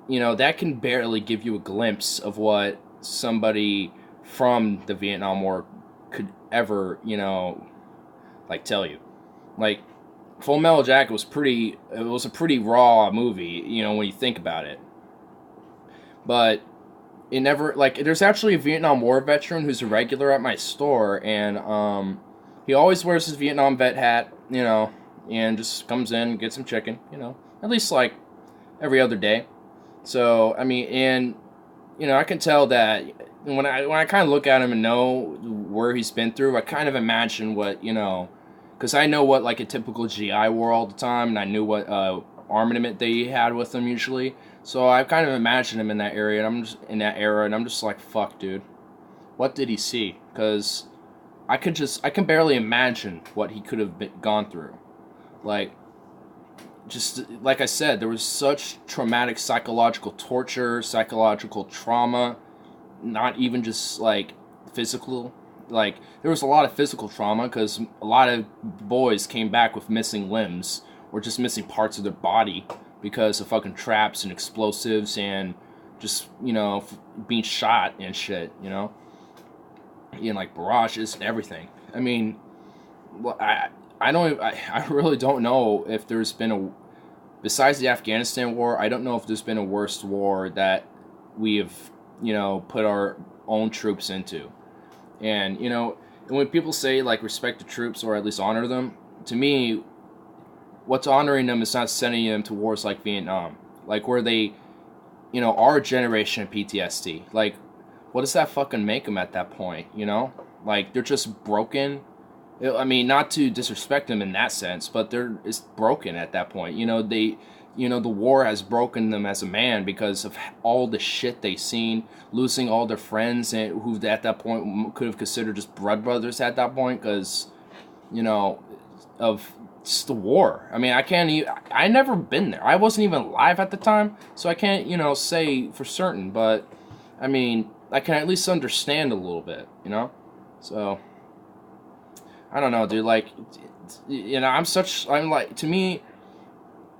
that can barely give you a glimpse of what somebody from the Vietnam War could ever, tell you. Like, Full Metal Jacket was a pretty raw movie, when you think about it. But it never, there's actually a Vietnam War veteran who's a regular at my store, and, he always wears his Vietnam vet hat, and just comes in, gets some chicken, at least, every other day. So, I mean, and, I can tell that when I kind of look at him and know where he's been through, I kind of imagine what, because I know what, a typical GI wore all the time, and I knew what armament they had with them usually. So I kind of imagine him in that area, and I'm just like, fuck, dude. What did he see? Because I can barely imagine what he could have gone through. Just like I said, there was such traumatic psychological torture, psychological trauma, not even just, physical. There was a lot of physical trauma because a lot of boys came back with missing limbs or just missing parts of their body because of fucking traps and explosives and just, being shot and shit, in like barrages and everything. I mean, I really don't know if there's been besides the Afghanistan war, I don't know if there's been a worse war that we have, put our own troops into. And, and when people say, like, respect the troops or at least honor them, to me, what's honoring them is not sending them to wars like Vietnam. Like, where they, our generation of PTSD. Like, what does that fucking make them at that point, Like, they're just broken. I mean, not to disrespect them in that sense, but it's broken at that point. The war has broken them as a man because of all the shit they've seen, losing all their friends and who at that point could have considered just blood brothers at that point because, of just the war. I mean, I never been there. I wasn't even alive at the time, so I can't, say for certain, but, I mean, I can at least understand a little bit, So, I don't know, dude, like, to me,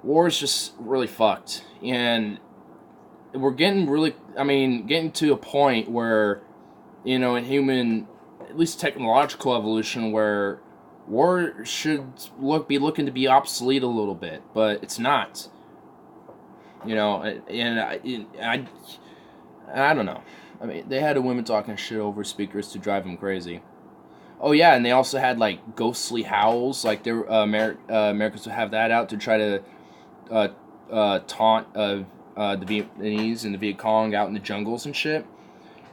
war is just really fucked, and we're getting to a point where, in human, at least technological evolution, where war should be looking to be obsolete a little bit, but it's not, and I don't know. I mean, they had a women talking shit over speakers to drive them crazy. Oh yeah, and they also had like ghostly howls, like Americans would have that out to try to taunt the Vietnamese and the Viet Cong out in the jungles and shit.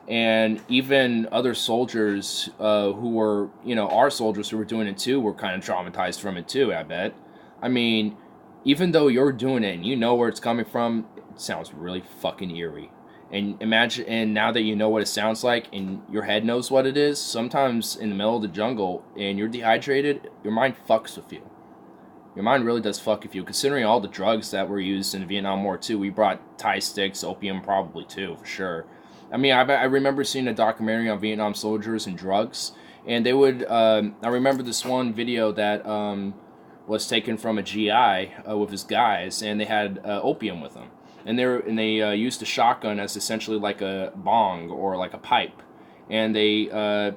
And even other soldiers who were, our soldiers who were doing it too, were kind of traumatized from it too, I bet. I mean, even though you're doing it and you know where it's coming from, it sounds really fucking eerie. And imagine, and now that you know what it sounds like and your head knows what it is, sometimes in the middle of the jungle and you're dehydrated, your mind fucks with you. Your mind really does fuck with you, considering all the drugs that were used in the Vietnam War too. We brought Thai sticks, opium probably too, for sure. I mean, I remember seeing a documentary on Vietnam soldiers and drugs, and they would, I remember this one video that was taken from a GI with his guys, and they had opium with them. And they used a shotgun as essentially like a bong or like a pipe, and they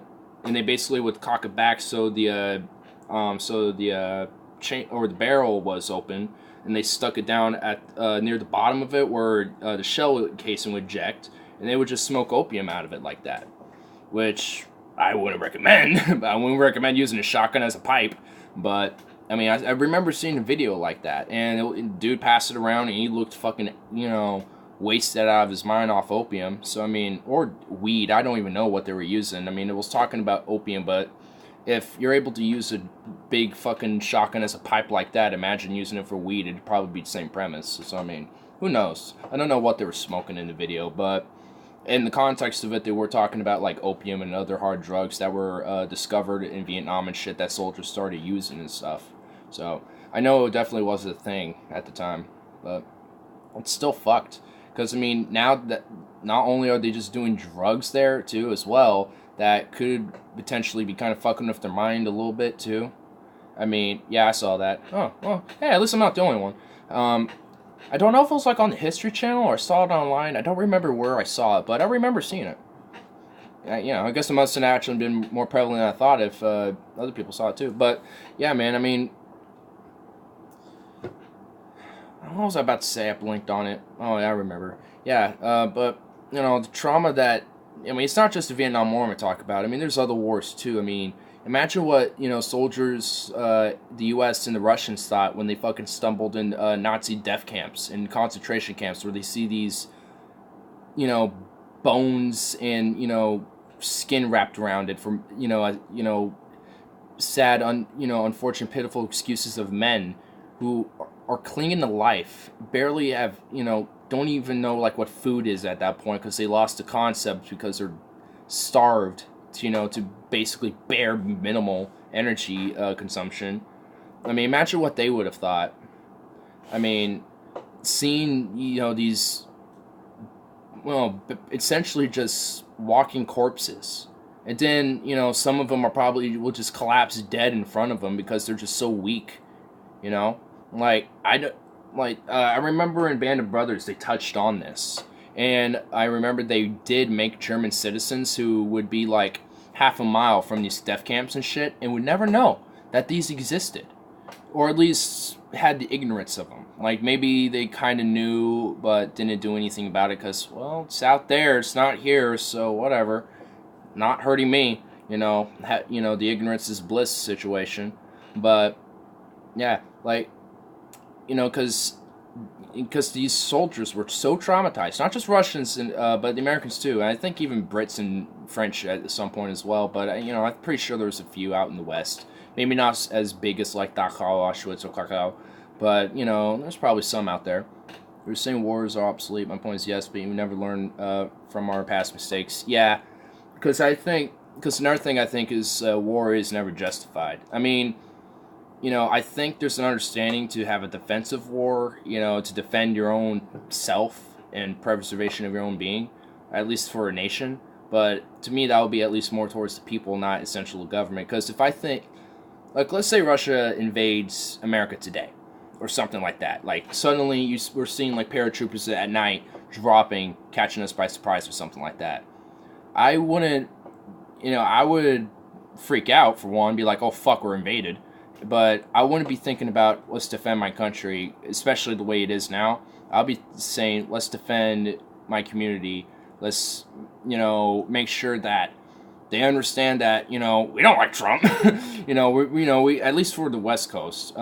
basically would cock it back so the chain or the barrel was open, and they stuck it down at near the bottom of it where the shell casing would eject, and they would just smoke opium out of it like that, which I wouldn't recommend. I wouldn't recommend using a shotgun as a pipe, but. I mean, I remember seeing a video like that, and dude passed it around, and he looked fucking, wasted out of his mind off opium. So, I mean, or weed. I don't even know what they were using. I mean, it was talking about opium, but if you're able to use a big fucking shotgun as a pipe like that, imagine using it for weed. It'd probably be the same premise. So, I mean, who knows? I don't know what they were smoking in the video, but in the context of it, they were talking about, like, opium and other hard drugs that were discovered in Vietnam and shit that soldiers started using and stuff. So, I know it definitely was a thing at the time, but it's still fucked. Because, I mean, now that not only are they just doing drugs there, too, as well, that could potentially be kind of fucking with their mind a little bit, too. I mean, yeah, I saw that. Oh, well, hey, at least I'm not the only one. I don't know if it was, like, on the History Channel or I saw it online. I don't remember where I saw it, but I remember seeing it. I guess it must have actually been more prevalent than I thought if other people saw it, too. But, yeah, man, I mean... What was I about to say? I blinked on it. Oh, yeah, I remember. Yeah, but, the trauma that... I mean, it's not just the Vietnam War we talk about. I mean, there's other wars, too. I mean, imagine what, soldiers, the U.S. and the Russians thought when they fucking stumbled in Nazi death camps and concentration camps where they see these, bones and, skin wrapped around it from, sad, unfortunate, pitiful excuses of men who are clinging to life, barely have, don't even know, like, what food is at that point because they lost the concept because they're starved, to basically bare minimal energy consumption. I mean, imagine what they would have thought. I mean, seeing, these, essentially just walking corpses. And then, some of them will just collapse dead in front of them because they're just so weak. I remember in Band of Brothers they touched on this, And I remember they did make German citizens who would be like half a mile from these death camps and shit and would never know that these existed. Or at least had the ignorance of them. Like, maybe they kind of knew, but didn't do anything about it because, well, it's out there, it's not here, so whatever. Not hurting me, the ignorance is bliss situation. But, yeah, like, because these soldiers were so traumatized. Not just Russians, but the Americans too. And I think even Brits and French at some point as well. But, I'm pretty sure there's a few out in the West. Maybe not as big as like Dachau, Auschwitz, or Krakow. But, there's probably some out there. They're saying wars are obsolete. My point is yes, but you never learn from our past mistakes. Yeah, because another thing I think is war is never justified. I mean, I think there's an understanding to have a defensive war, to defend your own self and preservation of your own being, at least for a nation. But to me, that would be at least more towards the people, not essential to government. Because if I think, like, let's say Russia invades America today, or something like that. Like, suddenly we're seeing, like, paratroopers at night dropping, catching us by surprise or something like that. I wouldn't, I would freak out, for one, be like, oh, fuck, we're invaded. But I wouldn't be thinking about, let's defend my country, especially the way it is now. I'll be saying, let's defend my community. Let's, make sure that they understand that, we don't like Trump. we at least for the West Coast,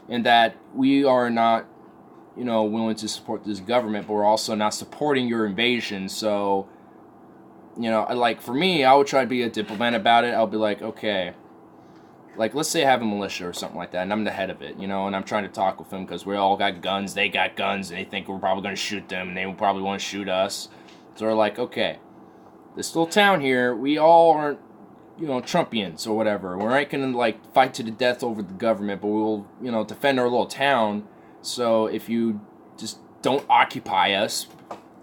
and that we are not, willing to support this government, but we're also not supporting your invasion. So, like, for me, I would try to be a diplomat about it. I'll be like, okay, like, let's say I have a militia or something like that, and I'm the head of it, and I'm trying to talk with them because we all got guns, they got guns, and they think we're probably going to shoot them, and they will probably want to shoot us. So we're like, okay, this little town here, we all aren't, Trumpians or whatever. We ain't going to, like, fight to the death over the government, but we'll, defend our little town. So if you just don't occupy us,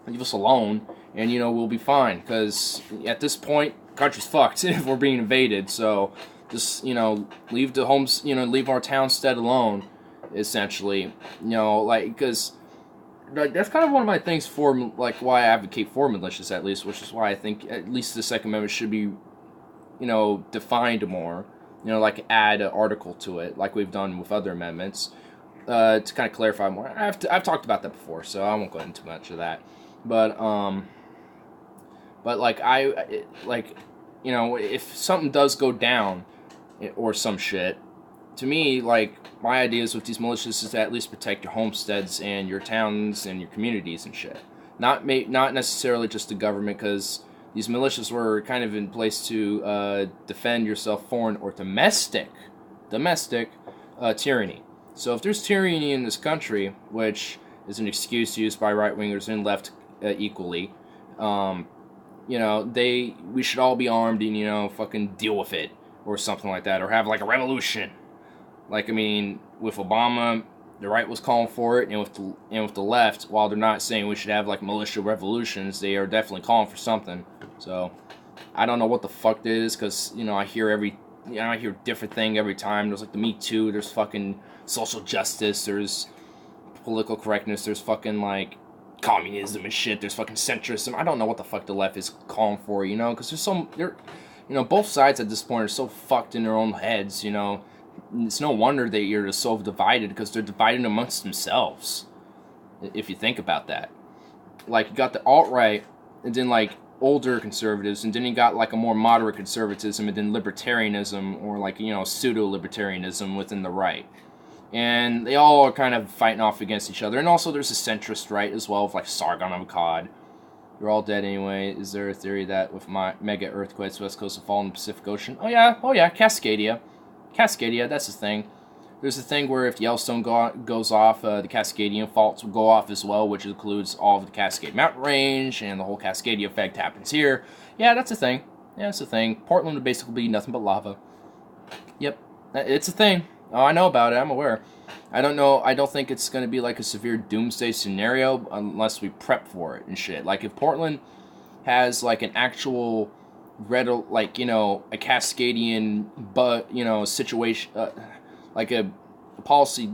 leave us alone, and, we'll be fine. Because at this point, country's fucked if we're being invaded. So just, leave the homes, leave our townstead alone, essentially. Because like, that's kind of one of my things for, like, why I advocate for militias, at least, which is why I think at least the Second Amendment should be, defined more, like add an article to it, like we've done with other amendments, to kind of clarify more. I've talked about that before, so I won't go into much of that, but like, if something does go down, or some shit, to me, like, my ideas with these militias is to at least protect your homesteads and your towns and your communities and shit. Not necessarily just the government, because these militias were kind of in place to defend yourself foreign or domestic tyranny. So if there's tyranny in this country, which is an excuse used by right-wingers and left equally, we should all be armed and, fucking deal with it, or something like that, or have, like, a revolution. Like, I mean, with Obama, the right was calling for it, and with the left, while they're not saying we should have, like, militia revolutions, they are definitely calling for something. So, I don't know what the fuck that is, because, I hear I hear a different thing every time. There's, like, the Me Too, there's fucking social justice, there's political correctness, there's fucking, like, communism and shit, there's fucking centrism. I don't know what the fuck the left is calling for, because both sides at this point are so fucked in their own heads, It's no wonder that you're so divided, because they're divided amongst themselves, if you think about that. Like, you got the alt-right, and then, like, older conservatives, and then you got, like, a more moderate conservatism, and then libertarianism, or, like, pseudo-libertarianism within the right. And they all are kind of fighting off against each other. And also there's a centrist right as well, with, like, Sargon of Akkad. You're all dead anyway. Is there a theory that with my mega earthquakes, West Coast will fall in the Pacific Ocean? Oh yeah, Cascadia, that's the thing. There's a thing where if Yellowstone goes off, the Cascadian faults will go off as well, which includes all of the Cascade Mountain Range, and the whole Cascadia effect happens here. Yeah, that's a thing. Portland would basically be nothing but lava. Yep, it's a thing. Oh, I know about it. I'm aware. I don't know. I don't think it's going to be like a severe doomsday scenario unless we prep for it and shit. Like, if Portland has, like, an actual like, a Cascadian, situation, like a policy,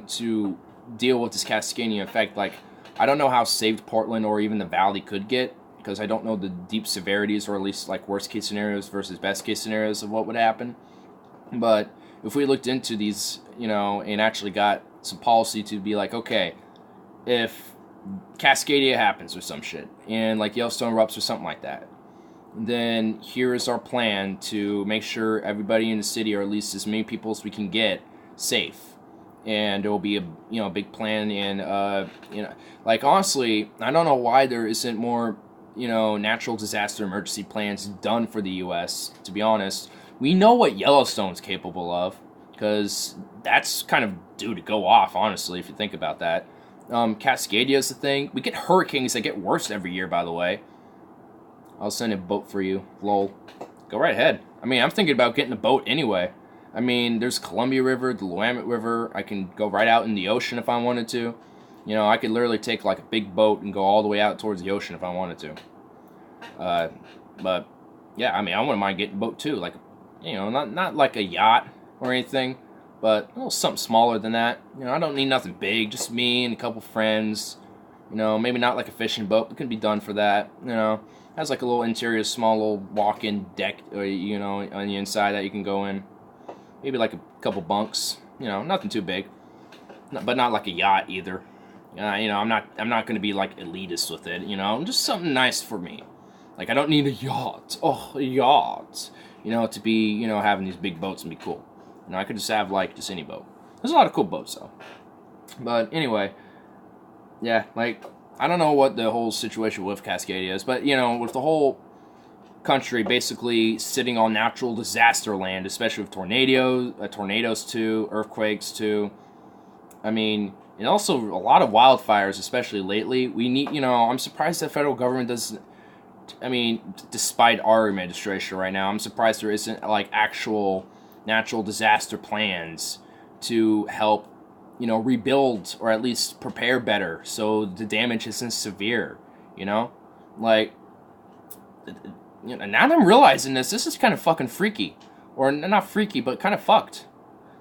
to deal with this Cascadian effect, like I don't know how saved Portland or even the Valley could get, because I don't know the deep severities, or at least like worst case scenarios versus best case scenarios of what would happen. But if we looked into these, and actually got some policy to be like, okay, if Cascadia happens or some shit, and like Yellowstone erupts or something like that, then here is our plan to make sure everybody in the city, or at least as many people as we can get, safe. And there will be a big plan, and like honestly, I don't know why there isn't more natural disaster emergency plans done for the U.S. To be honest, we know what Yellowstone's capable of, because that's kind of due to go off. Honestly, if you think about that, Cascadia is the thing. We get hurricanes that get worse every year. By the way, I'll send a boat for you. Lol. Go right ahead. I mean, I'm thinking about getting a boat anyway. I mean, there's Columbia River, the Willamette River. I can go right out in the ocean if I wanted to. I could literally take like a big boat and go all the way out towards the ocean if I wanted to. But yeah, I mean, I wouldn't mind getting a boat too. Like, not like a yacht or anything, but a little something smaller than that. I don't need nothing big. Just me and a couple friends. Maybe not like a fishing boat. It can be done for that. Has like a little interior, small little walk-in deck, on the inside that you can go in. Maybe like a couple bunks. Nothing too big, but not like a yacht either. I'm not going to be like elitist with it. Just something nice for me. Like, I don't need a yacht. Oh, a yacht. To be having these big boats and be cool. I could just have like just any boat. There's a lot of cool boats though. But anyway, yeah, like I don't know what the whole situation with Cascadia is, but with the whole country basically sitting on natural disaster land, especially with tornadoes too, earthquakes too. I mean, and also a lot of wildfires, especially lately. We need, I'm surprised the federal government doesn't. I mean, despite our administration right now, I'm surprised there isn't like actual natural disaster plans to help, rebuild or at least prepare better so the damage isn't severe. Like. Now that I'm realizing this is kind of fucking freaky. Or not freaky, but kind of fucked.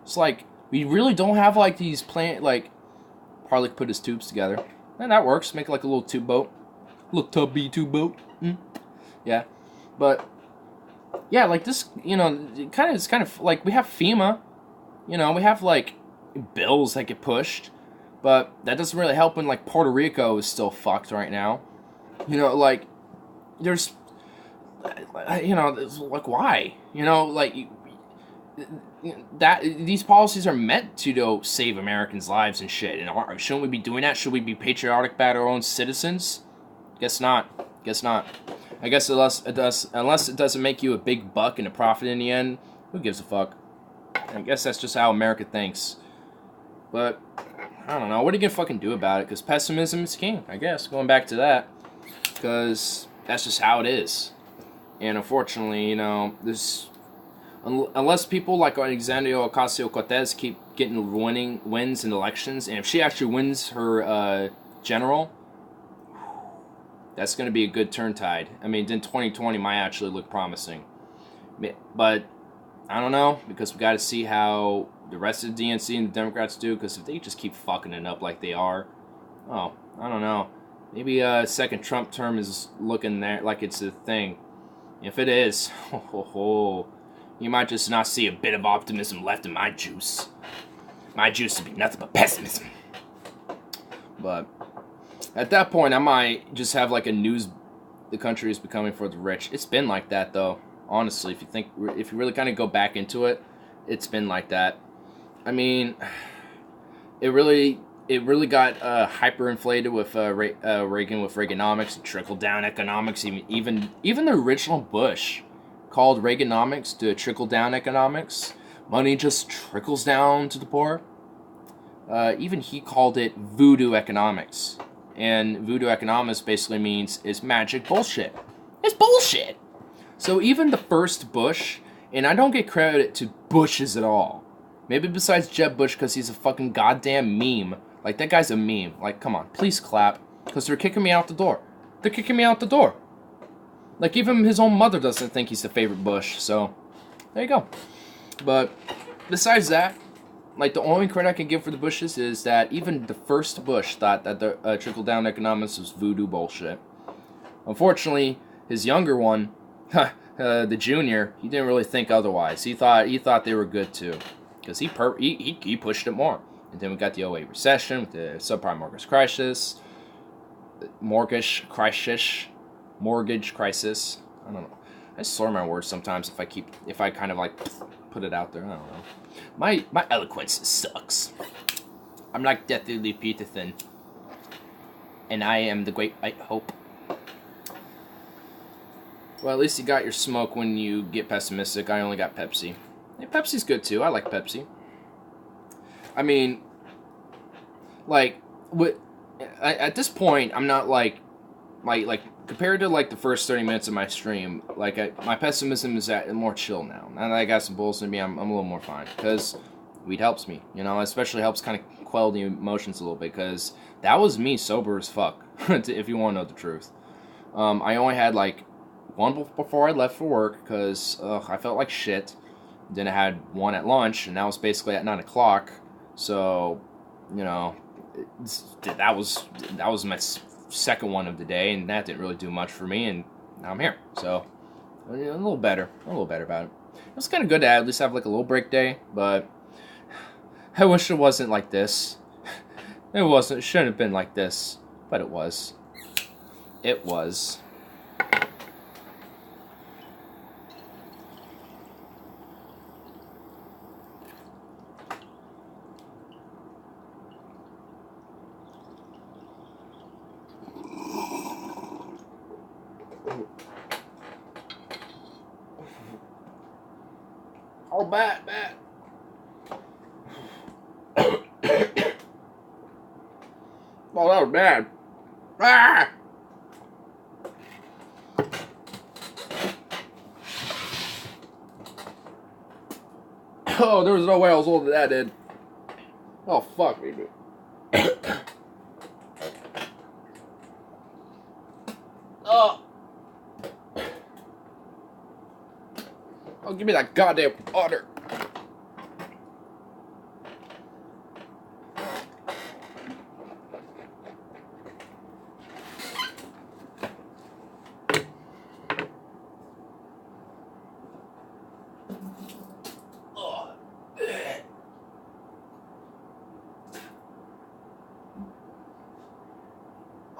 It's like, we really don't have like these Harley put his tubes together. And that works. Make like a little tube boat. Little tubby tube boat. Yeah. But, yeah, like this, it's kind of like, we have FEMA. We have like bills that get pushed. But that doesn't really help when like Puerto Rico is still fucked right now. Like, there's... like why? That these policies are meant to save Americans' lives and shit. And shouldn't we be doing that? Should we be patriotic about our own citizens? Guess not. I guess unless it doesn't make you a big buck and a profit in the end, who gives a fuck? I guess that's just how America thinks. But I don't know. What are you gonna fucking do about it? Because pessimism is king. I guess going back to that, because that's just how it is. And unfortunately, this unless people like Alexandria Ocasio-Cortez keep getting wins in elections, and if she actually wins her general, that's going to be a good turn tide. I mean, then 2020 might actually look promising. But I don't know, because we got to see how the rest of the DNC and the Democrats do, because if they just keep fucking it up like they are, I don't know. Maybe a second Trump term is looking there like it's a thing. If it is, you might just not see a bit of optimism left in my juice. My juice would be nothing but pessimism. But at that point, I might just have like a news, the country is becoming for the rich. It's been like that though. Honestly, if you really kind of go back into it, it's been like that. I mean, it really got hyperinflated with Reagan, with Reaganomics and trickle-down economics. Even the original Bush called Reaganomics to trickle-down economics. Money just trickles down to the poor. Even he called it voodoo economics. And voodoo economics basically means it's magic bullshit. It's bullshit! So even the first Bush, and I don't get credit to Bushes at all. Maybe besides Jeb Bush because he's a fucking goddamn meme. Like, that guy's a meme. Like, come on, please clap. Because they're kicking me out the door. They're kicking me out the door. Like, even his own mother doesn't think he's the favorite Bush. So, there you go. But, besides that, like, the only credit I can give for the Bushes is that even the first Bush thought that the trickle-down economics was voodoo bullshit. Unfortunately, his younger one, the junior, he didn't really think otherwise. He thought they were good too, because he pushed it more. And then we got the '08 recession with the subprime mortgage crisis. Mortgage crisis. I don't know. I slur my words sometimes if I kind of like put it out there. I don't know. My eloquence sucks. I'm like Deathly Peterson, and I am the Great White Hope. Well, at least you got your smoke when you get pessimistic. I only got Pepsi. Hey, Pepsi's good too. I like Pepsi. I mean, like, at this point, I'm not like compared to like the first 30 minutes of my stream, like my pessimism is more chill now. Now that I got some bulls in me, I'm a little more fine, because weed helps me, you know. It especially helps kind of quell the emotions a little bit, because that was me sober as fuck. If you want to know the truth, I only had like one before I left for work, because I felt like shit. Then I had one at lunch, and that was basically at 9 o'clock. So, you know, that was my second one of the day, and that didn't really do much for me, and now I'm here. So, a little better about it. It was kind of good to at least have like a little break day, but I wish it wasn't like this. It shouldn't have been like this, but it was. It was. Oh, bad. Oh, that was bad. Ah! Oh, there was no way I was holding that in. Oh, fuck me, dude. Oh, give me that goddamn water.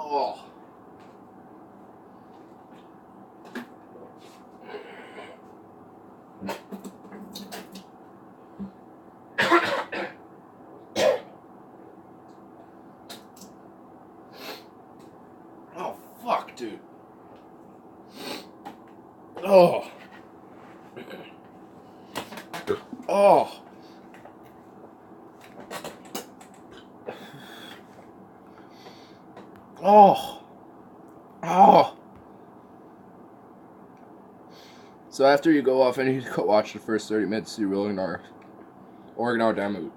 Oh. Oh, fuck, dude. Oh. Oh. Oh. Oh. So after you go off, I need to go watch the first 30 minutes of the Oregon Dam.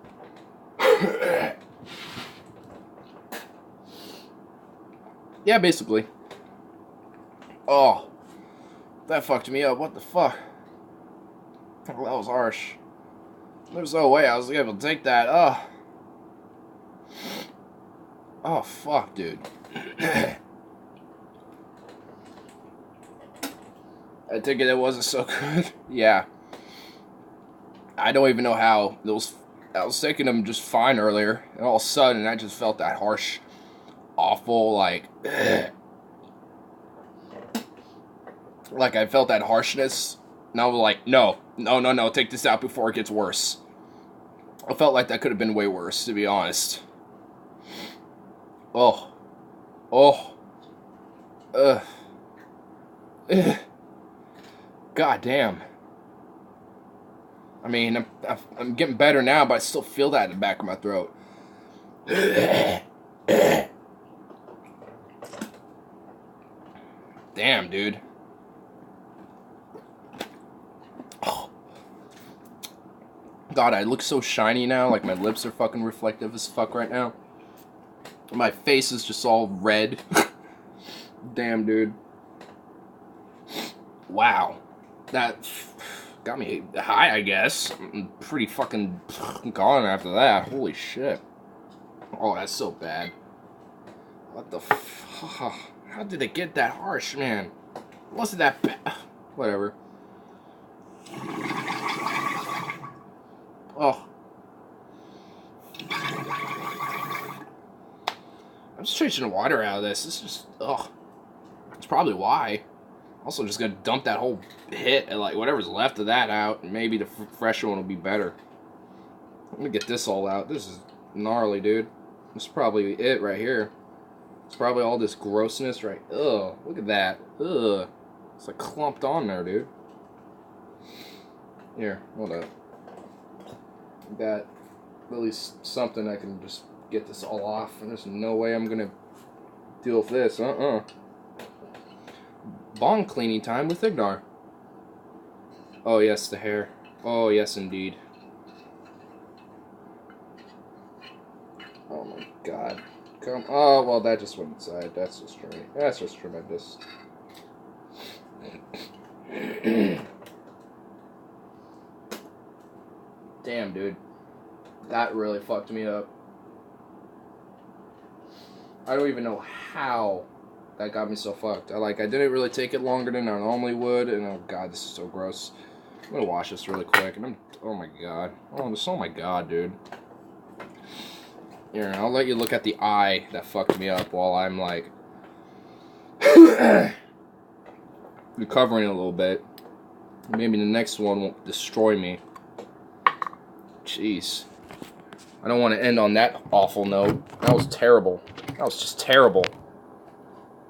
Yeah, basically. Oh. That fucked me up. What the fuck? Oh, that was harsh. There's no way I was able to take that. Oh. Oh, fuck, dude. I take it wasn't so good. Yeah. I don't even know how. I was taking them just fine earlier, and all of a sudden I just felt that harsh, awful, like I felt that harshness, and I was like, no, take this out before it gets worse. I felt like that could have been way worse, to be honest. Oh. Ugh. God damn. I mean, I'm getting better now, but I still feel that in the back of my throat. Damn, dude. Oh. God, I look so shiny now. Like, my lips are fucking reflective as fuck right now. My face is just all red. Damn, dude. Wow. got me high, I guess. I'm pretty fucking gone after that. Holy shit. Oh, that's so bad. What the how did it get that harsh, man? Wasn't that bad? Whatever. Oh. I'm just chasing the water out of this. It's just, ugh. That's probably why. Also, just gonna dump that whole hit and like whatever's left of that out, and maybe the fresh one will be better. I'm gonna get this all out. This is gnarly, dude. This is probably it right here. It's probably all this grossness right. Ugh, look at that. Ugh, it's like clumped on there, dude. Here, hold up. Got at least something I can just get this all off, and there's no way I'm gonna deal with this. Bong cleaning time with Ignar. Oh yes, the hair. Oh yes, indeed. Oh my god. Come. Oh well, that just went inside. That's just tremendous. That's just tremendous. Damn, dude. That really fucked me up. I don't even know how that got me so fucked. I didn't really take it longer than I normally would, and oh god, this is so gross. I'm gonna wash this really quick, and oh my god. Oh my god, dude. Here, I'll let you look at the eye that fucked me up while I'm like recovering a little bit. Maybe the next one won't destroy me. Jeez. I don't want to end on that awful note. That was terrible. That was just terrible.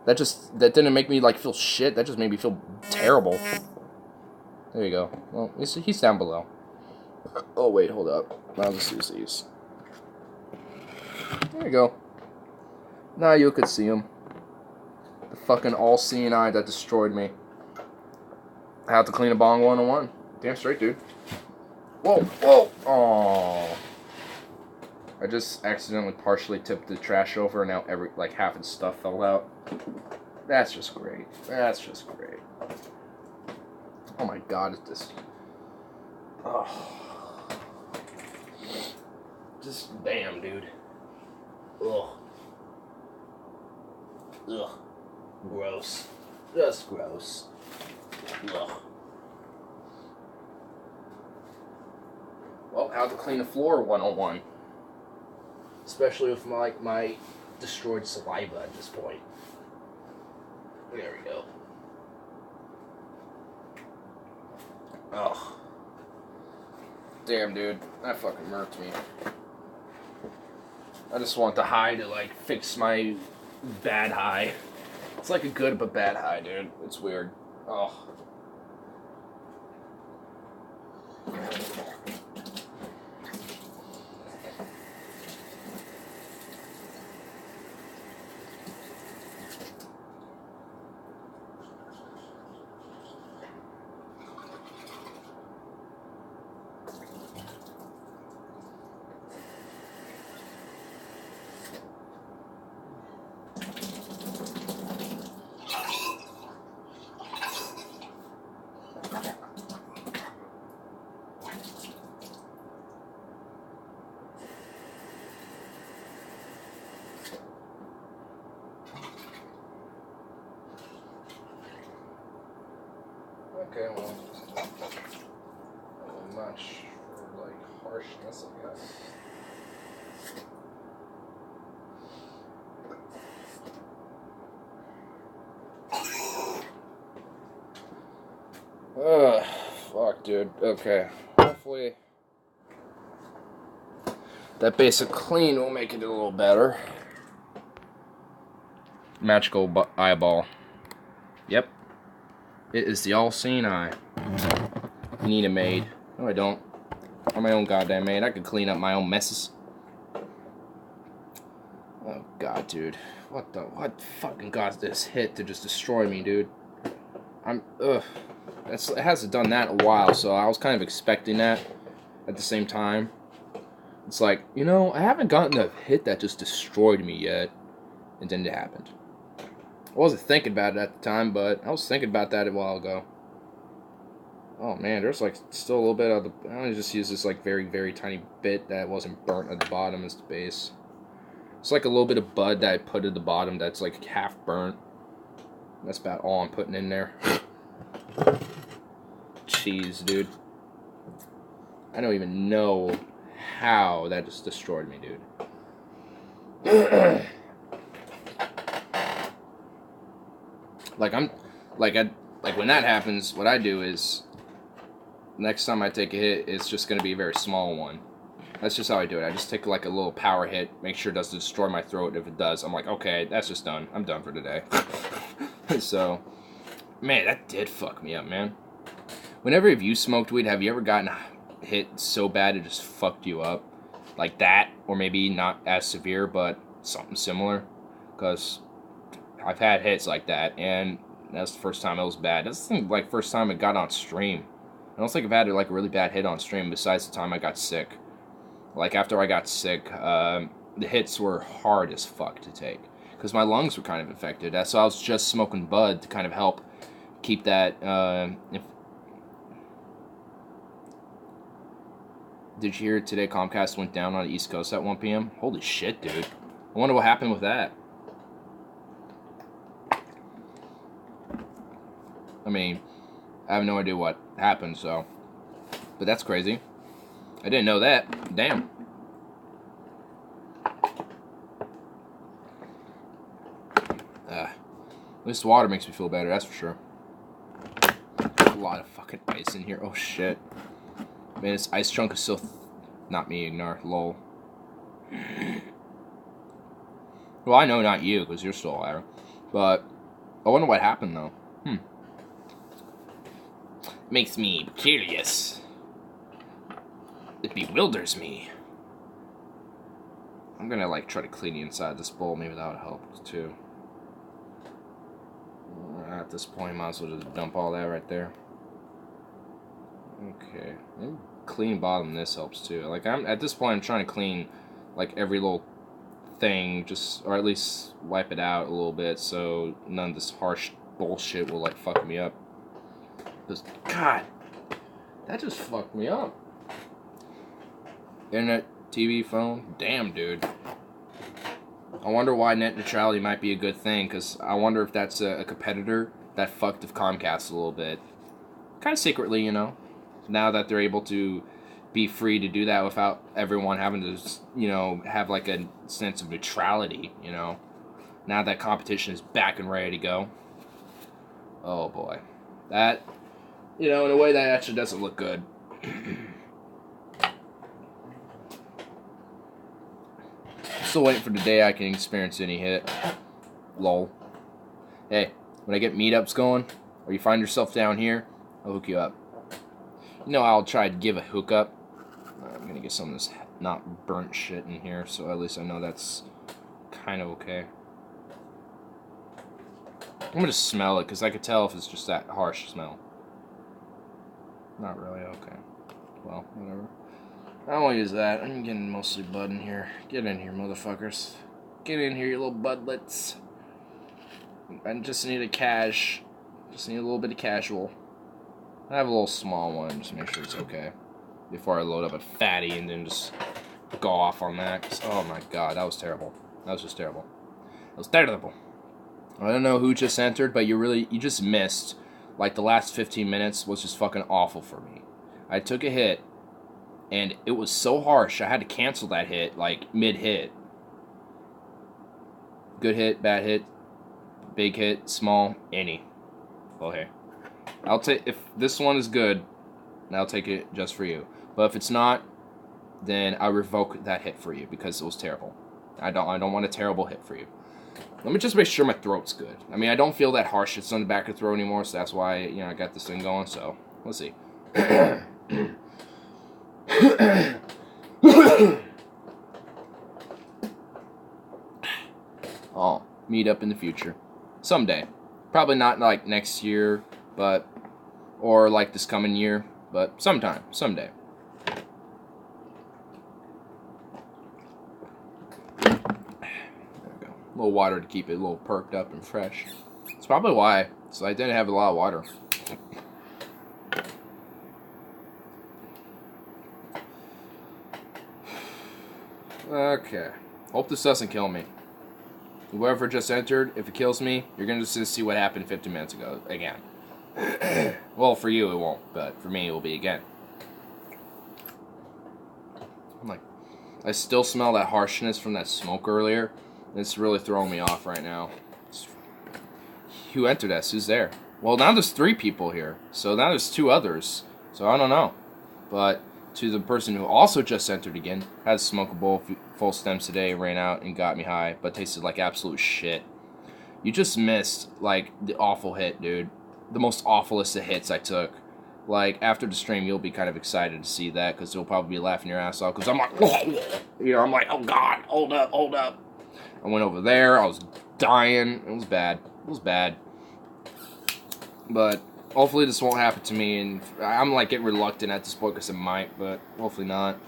That didn't make me like feel shit. That just made me feel terrible. There you go. Well, he's down below. Oh wait, hold up. I'll just use these. There you go. Now you could see him. The fucking all-seeing eye that destroyed me. I have to clean a bong 101. Damn straight, dude. Whoa, whoa! Aww. I just accidentally partially tipped the trash over, and now half its stuff fell out. That's just great. That's just great. Oh my god, is this... Oh. Just damn, dude. Ugh. Ugh. Gross. Just gross. Ugh. Well, how to clean the floor 101. Especially with my destroyed saliva at this point. There we go. Ugh. Damn, dude. That fucking murked me. I just want the high to, fix my bad high. It's like a good but bad high, dude. It's weird. Ugh. Okay, well, not much for, harshness, I guess. Ugh, fuck, dude. Okay, hopefully that basic clean will make it a little better. Magical eyeball. Yep. It is the all-seeing eye. You need a maid. No, I don't. I'm my own goddamn maid. I could clean up my own messes. Oh, God, dude. What fucking got this hit to just destroy me, dude? Ugh. It hasn't done that in a while, so I was kind of expecting that at the same time. It's like, I haven't gotten a hit that just destroyed me yet. And then it happened. I wasn't thinking about it at the time, but I was thinking about that a while ago. Oh man, there's like still a little bit of the. I'm gonna just use this like very, very tiny bit that wasn't burnt at the bottom as the base. It's like a little bit of bud that I put at the bottom that's like half burnt. That's about all I'm putting in there. Jeez, dude. I don't even know how that just destroyed me, dude. Like when that happens, what I do is next time I take a hit, it's just gonna be a very small one. That's just how I do it. I just take like a little power hit, make sure it doesn't destroy my throat. If it does, I'm like, okay, that's just done. I'm done for today. So, man, that did fuck me up, man. Whenever have you smoked weed, have you ever gotten hit so bad it just fucked you up? Like that, or maybe not as severe, but something similar? Because I've had hits like that, and that's the first time it was bad. That's the like first time it got on stream. I don't think I've had like a really bad hit on stream besides the time I got sick. Like after I got sick, the hits were hard as fuck to take because my lungs were kind of infected. So I was just smoking bud to kind of help keep that. Did you hear today Comcast went down on the East Coast at 1 p.m.? Holy shit, dude. I wonder what happened with that. I mean, I have no idea what happened, so. But that's crazy. I didn't know that. Damn. This water makes me feel better, that's for sure. A lot of fucking ice in here. Oh, shit. Man, this ice chunk is still... Not me, ignore. Lol. Well, I know not you, because you're still alive. But, I wonder what happened, though. Makes me curious. It bewilders me. I'm gonna, like, try to clean the inside of this bowl. Maybe that would help, too. At this point, might as well just dump all that right there. Okay. Maybe clean bottom this helps too. Like at this point I'm trying to clean like every little thing, just or at least wipe it out a little bit so none of this harsh bullshit will like fuck me up. Just God, that just fucked me up. Internet, TV, phone, damn dude. I wonder why net neutrality might be a good thing, because I wonder if that's a competitor that fucked with Comcast a little bit. Kind of secretly, you know. Now that they're able to be free to do that without everyone having to, you know, have like a sense of neutrality, you know. Now that competition is back and ready to go. Oh boy. That, you know, in a way that actually doesn't look good. Still waiting for the day I can experience any hit. Lol. Hey, when I get meetups going, or you find yourself down here, I'll hook you up. You know, I'll try to give a hookup. I'm gonna get some of this not burnt shit in here, so at least I know that's kind of okay. I'm gonna smell it, because I could tell if it's just that harsh smell. Not really, okay. Well, whatever. I won't use that. I'm getting mostly bud in here. Get in here, motherfuckers. Get in here, you little budlets. I just need a cash. Just need a little bit of casual. I have a little small one, just make sure it's okay. Before I load up a fatty and then just go off on that. Oh my god, that was terrible. That was just terrible. That was terrible. I don't know who just entered, but you just missed. Like, the last 15 minutes was just fucking awful for me. I took a hit, and it was so harsh, I had to cancel that hit, like, mid-hit. Good hit, bad hit, big hit, small, any. Okay. I'll take, if this one is good, I'll take it just for you. But if it's not, then I revoke that hit for you, because it was terrible. I don't want a terrible hit for you. Let me just make sure my throat's good. I mean, I don't feel that harsh. It's on the back of the throat anymore, so that's why, you know, I got this thing going, so let's see. I'll meet up in the future. Someday. Probably not like next year, but, or like this coming year, but sometime, someday. A little water to keep it a little perked up and fresh. That's probably why. So I didn't have a lot of water. Okay. Hope this doesn't kill me. Whoever just entered, if it kills me, you're gonna just see what happened 15 minutes ago again. Well, for you it won't, but for me it will be again. I'm like, I still smell that harshness from that smoke earlier. It's really throwing me off right now. Who entered us? Who's there? Well, now there's 3 people here, so now there's 2 others. So I don't know, but to the person who also just entered again, had smokable full stems today, ran out and got me high, but tasted like absolute shit. You just missed, like, the awful hit, dude. The most awfulest of hits I took. Like, after the stream, you'll be kind of excited to see that, because you'll probably be laughing your ass off, because I'm like, you know, I'm like, oh god, hold up, hold up. I went over there, I was dying, it was bad, it was bad. But hopefully this won't happen to me, and I'm like getting reluctant at this point because it might, but hopefully not.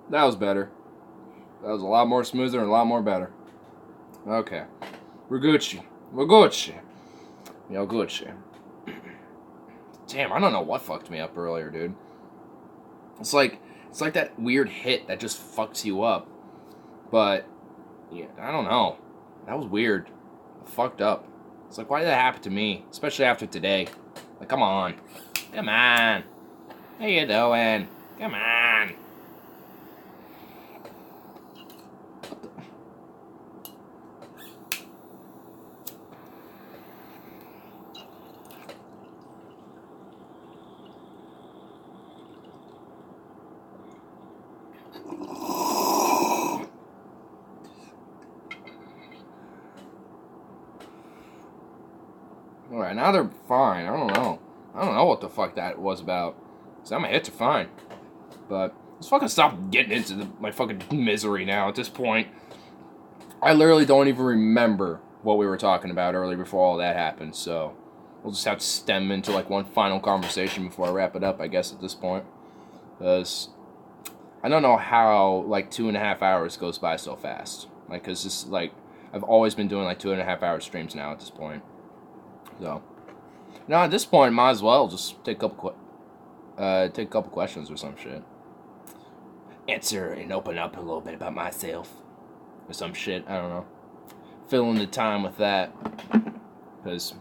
That was better. That was a lot more smoother and a lot more better. Okay. We're Gucci. We're Gucci. Yo, Gucci. Damn, I don't know what fucked me up earlier, dude. It's like that weird hit that just fucks you up. But yeah, I don't know. That was weird. Fucked up. It's like, why did that happen to me? Especially after today. Like, come on. Come on. How you doing? Come on. Alright, now they're fine. I don't know. I don't know what the fuck that was about. Some of my hits are fine. But let's fucking stop getting into my fucking misery now at this point. I literally don't even remember what we were talking about earlier before all that happened, so we'll just have to stem into like one final conversation before I wrap it up, I guess, at this point. Because I don't know how like 2.5 hours goes by so fast. Like, cause this like I've always been doing like 2.5 hour streams now at this point. So now at this point, might as well just take a couple questions or some shit. Answer and open up a little bit about myself or some shit. I don't know. Filling the time with that because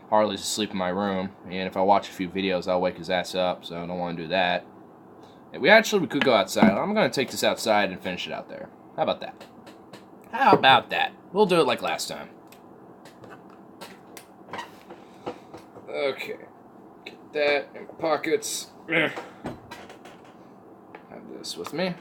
Harley's asleep in my room, and if I watch a few videos, I'll wake his ass up. So I don't want to do that. We could go outside. I'm gonna take this outside and finish it out there. How about that? How about that? We'll do it like last time. Okay. Get that in my pockets. Have this with me.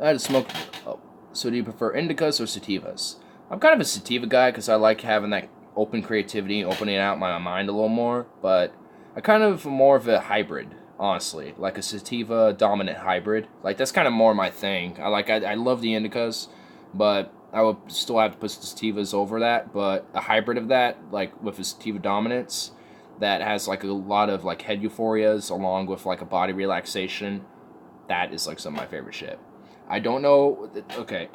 I just smoked. Oh, so do you prefer indicas or sativas? I'm kind of a sativa guy because I like having that open creativity, opening out my mind a little more. But I kind of more of a hybrid, honestly, like a sativa dominant hybrid. Like that's kind of more my thing. I love the indicas, but I would still have to put the sativas over that. But a hybrid of that, like with a sativa dominance, that has like a lot of like head euphorias along with like a body relaxation. That is like some of my favorite shit. I don't know. Okay,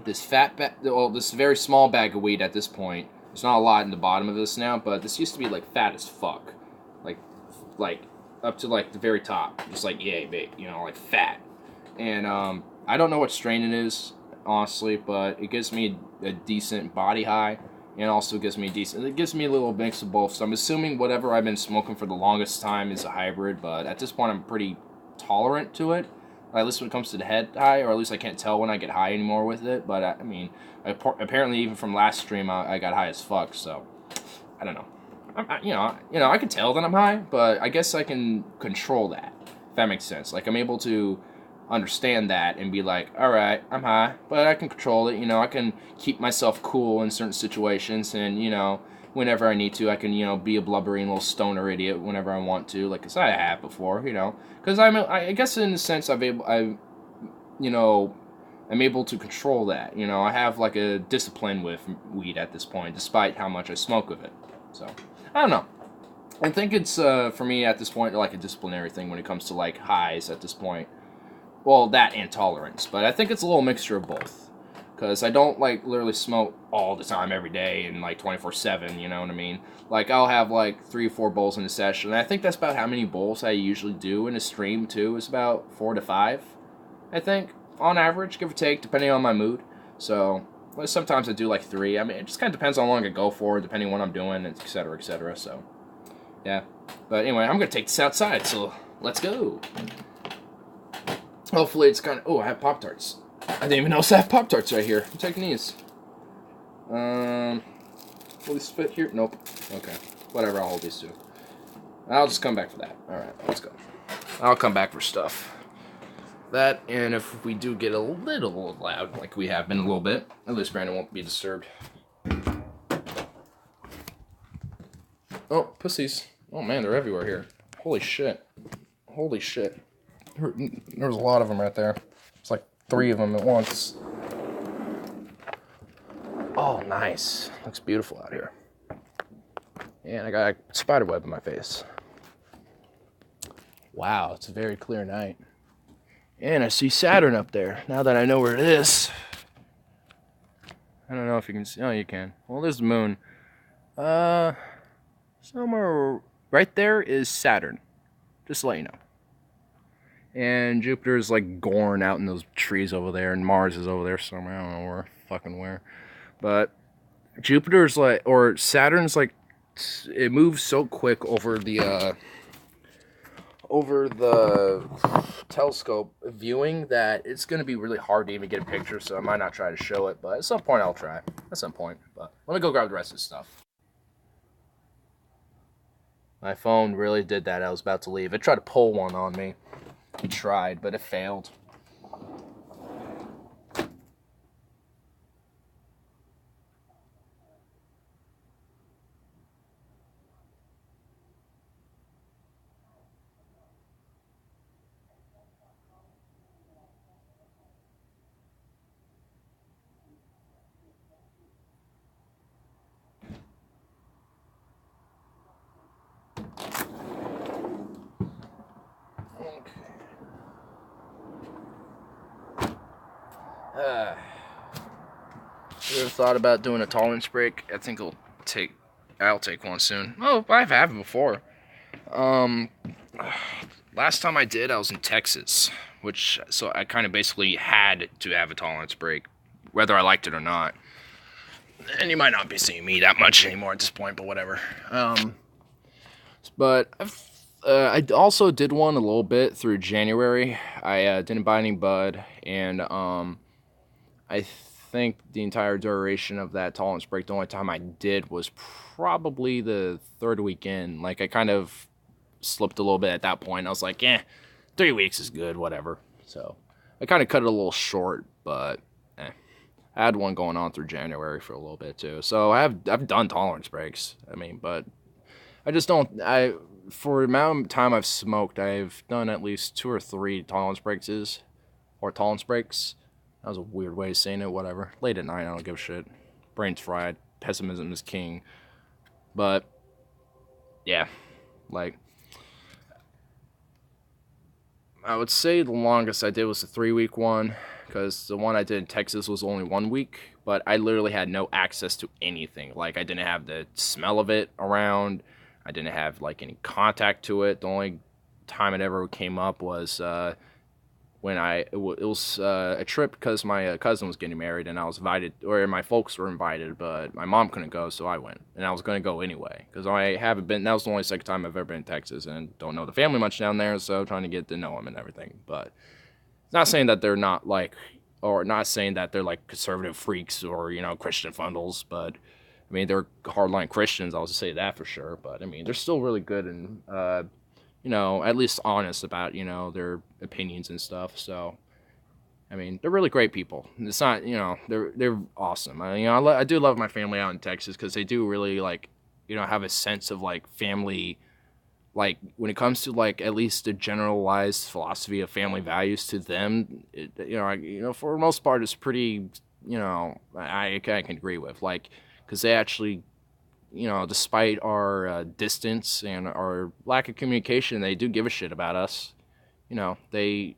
this this very small bag of weed at this point. There's not a lot in the bottom of this now, but this used to be like fat as fuck, like up to like the very top, just like yay big, you know, like fat. And I don't know what strain it is, honestly, but it gives me a decent body high, and also gives me it gives me a little mix of both. So I'm assuming whatever I've been smoking for the longest time is a hybrid, but at this point I'm pretty tolerant to it, at least when it comes to the head high, or at least I can't tell when I get high anymore with it. But I mean, apparently even from last stream I got high as fuck, so I don't know. You know, I can tell that I'm high, but I guess I can control that, if that makes sense. Like, I'm able to understand that and be like, alright, I'm high, but I can control it, you know, I can keep myself cool in certain situations, and, you know, whenever I need to, I can, you know, be a blubbering little stoner idiot whenever I want to, like, as I have before, you know, because I guess in a sense I'm able to control that, you know, I have, like, a discipline with weed at this point, despite how much I smoke of it, so I don't know. I think it's, for me at this point, like a disciplinary thing when it comes to, like, highs at this point. well, that and tolerance, but I think it's a little mixture of both. Because I don't, like, literally smoke all the time every day and, like, 24/7, you know what I mean? Like, I'll have, like, 3 or 4 bowls in a session, and I think that's about how many bowls I usually do in a stream, too. It's about 4 to 5, I think, on average, give or take, depending on my mood. So, well, sometimes I do, like, 3. I mean, it just kind of depends on how long I go for, depending on what I'm doing, et cetera, so, yeah. But anyway, I'm going to take this outside, so let's go. Hopefully it's kind of... Oh, I have Pop-Tarts. I didn't even notice I have Pop-Tarts right here. I'm taking these. Will these fit here? Nope. Okay. Whatever, I'll hold these two. I'll just come back for that. Alright, let's go. I'll come back for stuff. That, and if we do get a little loud, like we have been a little bit, at least Brandon won't be disturbed. Oh, pussies. Oh man, they're everywhere here. Holy shit. Holy shit. There was a lot of them right there. It's like 3 of them at once. Oh, nice. Looks beautiful out here. And I got a spider web in my face. Wow, it's a very clear night. And I see Saturn up there, now that I know where it is. I don't know if you can see. Oh, you can. Well, there's the moon. Somewhere right there is Saturn. Just to let you know. And Jupiter's like goring out in those trees over there, and Mars is over there somewhere. I don't know where. But Jupiter's like, or Saturn's like, it moves so quick over the telescope viewing that it's going to be really hard to even get a picture, so I might not try to show it, but at some point I'll try. At some point. But let me go grab the rest of the stuff. My phone really did that. I was about to leave. It tried to pull one on me. It tried, but it failed. You ever thought about doing a tolerance break? I think I'll take one soon. Oh, I've had it before. Last time I did, I was in Texas, so I kind of basically had to have a tolerance break, whether I liked it or not. And you might not be seeing me that much anymore at this point, but whatever. But I also did one a little bit through January. I didn't buy any bud, and I think the entire duration of that tolerance break, the only time I did was probably the 3rd weekend. Like, I kind of slipped a little bit at that point. I was like, 3 weeks is good, whatever. So I kind of cut it a little short, but I had one going on through January for a little bit too. So I've done tolerance breaks. I mean, but I just don't. For the amount of time I've smoked, I've done at least 2 or 3 tolerance breaks. That was a weird way of saying it, whatever. Late at night, I don't give a shit. Brain's fried. Pessimism is king. But, yeah. Like, I would say the longest I did was the 3-week one, because the one I did in Texas was only 1 week, but I literally had no access to anything. Like, I didn't have the smell of it around. I didn't have, like, any contact to it. The only time it ever came up was when it was a trip because my cousin was getting married, and I was invited, or my folks were invited, but my mom couldn't go, so I went, and I was going to go anyway, because I haven't been, that was the only second time I've ever been in Texas, and don't know the family much down there, so trying to get to know them and everything. But it's not saying that they're not like, or not saying that they're like conservative freaks or, you know, Christian fundals, but I mean, they're hardline Christians, I'll just say that for sure, but I mean, they're still really good and you know, at least honest about, you know, their opinions and stuff. So, I mean, they're really great people. It's not, you know, they're awesome. I do love my family out in Texas because they do really, like, you know, have a sense of, like, family, like, when it comes to, like, at least a generalized philosophy of family values to them, you know, for the most part, it's pretty, you know, I can agree with, like, because they actually, you know, despite our distance and our lack of communication, they do give a shit about us. they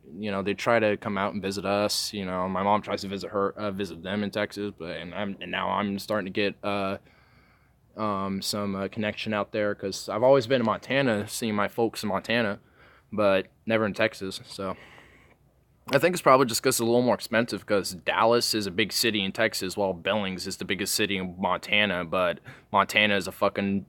try to come out and visit us. My mom tries to visit them in Texas, and now I'm starting to get some connection out there because I've always been in Montana, seeing my folks in Montana, but never in Texas. So I think it's probably just because it's a little more expensive because Dallas is a big city in Texas while Billings is the biggest city in Montana, but Montana is a fucking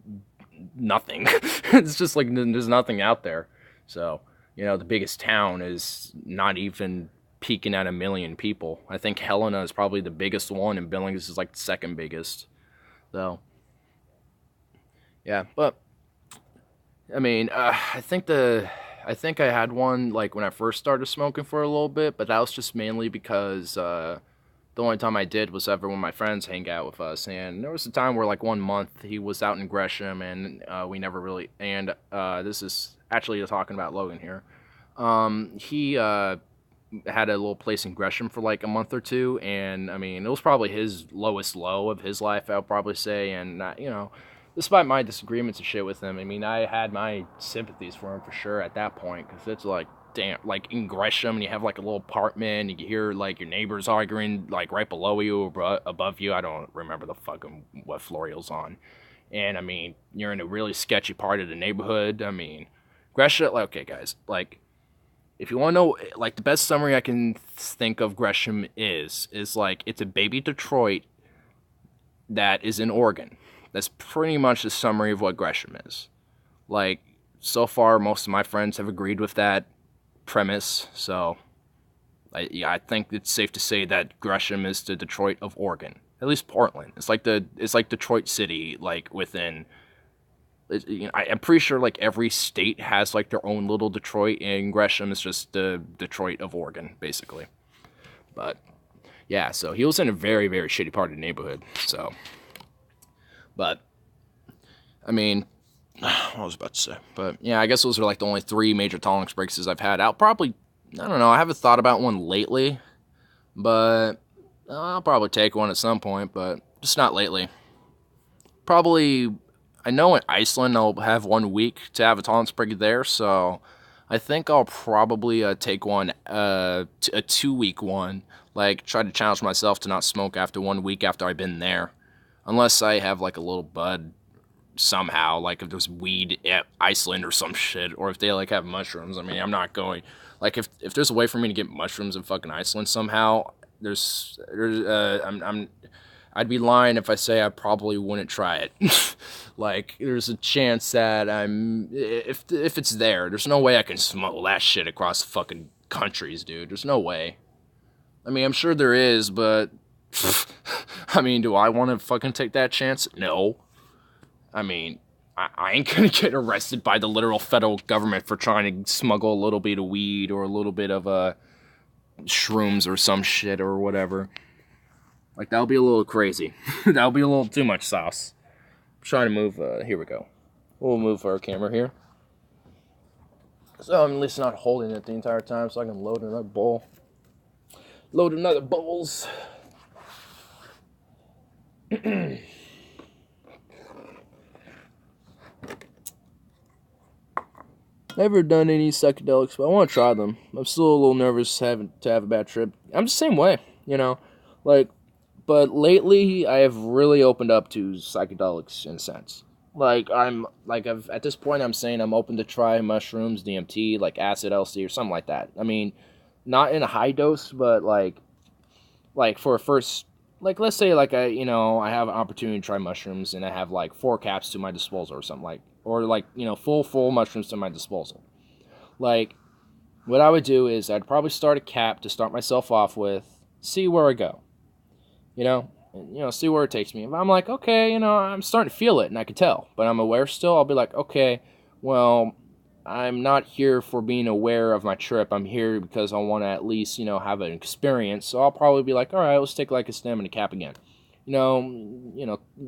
nothing. It's just like there's nothing out there. So, the biggest town is not even peaking at 1 million people. I think Helena is probably the biggest one and Billings is like the second biggest. So, yeah, but I mean, I think I had one like when I first started smoking for a little bit, but that was just mainly because the only time I did was ever when my friends hang out with us, and there was a time where like 1 month he was out in Gresham, and we never really. And this is actually talking about Logan here. He had a little place in Gresham for like a month or two, and I mean it was probably his lowest low of his life, I'll probably say, and despite my disagreements and shit with him, I mean, I had my sympathies for him for sure at that point, because it's like, damn, like in Gresham, and you have like a little apartment, and you hear like your neighbors arguing like right below you or above you. I don't remember what floor he was on. And I mean, you're in a really sketchy part of the neighborhood. I mean, Gresham, like, okay, guys, like, if you want to know, like, the best summary I can think of Gresham is like, it's a baby Detroit that is in Oregon. That's pretty much the summary of what Gresham is. Like, so far, most of my friends have agreed with that premise, so I think it's safe to say that Gresham is the Detroit of Oregon. At least Portland. It's like Detroit City, like within. I'm pretty sure like every state has like their own little Detroit, and Gresham is just the Detroit of Oregon, basically. But yeah, so he was in a very, very shitty part of the neighborhood. So, but I mean, what I was about to say, but yeah, I guess those are like the only 3 major tolerance breaks I've had. I don't know, I haven't thought about one lately, but I'll probably take one at some point, but just not lately. Probably, I know in Iceland I'll have 1 week to have a tolerance break there, so I think I'll probably take one, a 2-week one, like try to challenge myself to not smoke after 1 week after I've been there, unless I have like a little bud somehow, like if there's weed at Iceland or some shit, or if they like have mushrooms. I mean, I'm not going, like, if there's a way for me to get mushrooms in fucking Iceland somehow, I'd be lying if I say I probably wouldn't try it. Like, there's a chance that if it's there's no way I can smuggle that shit across fucking countries, dude. There's no way. I mean, I'm sure there is, but I mean, do I want to fucking take that chance? No. I mean, I ain't gonna get arrested by the literal federal government for trying to smuggle a little bit of weed or a little bit of shrooms or some shit or whatever. Like, that'll be a little crazy. That'll be a little too much sauce. I'm trying to move, here we go. We'll move our camera here. So I'm at least not holding it the entire time so I can load another bowl. Load another bowls. Never done any psychedelics, but I want to try them. I'm still a little nervous to have a bad trip. I'm the same way, like, but lately I have really opened up to psychedelics in a sense. Like, at this point I'm saying I'm open to try mushrooms, DMT, like acid LSD or something like that. I mean, not in a high dose, but like for a first, like, let's say like I have an opportunity to try mushrooms and I have like 4 caps to my disposal or something, like, or like, full mushrooms to my disposal. Like, what I would do is I'd probably start a cap to start myself off with, see where I go, see where it takes me. If I'm like, okay, I'm starting to feel it and I can tell, but I'm aware still, I'll be like, okay, well, I'm not here for being aware of my trip. I'm here because I want to at least, have an experience. So I'll probably be like, all right, let's take like a stem and a cap again.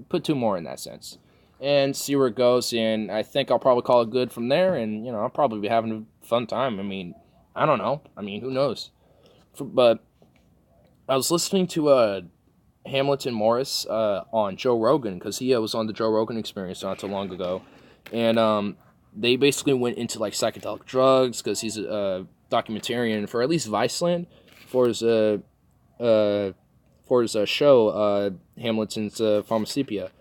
Put 2 more in that sense. And see where it goes, and I think I'll probably call it good from there, and, I'll probably be having a fun time. I mean, I don't know. I mean, who knows? But I was listening to Hamilton Morris on Joe Rogan, because he was on the Joe Rogan Experience not too long ago, and they basically went into, like, psychedelic drugs, because he's documentarian for at least Viceland for his show Hamilton's Pharmacopedia,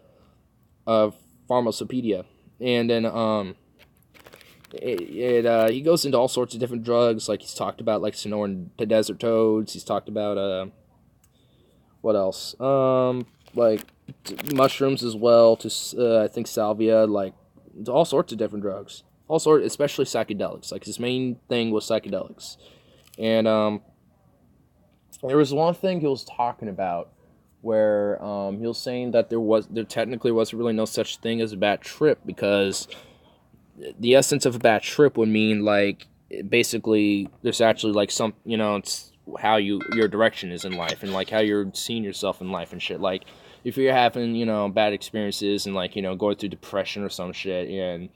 and then he goes into all sorts of different drugs. Like he's talked about like Sonoran desert toads. He's talked about what else? Like mushrooms as well. To I think salvia, like all sorts of different drugs. All sorts, especially psychedelics. Like his main thing was psychedelics, and there was one thing he was talking about where he was saying that there technically wasn't really no such thing as a bad trip, because the essence of a bad trip would mean like basically there's actually like some, you know, it's how your direction is in life and like how you're seeing yourself in life and shit. Like if you're having, you know, bad experiences and like, you know, going through depression or some shit, and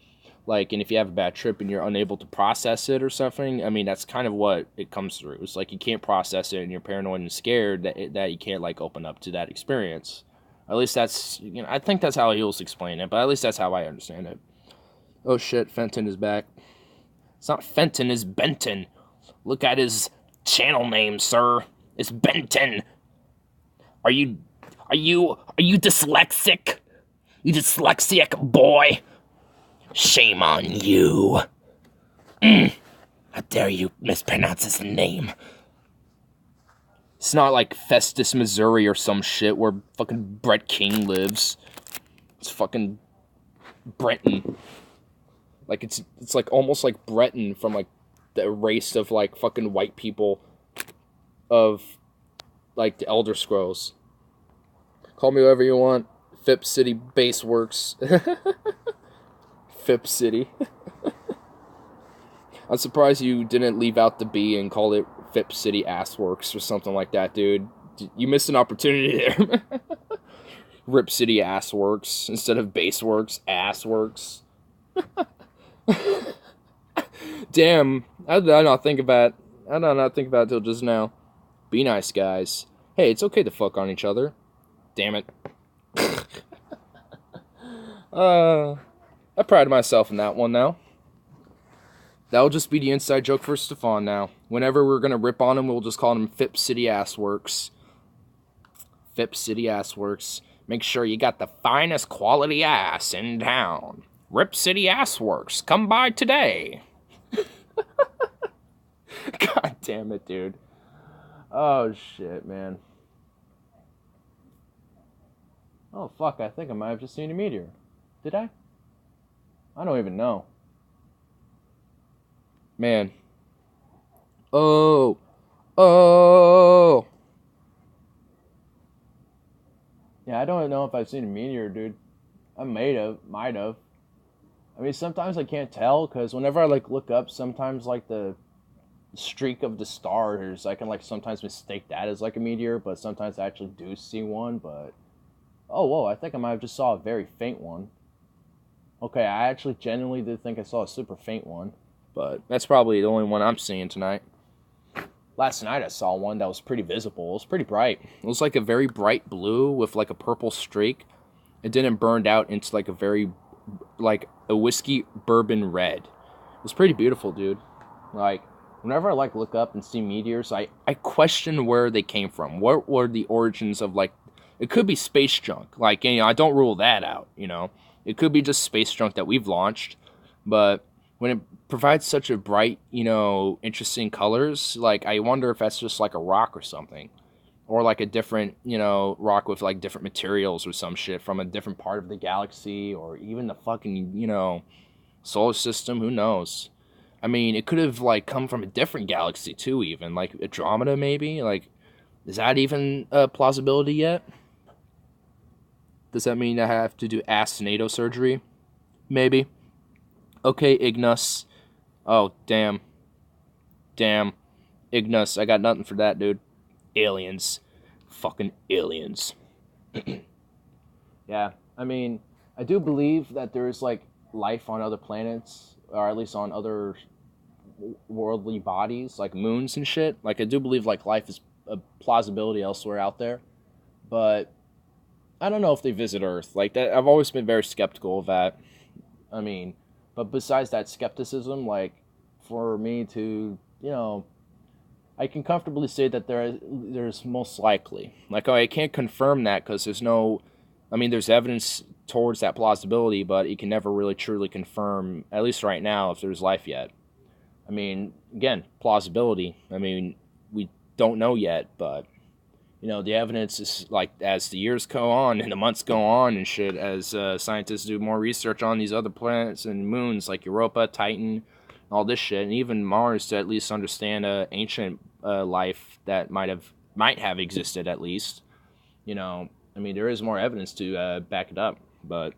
if you have a bad trip and you're unable to process it or something, I mean, that's kind of what it comes through. It's like you can't process it and you're paranoid and scared that you can't, like, open up to that experience. At least that's, you know, I think that's how he was explaining it, but at least that's how I understand it. Oh shit, Fenton is back. It's not Fenton, it's Benton. Look at his channel name, sir. It's Benton. Are you dyslexic? You dyslexic boy? Shame on you. How dare you mispronounce his name? It's not like Festus, Missouri or some shit where fucking Brett King lives. It's fucking Breton. Like it's like almost like Breton from like the race of like fucking white people of like the Elder Scrolls. Call me whatever you want. Phipps City Base Works. Phipps City. I'm surprised you didn't leave out the B and call it Phipps City Assworks or something like that, dude. You missed an opportunity there. Rip City Assworks instead of Baseworks Assworks. Damn, I did not think about it till just now. Be nice, guys. Hey, it's okay to fuck on each other. Damn it. I pride myself in that one now. That'll just be the inside joke for Stefan now. Whenever we're gonna rip on him, we'll just call him Phipps City Assworks. Phipps City Assworks. Make sure you got the finest quality ass in town. Rip City Assworks. Come by today. God damn it, dude. Oh, shit, man. Oh, fuck, I think I might have just seen a meteor. Did I? I don't even know. Man. Oh. Yeah, I don't know if I've seen a meteor, dude. I might have. I mean, sometimes I can't tell, because whenever I, like, look up, sometimes, like, the streak of the stars, I can, like, sometimes mistake that as, like, a meteor, but sometimes I actually do see one, but... Oh, whoa, I think I might have just saw a very faint one. Okay, I actually genuinely did think I saw a super faint one, but that's probably the only one I'm seeing tonight. Last night I saw one that was pretty visible. It was pretty bright. It was like a very bright blue with like a purple streak. It didn't burn out into like a very, like a whiskey bourbon red. It was pretty beautiful, dude. Like, whenever I like look up and see meteors, I question where they came from. What were the origins of, like, it could be space junk. Like, you know, I don't rule that out, you know. It could be just space junk that we've launched, but when it provides such a bright, you know, interesting colors, like, I wonder if that's just like a rock or something. Or like a different, you know, rock with like different materials or some shit from a different part of the galaxy, or even the fucking, you know, solar system, who knows? I mean, it could have like come from a different galaxy too, even, like Andromeda maybe? Like, is that even a plausibility yet? Does that mean I have to do ass NATO surgery? Maybe. Okay, Ignis. Oh, damn. Ignis, I got nothing for that, dude. Aliens. Fucking aliens. Yeah, I mean, I do believe that there is, like, life on other planets, or at least on other worldly bodies, like moons and shit. Like, I do believe, like, life is a plausibility elsewhere out there. But I don't know if they visit Earth. Like, that, I've always been very skeptical of that. I mean, but besides that skepticism, like, for me to I can comfortably say that there's most likely. Like, I can't confirm that because there's evidence towards that plausibility, but it can never really truly confirm, at least right now, if there's life yet. I mean, again, plausibility. I mean, we don't know yet, but the evidence is like as the years go on and the months go on and shit, as scientists do more research on these other planets and moons like Europa, Titan, all this shit, and even Mars to at least understand ancient life that might have existed at least. There is more evidence to back it up, but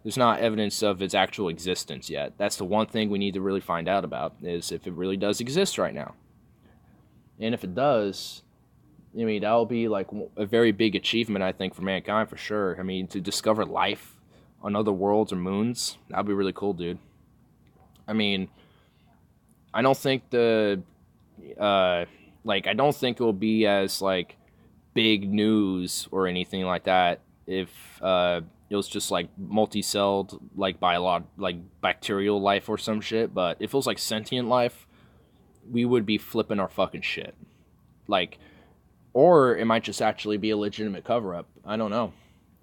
there's not evidence of its actual existence yet. That's the one thing we need to really find out about, is if it really does exist right now. And if it does, that'll be like a very big achievement, I think, for mankind for sure. To discover life on other worlds or moons, that'd be really cool, dude. I don't think I don't think it will be as like big news or anything like that if it was just like multi-celled, like like bacterial life or some shit. But if it was like sentient life, we would be flipping our fucking shit. Like, or it might just actually be a legitimate cover-up. I don't know.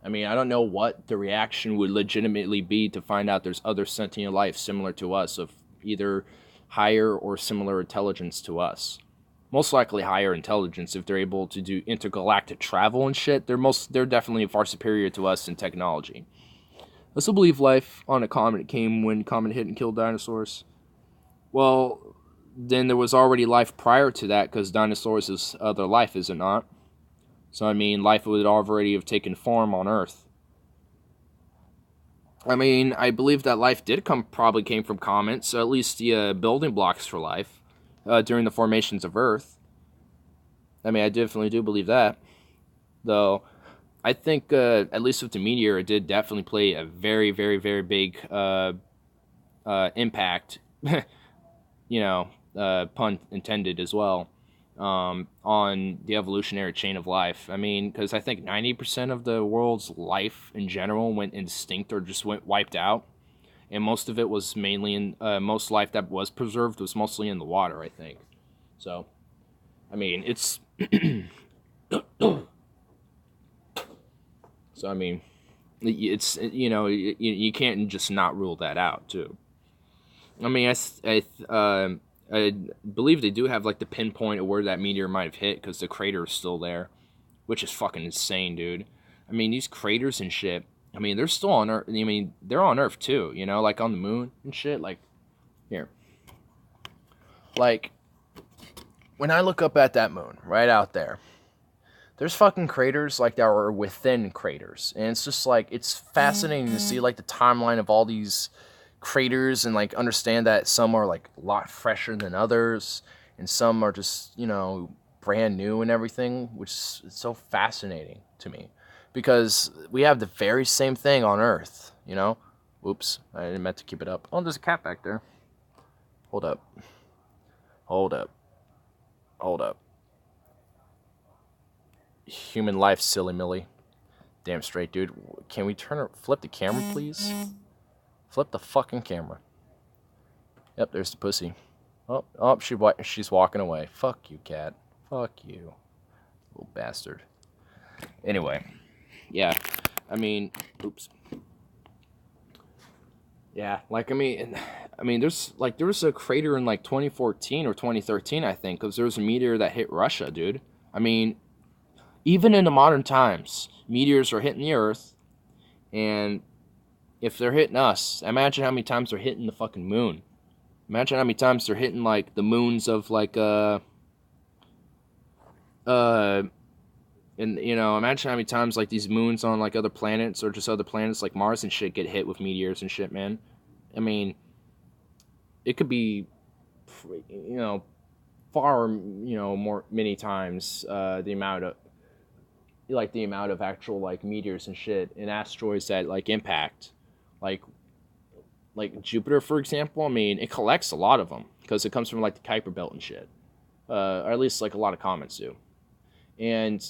I don't know what the reaction would legitimately be to find out there's other sentient life similar to us, of either higher or similar intelligence to us. Most likely higher intelligence if they're able to do intergalactic travel and shit. They're definitely far superior to us in technology. I still believe life on a comet came when comet hit and killed dinosaurs. Well, then there was already life prior to that, because dinosaurs is other life, is it not? So life would already have taken form on Earth. I believe that life probably came from comets, so at least the building blocks for life during the formations of Earth. I definitely do believe that. Though, I think, at least with the meteor, it did definitely play a very, very, very big impact, pun intended as well, on the evolutionary chain of life. Because I think 90% of the world's life in general went extinct or just went wiped out. And most of it was mainly most life that was preserved was mostly in the water, I think. So, it's... So, it's, you can't just not rule that out, too. I believe they do have, like, the pinpoint of where that meteor might have hit, because the crater is still there, which is fucking insane, dude. These craters and shit, they're still on Earth. They're on Earth, too, like on the moon and shit. Like, here. Like, when I look up at that moon, right out there, there's fucking craters, like, that are within craters. And it's just, like, it's fascinating to see, like, the timeline of all these craters and, like, understand that some are, like, a lot fresher than others. And some are just, brand new and everything, which is so fascinating to me. Because we have the very same thing on Earth, Oops, I didn't meant to keep it up. Oh, there's a cat back there. Hold up. Human life, silly Millie. Damn straight, dude. Can we flip the camera, please? Flip the fucking camera. Yep, there's the pussy. Oh, she's walking away. Fuck you, cat. Fuck you, little bastard. Anyway, yeah. Oops. Yeah, like, there was a crater in, like, 2014 or 2013, I think, because there was a meteor that hit Russia, dude. Even in the modern times, meteors are hitting the Earth, and if they're hitting us, imagine how many times they're hitting the fucking moon. Imagine how many times they're hitting, like, the moons of, like, imagine how many times, like, these moons on, like, other planets or just other planets like Mars and shit get hit with meteors and shit, man. It could be, far, many times the amount of actual, like, meteors and shit and asteroids that, like, impact. Like Jupiter, for example, it collects a lot of them because it comes from, like, the Kuiper Belt and shit. Or at least, like, a lot of comets do. And,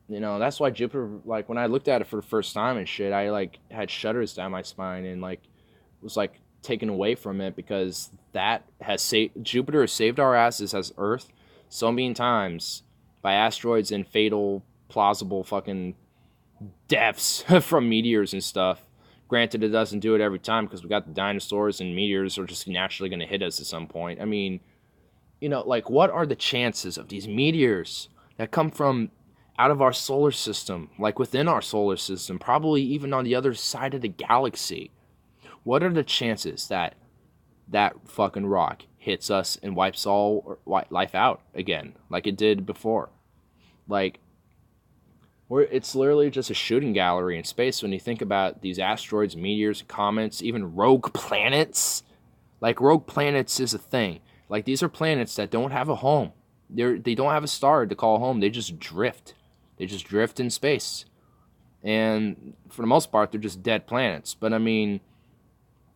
that's why Jupiter, like, when I looked at it for the first time and shit, I, like, had shudders down my spine and, like, was, like, taken away from it because that has saved Jupiter has saved our asses as Earth so many times by asteroids and fatal, plausible fucking deaths from meteors and stuff. Granted, it doesn't do it every time because we got the dinosaurs and meteors are just naturally going to hit us at some point. I mean, like, what are the chances of these meteors that come from out of our solar system, like within our solar system, probably even on the other side of the galaxy? What are the chances that that fucking rock hits us and wipes all life out again, like it did before? Like, it's literally just a shooting gallery in space when you think about these asteroids, meteors, comets, even rogue planets. Like, rogue planets is a thing. Like, these are planets that don't have a home. They don't have a star to call home. They just drift. They just drift in space. And for the most part, they're just dead planets. But I mean,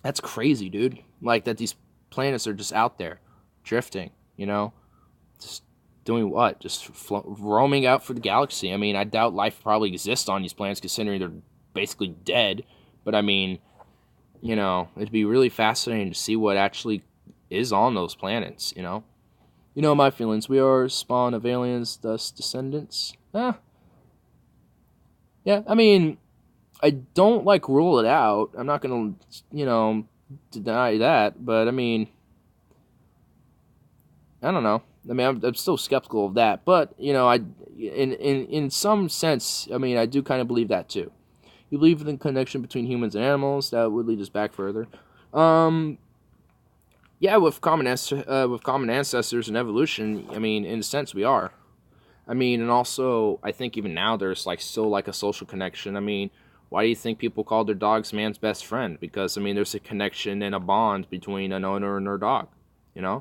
that's crazy, dude. Like, that these planets are just out there drifting, just doing what? Just roaming out for the galaxy. I mean, I doubt life probably exists on these planets considering they're basically dead. But I mean, it'd be really fascinating to see what actually is on those planets, my feelings. We are spawn of aliens, thus descendants. Yeah, I mean, I don't, rule it out. I'm not gonna, deny that. But, I mean, I don't know. I mean, I'm still skeptical of that. But, in some sense, I mean, I do kind of believe that, too. You believe in the connection between humans and animals. That would lead us back further. Yeah, with common ancestors and evolution, I mean, in a sense, we are. I mean, and also, I think even now there's still a social connection. I mean, why do you think people call their dogs man's best friend? Because I mean, there's a connection and a bond between an owner and their dog. I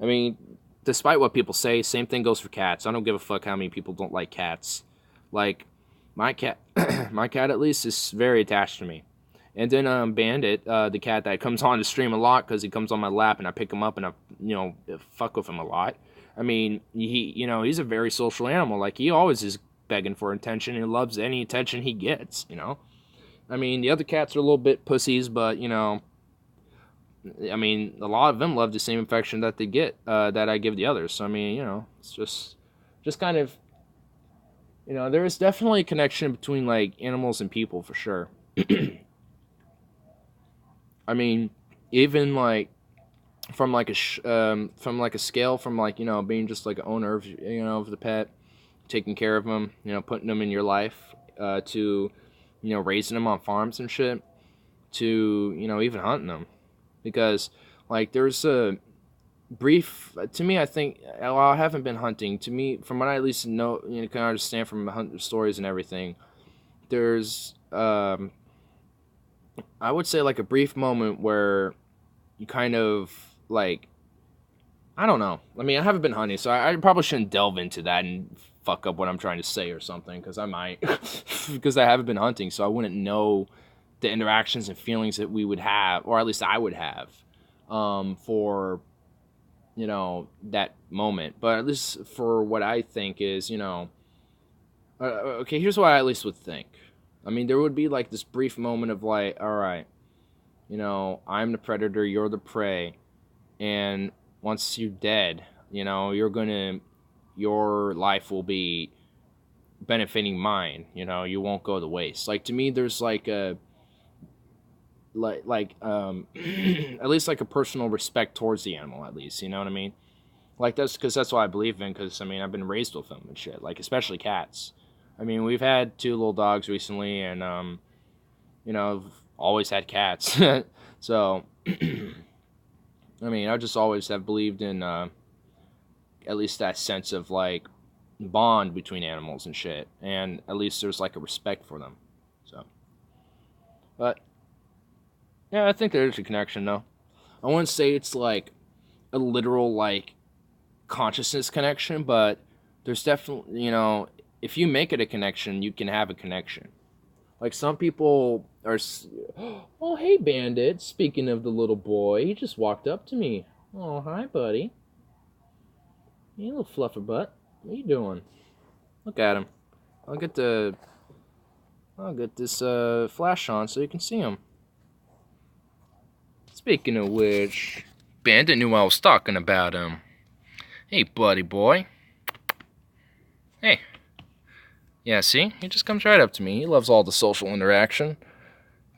mean, despite what people say, same thing goes for cats. I don't give a fuck how many people don't like cats. Like, my cat, my cat at least is very attached to me. And then Bandit, the cat that comes on the stream a lot because he comes on my lap and I pick him up and I, fuck with him a lot. I mean, he's a very social animal. Like, he always is begging for attention and loves any attention he gets, I mean, the other cats are a little bit pussies, but, I mean, a lot of them love the same affection that they get, that I give the others. So, I mean, it's just kind of, there is definitely a connection between, animals and people, for sure. I mean, even, from a scale from being just an owner of of the pet, taking care of them, putting them in your life, to raising them on farms and shit, to even hunting them, because there's a brief, to me, I think, well, I haven't been hunting. To me, from what I at least know, can understand from hunting stories and everything, there's I would say a brief moment where you kind of I don't know. I mean, I haven't been hunting, so I probably shouldn't delve into that and fuck up what I'm trying to say or something, because I might, because I haven't been hunting, so I wouldn't know the interactions and feelings that we would have, or at least I would have, for that moment. But at least for what I think is, okay, here's what I at least would think. I mean, there would be this brief moment of all right, I'm the predator, you're the prey, and once you're dead, your life will be benefiting mine. You won't go to waste. To me, there's a at least a personal respect towards the animal, at least, you know what I mean? That's because that's what I believe in, because I mean, I've been raised with them and shit, especially cats. I mean, we've had 2 little dogs recently, and I've always had cats. So I mean, I just always have believed in at least that sense of bond between animals and shit, and at least there's a respect for them. So, but yeah, I think there's a connection, though. I wouldn't say it's a literal consciousness connection, but there's definitely, if you make it a connection, you can have a connection. Some people are, oh, hey, Bandit, speaking of the little boy, he just walked up to me. Oh, hi, buddy. Hey, little fluffer butt. What are you doing? Look at him. I'll get this flash on so you can see him. Speaking of which, Bandit knew I was talking about him. Hey, buddy boy. Hey. Yeah, see? He just comes right up to me. He loves all the social interaction.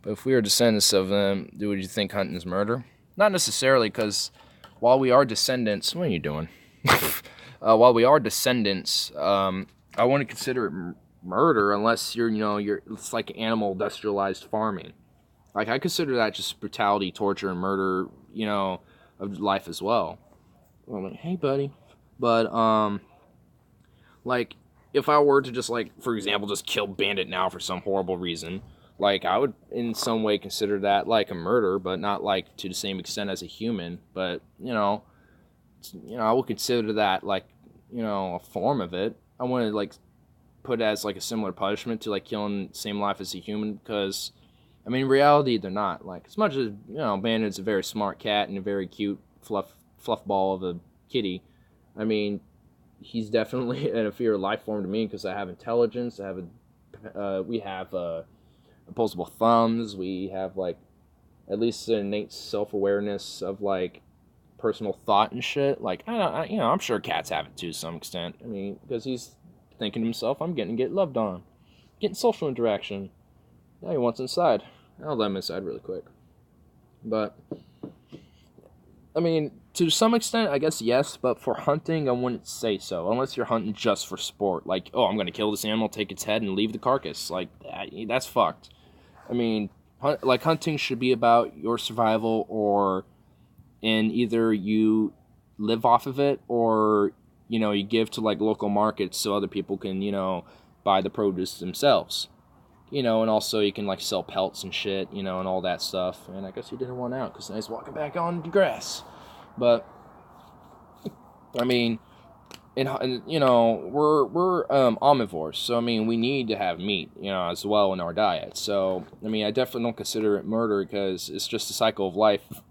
But if we are descendants of them, would you think hunting is murder? Not necessarily, because while we are descendants... What are you doing? While we are descendants, I wouldn't consider it murder unless it's like animal industrialized farming. Like, I consider that just brutality, torture, and murder, of life as well. I'm like, hey, buddy. But, like, if I were to just, like, for example, just kill Bandit now for some horrible reason, like, I would in some way consider that, like, a murder, but not, like, to the same extent as a human. But, I would consider that, like, a form of it. I wouldn't, like, put it as, like, a similar punishment to, like, killing the same life as a human, because, I mean, in reality, they're not. Like, as much as, Bandit's a very smart cat and a very cute fluff ball of a kitty, I mean, he's definitely an inferior life form to me, because I have intelligence, we have opposable thumbs, we have, like, at least an innate self-awareness of, like, personal thought and shit. Like, I'm sure cats have it to some extent. I mean, because he's thinking to himself, I'm getting to get loved on. Getting social interaction. Now he wants inside. I'll let him inside really quick. But, I mean, to some extent, I guess yes, but for hunting, I wouldn't say so. Unless you're hunting just for sport. Like, oh, I'm going to kill this animal, take its head, and leave the carcass. Like, that's fucked. I mean, hunting should be about your survival, or in either you live off of it, or, you give to, like, local markets so other people can, buy the produce themselves. And also you can, like, sell pelts and shit, and all that stuff. And I guess he didn't want out because now he's walking back on the grass. But, I mean, we're omnivores, so, I mean, we need to have meat, as well in our diet. So, I mean, I definitely don't consider it murder, because it's just a cycle of life.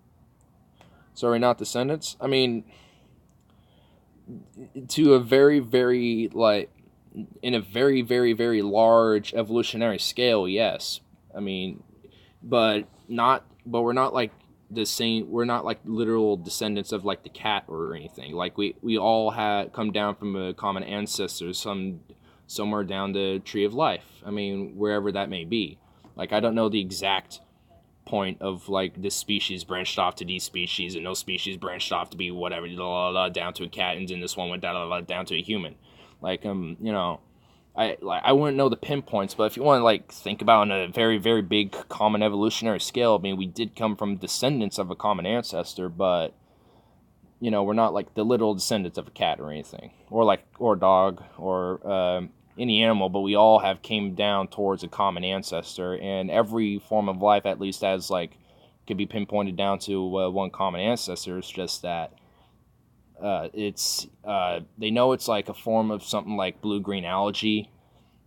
So are we not descendants? I mean, to a very, very, like, in a very, very, very large evolutionary scale, yes. I mean, but we're not like the same, we're not like literal descendants of, like, the cat or anything. Like, we all had come down from a common ancestor, somewhere down the tree of life. I mean, wherever that may be. Like, I don't know the exact point of, like, this species branched off to these species, and those species branched off to be whatever, down to a cat, and then this one went down to a human. Like, I wouldn't know the pinpoints, but if you want to, like, think about on a very, very big common evolutionary scale, I mean, we did come from descendants of a common ancestor, but, we're not, like, the literal descendants of a cat or anything, or a dog, or any animal, but we all have came down towards a common ancestor, and every form of life at least has, like, could be pinpointed down to one common ancestor. It's just that they know it's like a form of something like blue-green algae,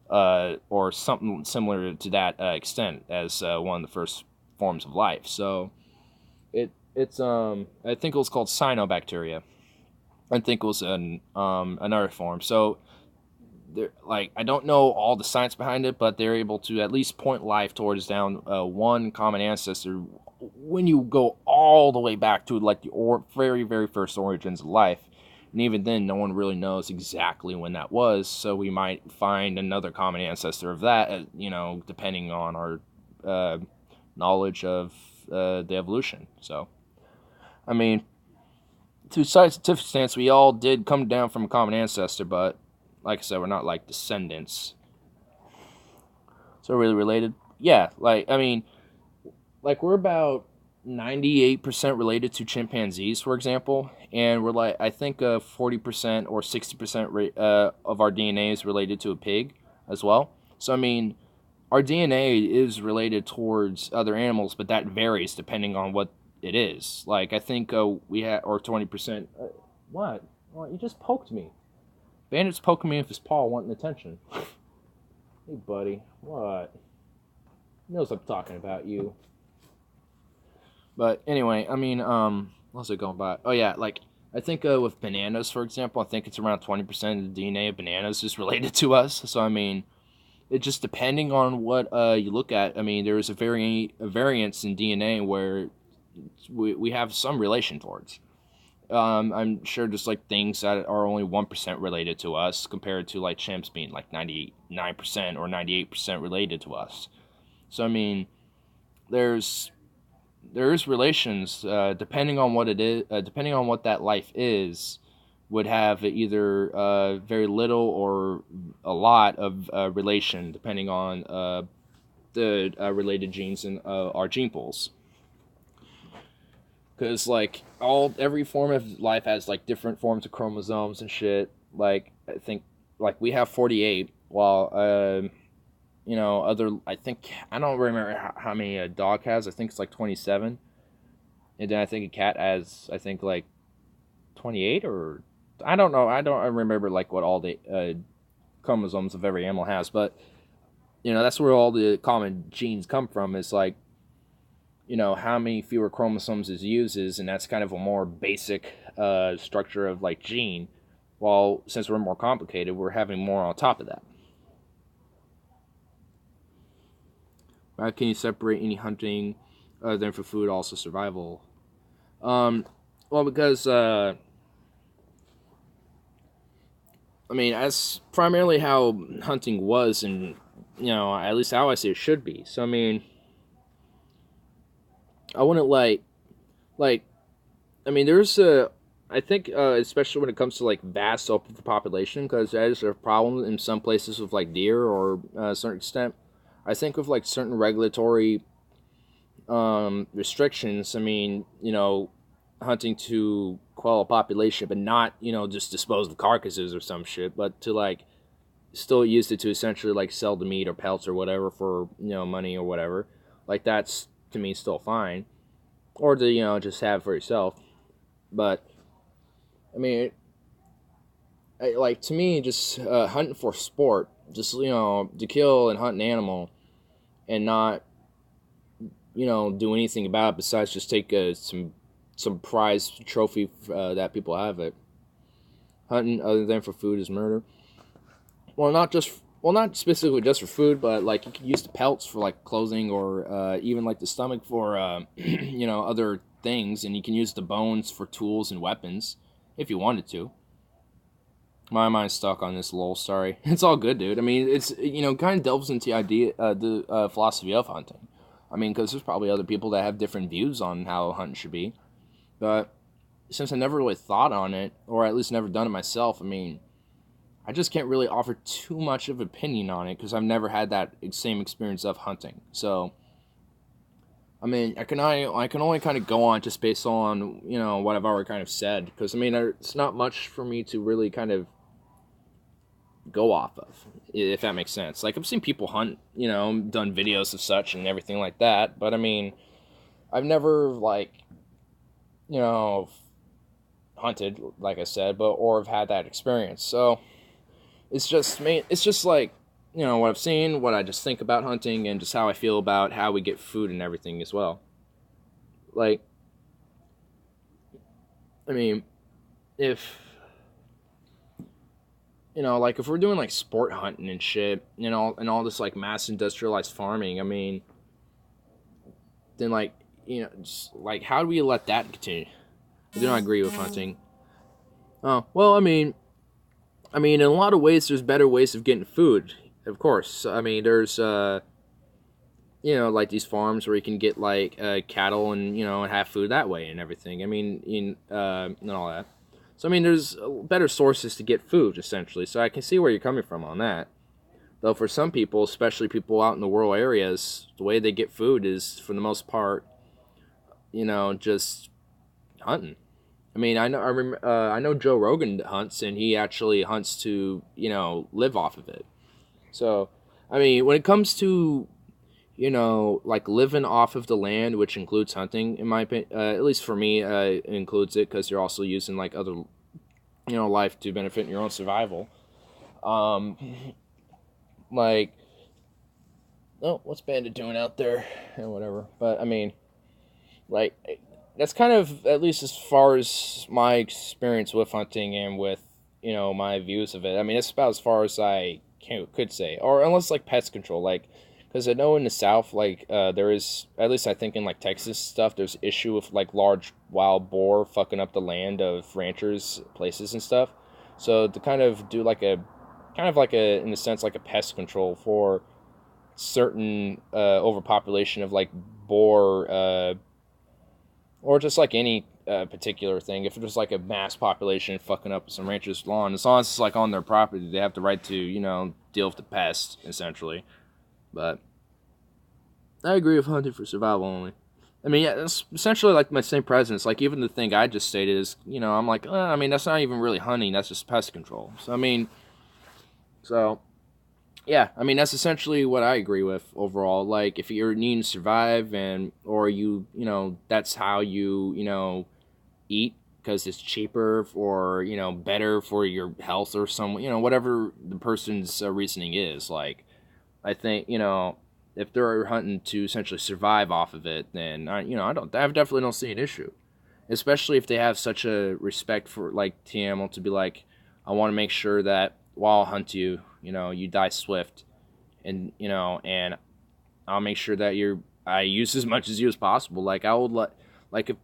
or something similar to that extent as one of the first forms of life. So it's I think it was called cyanobacteria. I think it was another form. So like, I don't know all the science behind it, but they're able to at least point life towards down one common ancestor when you go all the way back to, like, the very, very first origins of life. And even then, no one really knows exactly when that was, so we might find another common ancestor of that, depending on our knowledge of the evolution. So, I mean, to scientific stance, we all did come down from a common ancestor, but like I said, we're not, like, descendants. So really related? Yeah, like, I mean, like, we're about 98% related to chimpanzees, for example, and we're, like, I think 40% or 60% of our DNA is related to a pig as well. So, I mean, our DNA is related towards other animals, but that varies depending on what it is. Like, I think we had, or 20%. What? Well, you just poked me. Bandit's poking me with his paw, wanting attention. Hey, buddy. What? He knows I'm talking about you. But anyway, I mean, what's it going by? Oh, yeah, like, I think with bananas, for example, I think it's around 20% of the DNA of bananas is related to us. So, I mean, it just depending on what you look at. I mean, there is a variance in DNA where we have some relation towards. I'm sure just like things that are only 1% related to us compared to like chimps being like 99% or 98% related to us. So I mean, there's relations depending on what it is, depending on what that life is, would have either very little or a lot of relation depending on the related genes in our gene pools. Because like every form of life has like different forms of chromosomes and shit. Like I think like we have 48, while other I don't remember how many a dog has. I think it's like 27, and then I think a cat has like 28, or I don't know. I remember like what all the chromosomes of every animal has, but that's where all the common genes come from. Is like how many fewer chromosomes it uses, and that's kind of a more basic structure of like gene. While since we're more complicated, we're having more on top of that. How can you separate any hunting other than for food, also survival? Well, because I mean, that's primarily how hunting was, and at least how I see it should be. So I mean, I wouldn't I mean, there's I think especially when it comes to like vast overpopulation, because that is a problem in some places with like deer or a certain extent. I think with like certain regulatory restrictions, I mean, hunting to quell a population, but not, just dispose of carcasses or some shit, but to like still use it to essentially like sell the meat or pelts or whatever for, money or whatever. Like that's to me still fine. Or to, just have for yourself. But I mean, like to me, just hunting for sport, just to kill and hunt an animal, and not do anything about it besides just take some prize trophy that people have it. Hunting other than for food is murder. Well, not specifically just for food, but like you could use the pelts for like clothing, or even like the stomach for other things, and you can use the bones for tools and weapons if you wanted to. My mind's stuck on this. Lol. Sorry. It's all good, dude. I mean, it's kind of delves into the philosophy of hunting. I mean, because there's probably other people that have different views on how hunting should be, but since I never really thought on it, or at least never done it myself, I mean, I just can't really offer too much of opinion on it because I've never had that same experience of hunting. So, I mean, I can only kind of go on just based on what I've already kind of said, because I mean, it's not much for me to really kind of go off of, if that makes sense. Like I've seen people hunt, done videos of such and everything like that, but I mean, I've never like hunted, like I said, or have had that experience. So it's just like what I've seen, what I just think about hunting, and just how I feel about how we get food and everything as well. Like, I mean, if like if we're doing like sport hunting and shit, and all this like mass industrialized farming, I mean, then like just like how do we let that continue? I do not agree with hunting. Oh well, I mean, in a lot of ways, there's better ways of getting food. Of course, I mean, there's like these farms where you can get like cattle and and have food that way and everything. I mean, and all that. So I mean, there's better sources to get food essentially. So I can see where you're coming from on that. Though for some people, especially people out in the rural areas, the way they get food is for the most part, just hunting. I mean, I know Joe Rogan hunts, and he actually hunts to live off of it. So, I mean, when it comes to like living off of the land, which includes hunting, in my opinion, at least for me, it includes it because you're also using like other life to benefit your own survival. Like, oh, what's Bandit doing out there and whatever. But I mean, like, that's kind of, at least as far as my experience with hunting and with my views of it. I mean, it's about as far as I could say, or unless like pest control, like Because I know in the South, like, there is, at least I think in, like, Texas stuff, there's issue with, like, large wild boar fucking up the land of ranchers, places and stuff. So to kind of do, like, in a sense, like a pest control for certain overpopulation of, like, boar, or just, like, any particular thing. If there's, like, a mass population fucking up some ranchers' lawn, as long as it's, like, on their property, they have the right to, deal with the pest, essentially. But I agree with hunting for survival only. I mean, yeah, it's essentially like my same presence. Like, even the thing I just stated is, I'm like, I mean, that's not even really hunting. That's just pest control. So, yeah. I mean, that's essentially what I agree with overall. Like, if you're needing to survive or that's how you eat because it's cheaper or, better for your health or whatever the person's reasoning is. Like, I think, if they're hunting to essentially survive off of it, then I definitely don't see an issue. Especially if they have such a respect for like the animal to be like, I want to make sure that while I hunt you, you die swift, and and I'll make sure that I use as much as you as possible. Like I would if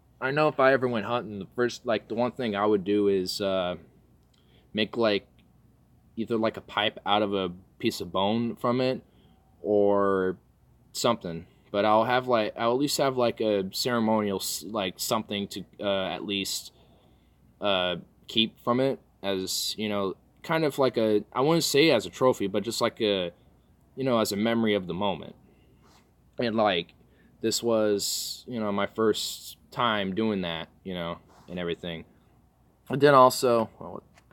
I ever went hunting, the one thing I would do is make like either like a pipe out of a piece of bone from it or something, but I'll at least have like a ceremonial like something to at least keep from it, as kind of like I wouldn't say as a trophy, but just like as a memory of the moment. And like this was my first time doing that, and everything. And then also,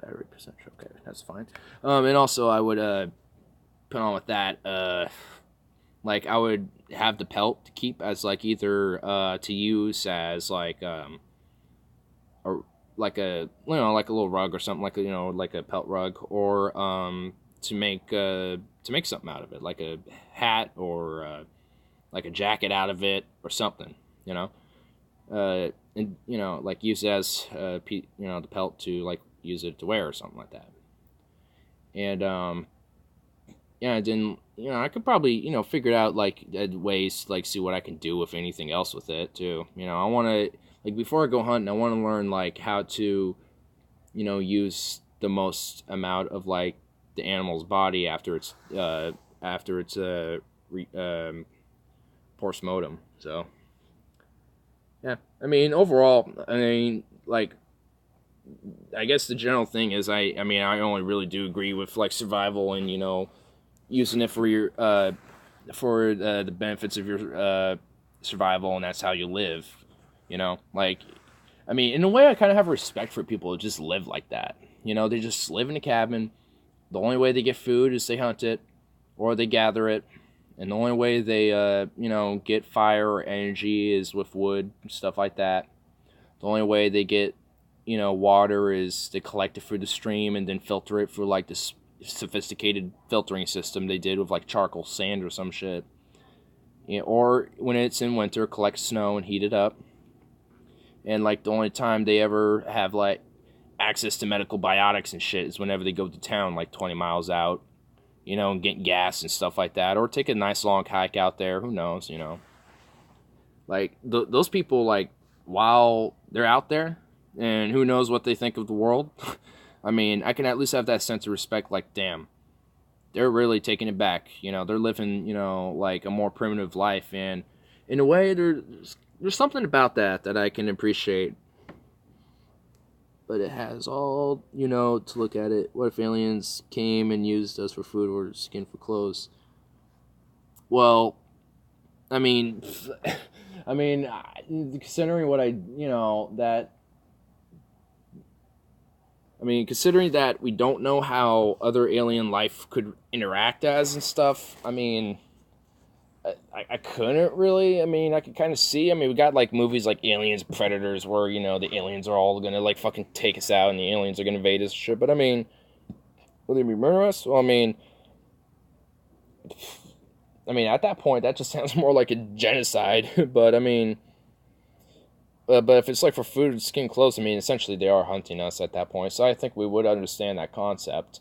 battery percentage, okay, that's fine. And also I would put on with that like I would have the pelt to keep as like either to use as like or like a like a little rug or something, like like a pelt rug, or to make something out of it, like a hat or like a jacket out of it or something, and like use it as the pelt to like use it to wear or something like that. And yeah, then I could probably figure it out like ways to, like see what I can do with anything else with it too. I want to like before I go hunting, I want to learn like how to use the most amount of like the animal's body after it's postmortem. So yeah, I mean overall, like I guess the general thing is I only really do agree with like survival and using it for your the benefits of your survival, and that's how you live. Like I mean, in a way, I kind of have respect for people who just live like that. They just live in a cabin. The only way they get food is they hunt it, or they gather it, and the only way they get fire or energy is with wood and stuff like that. The only way they get water is they collect it through the stream and then filter it through like this sophisticated filtering system they did with like charcoal sand or some shit. Or when it's in winter, collect snow and heat it up. And like the only time they ever have like access to medical biotics and shit is whenever they go to town like 20 miles out, and get gas and stuff like that, or take a nice long hike out there. Who knows, like those people, like while they're out there, and who knows what they think of the world. I mean, I can at least have that sense of respect, like, damn, they're really taking it back. They're living, like a more primitive life. And in a way, there's something about that I can appreciate. But it has all, to look at it. What if aliens came and used us for food or skin for clothes? Well, I mean, considering what considering that we don't know how other alien life could interact as and stuff, I couldn't really, I could kind of see, we got, like, movies like Aliens, Predators, where, the aliens are all gonna, like, fucking take us out, and the aliens are gonna invade us and shit, but, will they be murder us? Well, at that point, that just sounds more like a genocide, but, but if it's, like, for food, skin, clothes, essentially they are hunting us at that point, so I think we would understand that concept.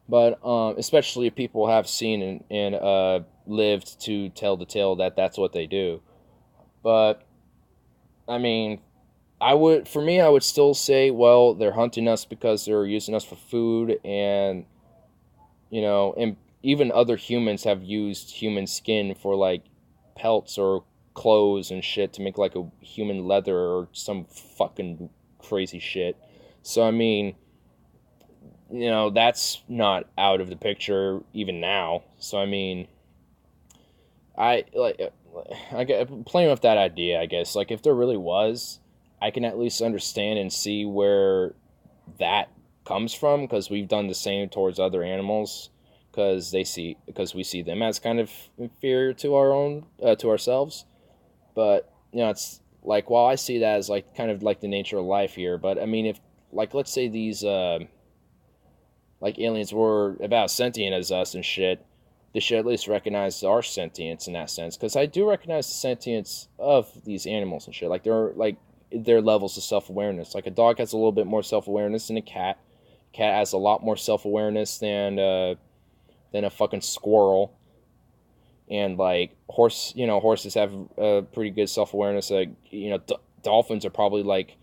But especially if people have seen in lived to tell the tale that that's what they do. But I mean, I would still say, well, they're hunting us because they're using us for food, and and even other humans have used human skin for like pelts or clothes and shit to make like a human leather or some fucking crazy shit. So I mean, that's not out of the picture even now. So I mean, I like I get playing with that idea, I guess. Like if there really was, I can at least understand and see where that comes from, because we've done the same towards other animals, because we see them as kind of inferior to our own to ourselves. But it's like, while I see that as like kind of like the nature of life here, but I mean, if like, let's say these like aliens were about sentient as us and shit, they should at least recognize our sentience in that sense, because I do recognize the sentience of these animals and shit. Like they're like their levels of self-awareness. Like a dog has a little bit more self-awareness than a cat. Cat has a lot more self-awareness than a fucking squirrel. And like horses have pretty good self-awareness. Like dolphins are probably, like,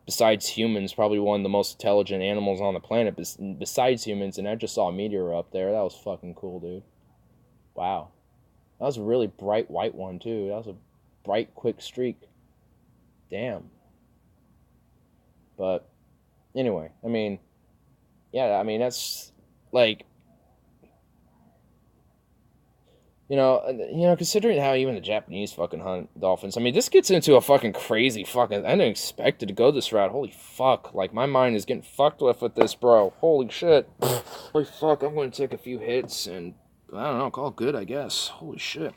besides humans, probably one of the most intelligent animals on the planet besides humans. And I just saw a meteor up there. That was fucking cool, dude. Wow. That was a really bright white one, too. That was a bright, quick streak. Damn. But anyway, I mean, yeah, I mean, that's like, considering how even the Japanese fucking hunt dolphins. I mean, this gets into a fucking crazy fucking. I didn't expect it to go this route. Holy fuck! Like my mind is getting fucked with this, bro. Holy shit! Holy fuck! I'm going to take a few hits and I don't know, call it good, I guess. Holy shit!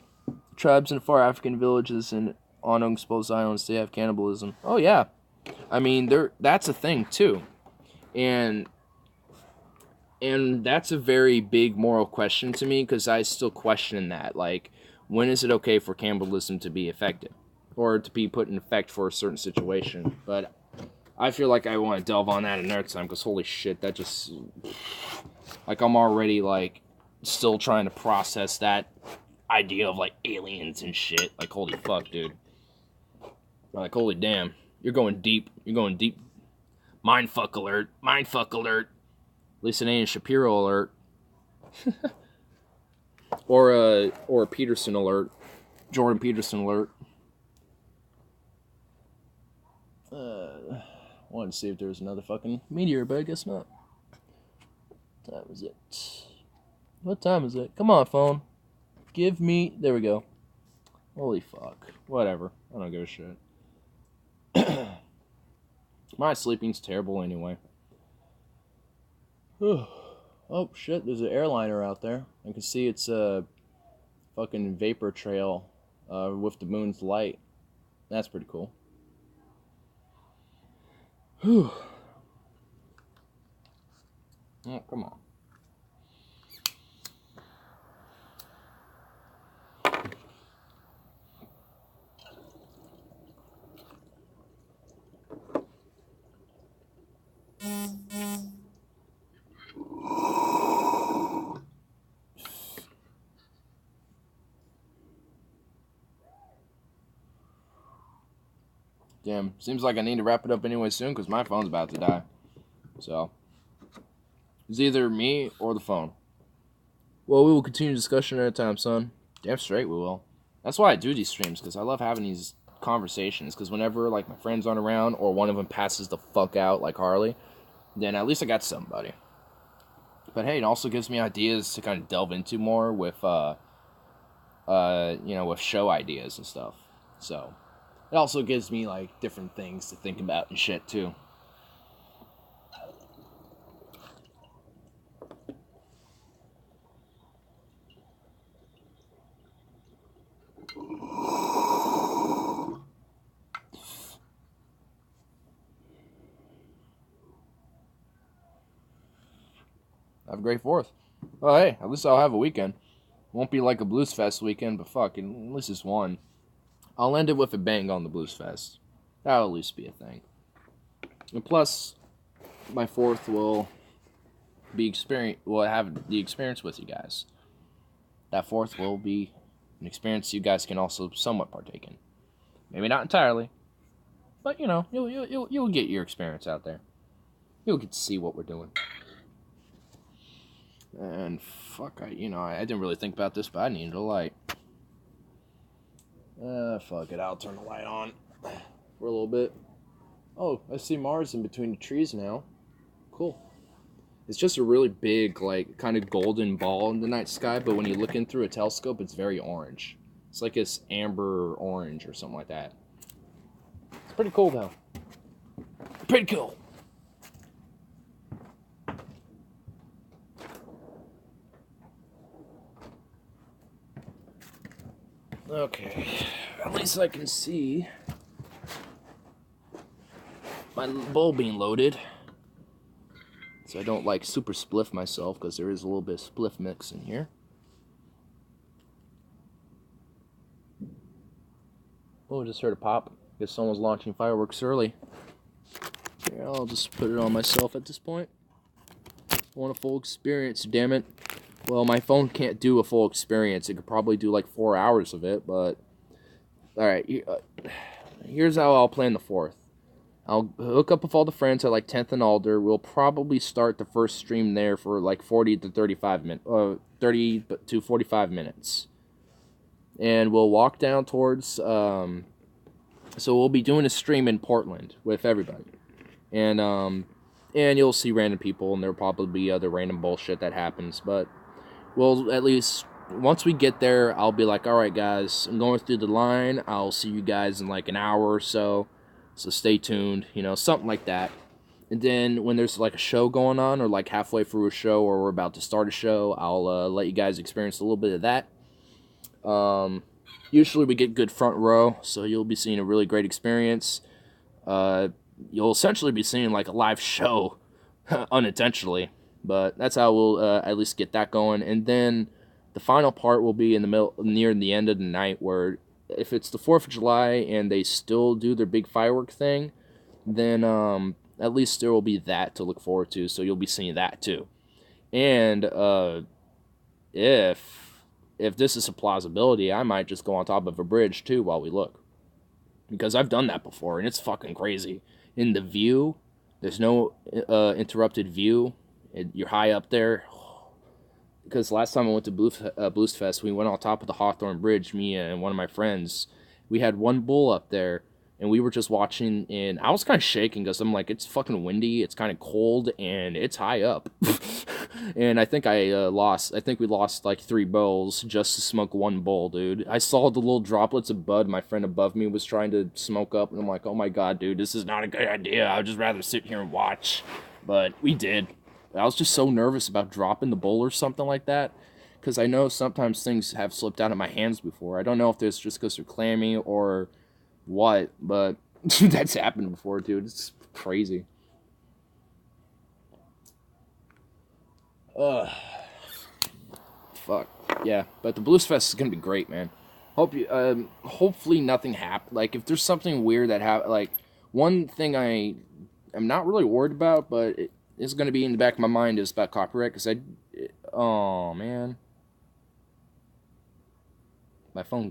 Tribes in far African villages and on unexposed islands, they have cannibalism. Oh yeah, I mean, that's a thing too, and that's a very big moral question to me, because I still question that. Like, when is it okay for cannibalism to be effective, or to be put in effect for a certain situation? But I feel like I want to delve on that another time, because holy shit, that just, like, I'm already like still trying to process that idea of like aliens and shit. Like, holy fuck, dude. Like, holy damn, you're going deep. You're going deep. Mindfuck alert. Mindfuck alert. At least it ain't a Shapiro alert. or a Peterson alert. Jordan Peterson alert. Wanted to see if there was another fucking meteor, but I guess not. What time is it? What time is it? Come on, phone. Give me... There we go. Holy fuck. Whatever. I don't give a shit. My sleeping's terrible anyway. Oh shit, there's an airliner out there. I can see it's a fucking vapor trail with the moon's light. That's pretty cool. Whew. Oh, come on. Damn, seems like I need to wrap it up anyway soon, because my phone's about to die. So, it's either me or the phone. Well, we will continue discussion at a time, son. Damn straight we will. That's why I do these streams, because I love having these conversations, because whenever, like, my friends aren't around, or one of them passes the fuck out, like Harley, then at least I got somebody. But hey, it also gives me ideas to kind of delve into more with, with show ideas and stuff. So, it also gives me, like, different things to think about and shit, too. Have a great 4th. Oh, hey, at least I'll have a weekend. Won't be like a Blues Fest weekend, but fuck, at least it's one. I'll end it with a bang on the Blues Fest. That'll at least be a thing. And plus, my 4th will have the experience with you guys. that 4th will be an experience you guys can also somewhat partake in. Maybe not entirely, but you know, you'll get your experience out there. You'll get to see what we're doing. And fuck, I didn't really think about this, but I needed a light. Fuck it, I'll turn the light on for a little bit. Oh, I see Mars in between the trees now. Cool. It's just a really big, like, kind of golden ball in the night sky, but when you look in through a telescope, it's very orange. It's like this amber orange or something like that. It's pretty cool, though. Pretty cool. Okay, at least I can see my bowl being loaded. So I don't like super spliff myself because there is a little bit of spliff mix in here. Oh, I just heard a pop. Guess someone's launching fireworks early. Here, I'll just put it on myself at this point. I want a full experience, damn it. Well, my phone can't do a full experience. It could probably do like 4 hours of it, but... Alright, here's how I'll plan the 4th. I'll hook up with all the friends at like 10th and Alder. We'll probably start the first stream there for like 40 to 35 minutes, 30 to 45 minutes. And we'll walk down towards, so we'll be doing a stream in Portland with everybody. And you'll see random people, and there'll probably be other random bullshit that happens, but we'll at least, once we get there, I'll be like, alright guys, I'm going through the line, I'll see you guys in like an hour or so stay tuned, you know, something like that. And then when there's like a show going on, or like halfway through a show, or we're about to start a show, I'll let you guys experience a little bit of that. Usually we get good front row, so you'll be seeing a really great experience. You'll essentially be seeing like a live show, unintentionally, but that's how we'll at least get that going. And then the final part will be in the middle, near the end of the night, where if it's the 4th of July and they still do their big firework thing, then at least there will be that to look forward to, so you'll be seeing that too. And if this is a plausibility, I might just go on top of a bridge too while we look, because I've done that before and it's fucking crazy. In the view, there's no interrupted view. You're high up there. Because last time I went to Blues Fest, we went on top of the Hawthorne Bridge, me and one of my friends. We had one bull up there, and we were just watching, and I was kind of shaking because I'm like, it's fucking windy, it's kind of cold, and it's high up. And I think we lost like 3 bowls just to smoke one bowl, dude. I saw the little droplets of bud my friend above me was trying to smoke up, and I'm like, oh my god, dude, this is not a good idea. I'd just rather sit here and watch. But we did. I was just so nervous about dropping the bowl or something like that, because I know sometimes things have slipped out of my hands before. I don't know if it's just because they're clammy or what, but that's happened before, dude. It's crazy. Fuck. Yeah, but the Blues Fest is gonna be great, man. Hopefully nothing happened. Like, if there's something weird that happened, like, one thing I'm not really worried about, but it's going to be in the back of my mind is about copyright, because oh man, my phone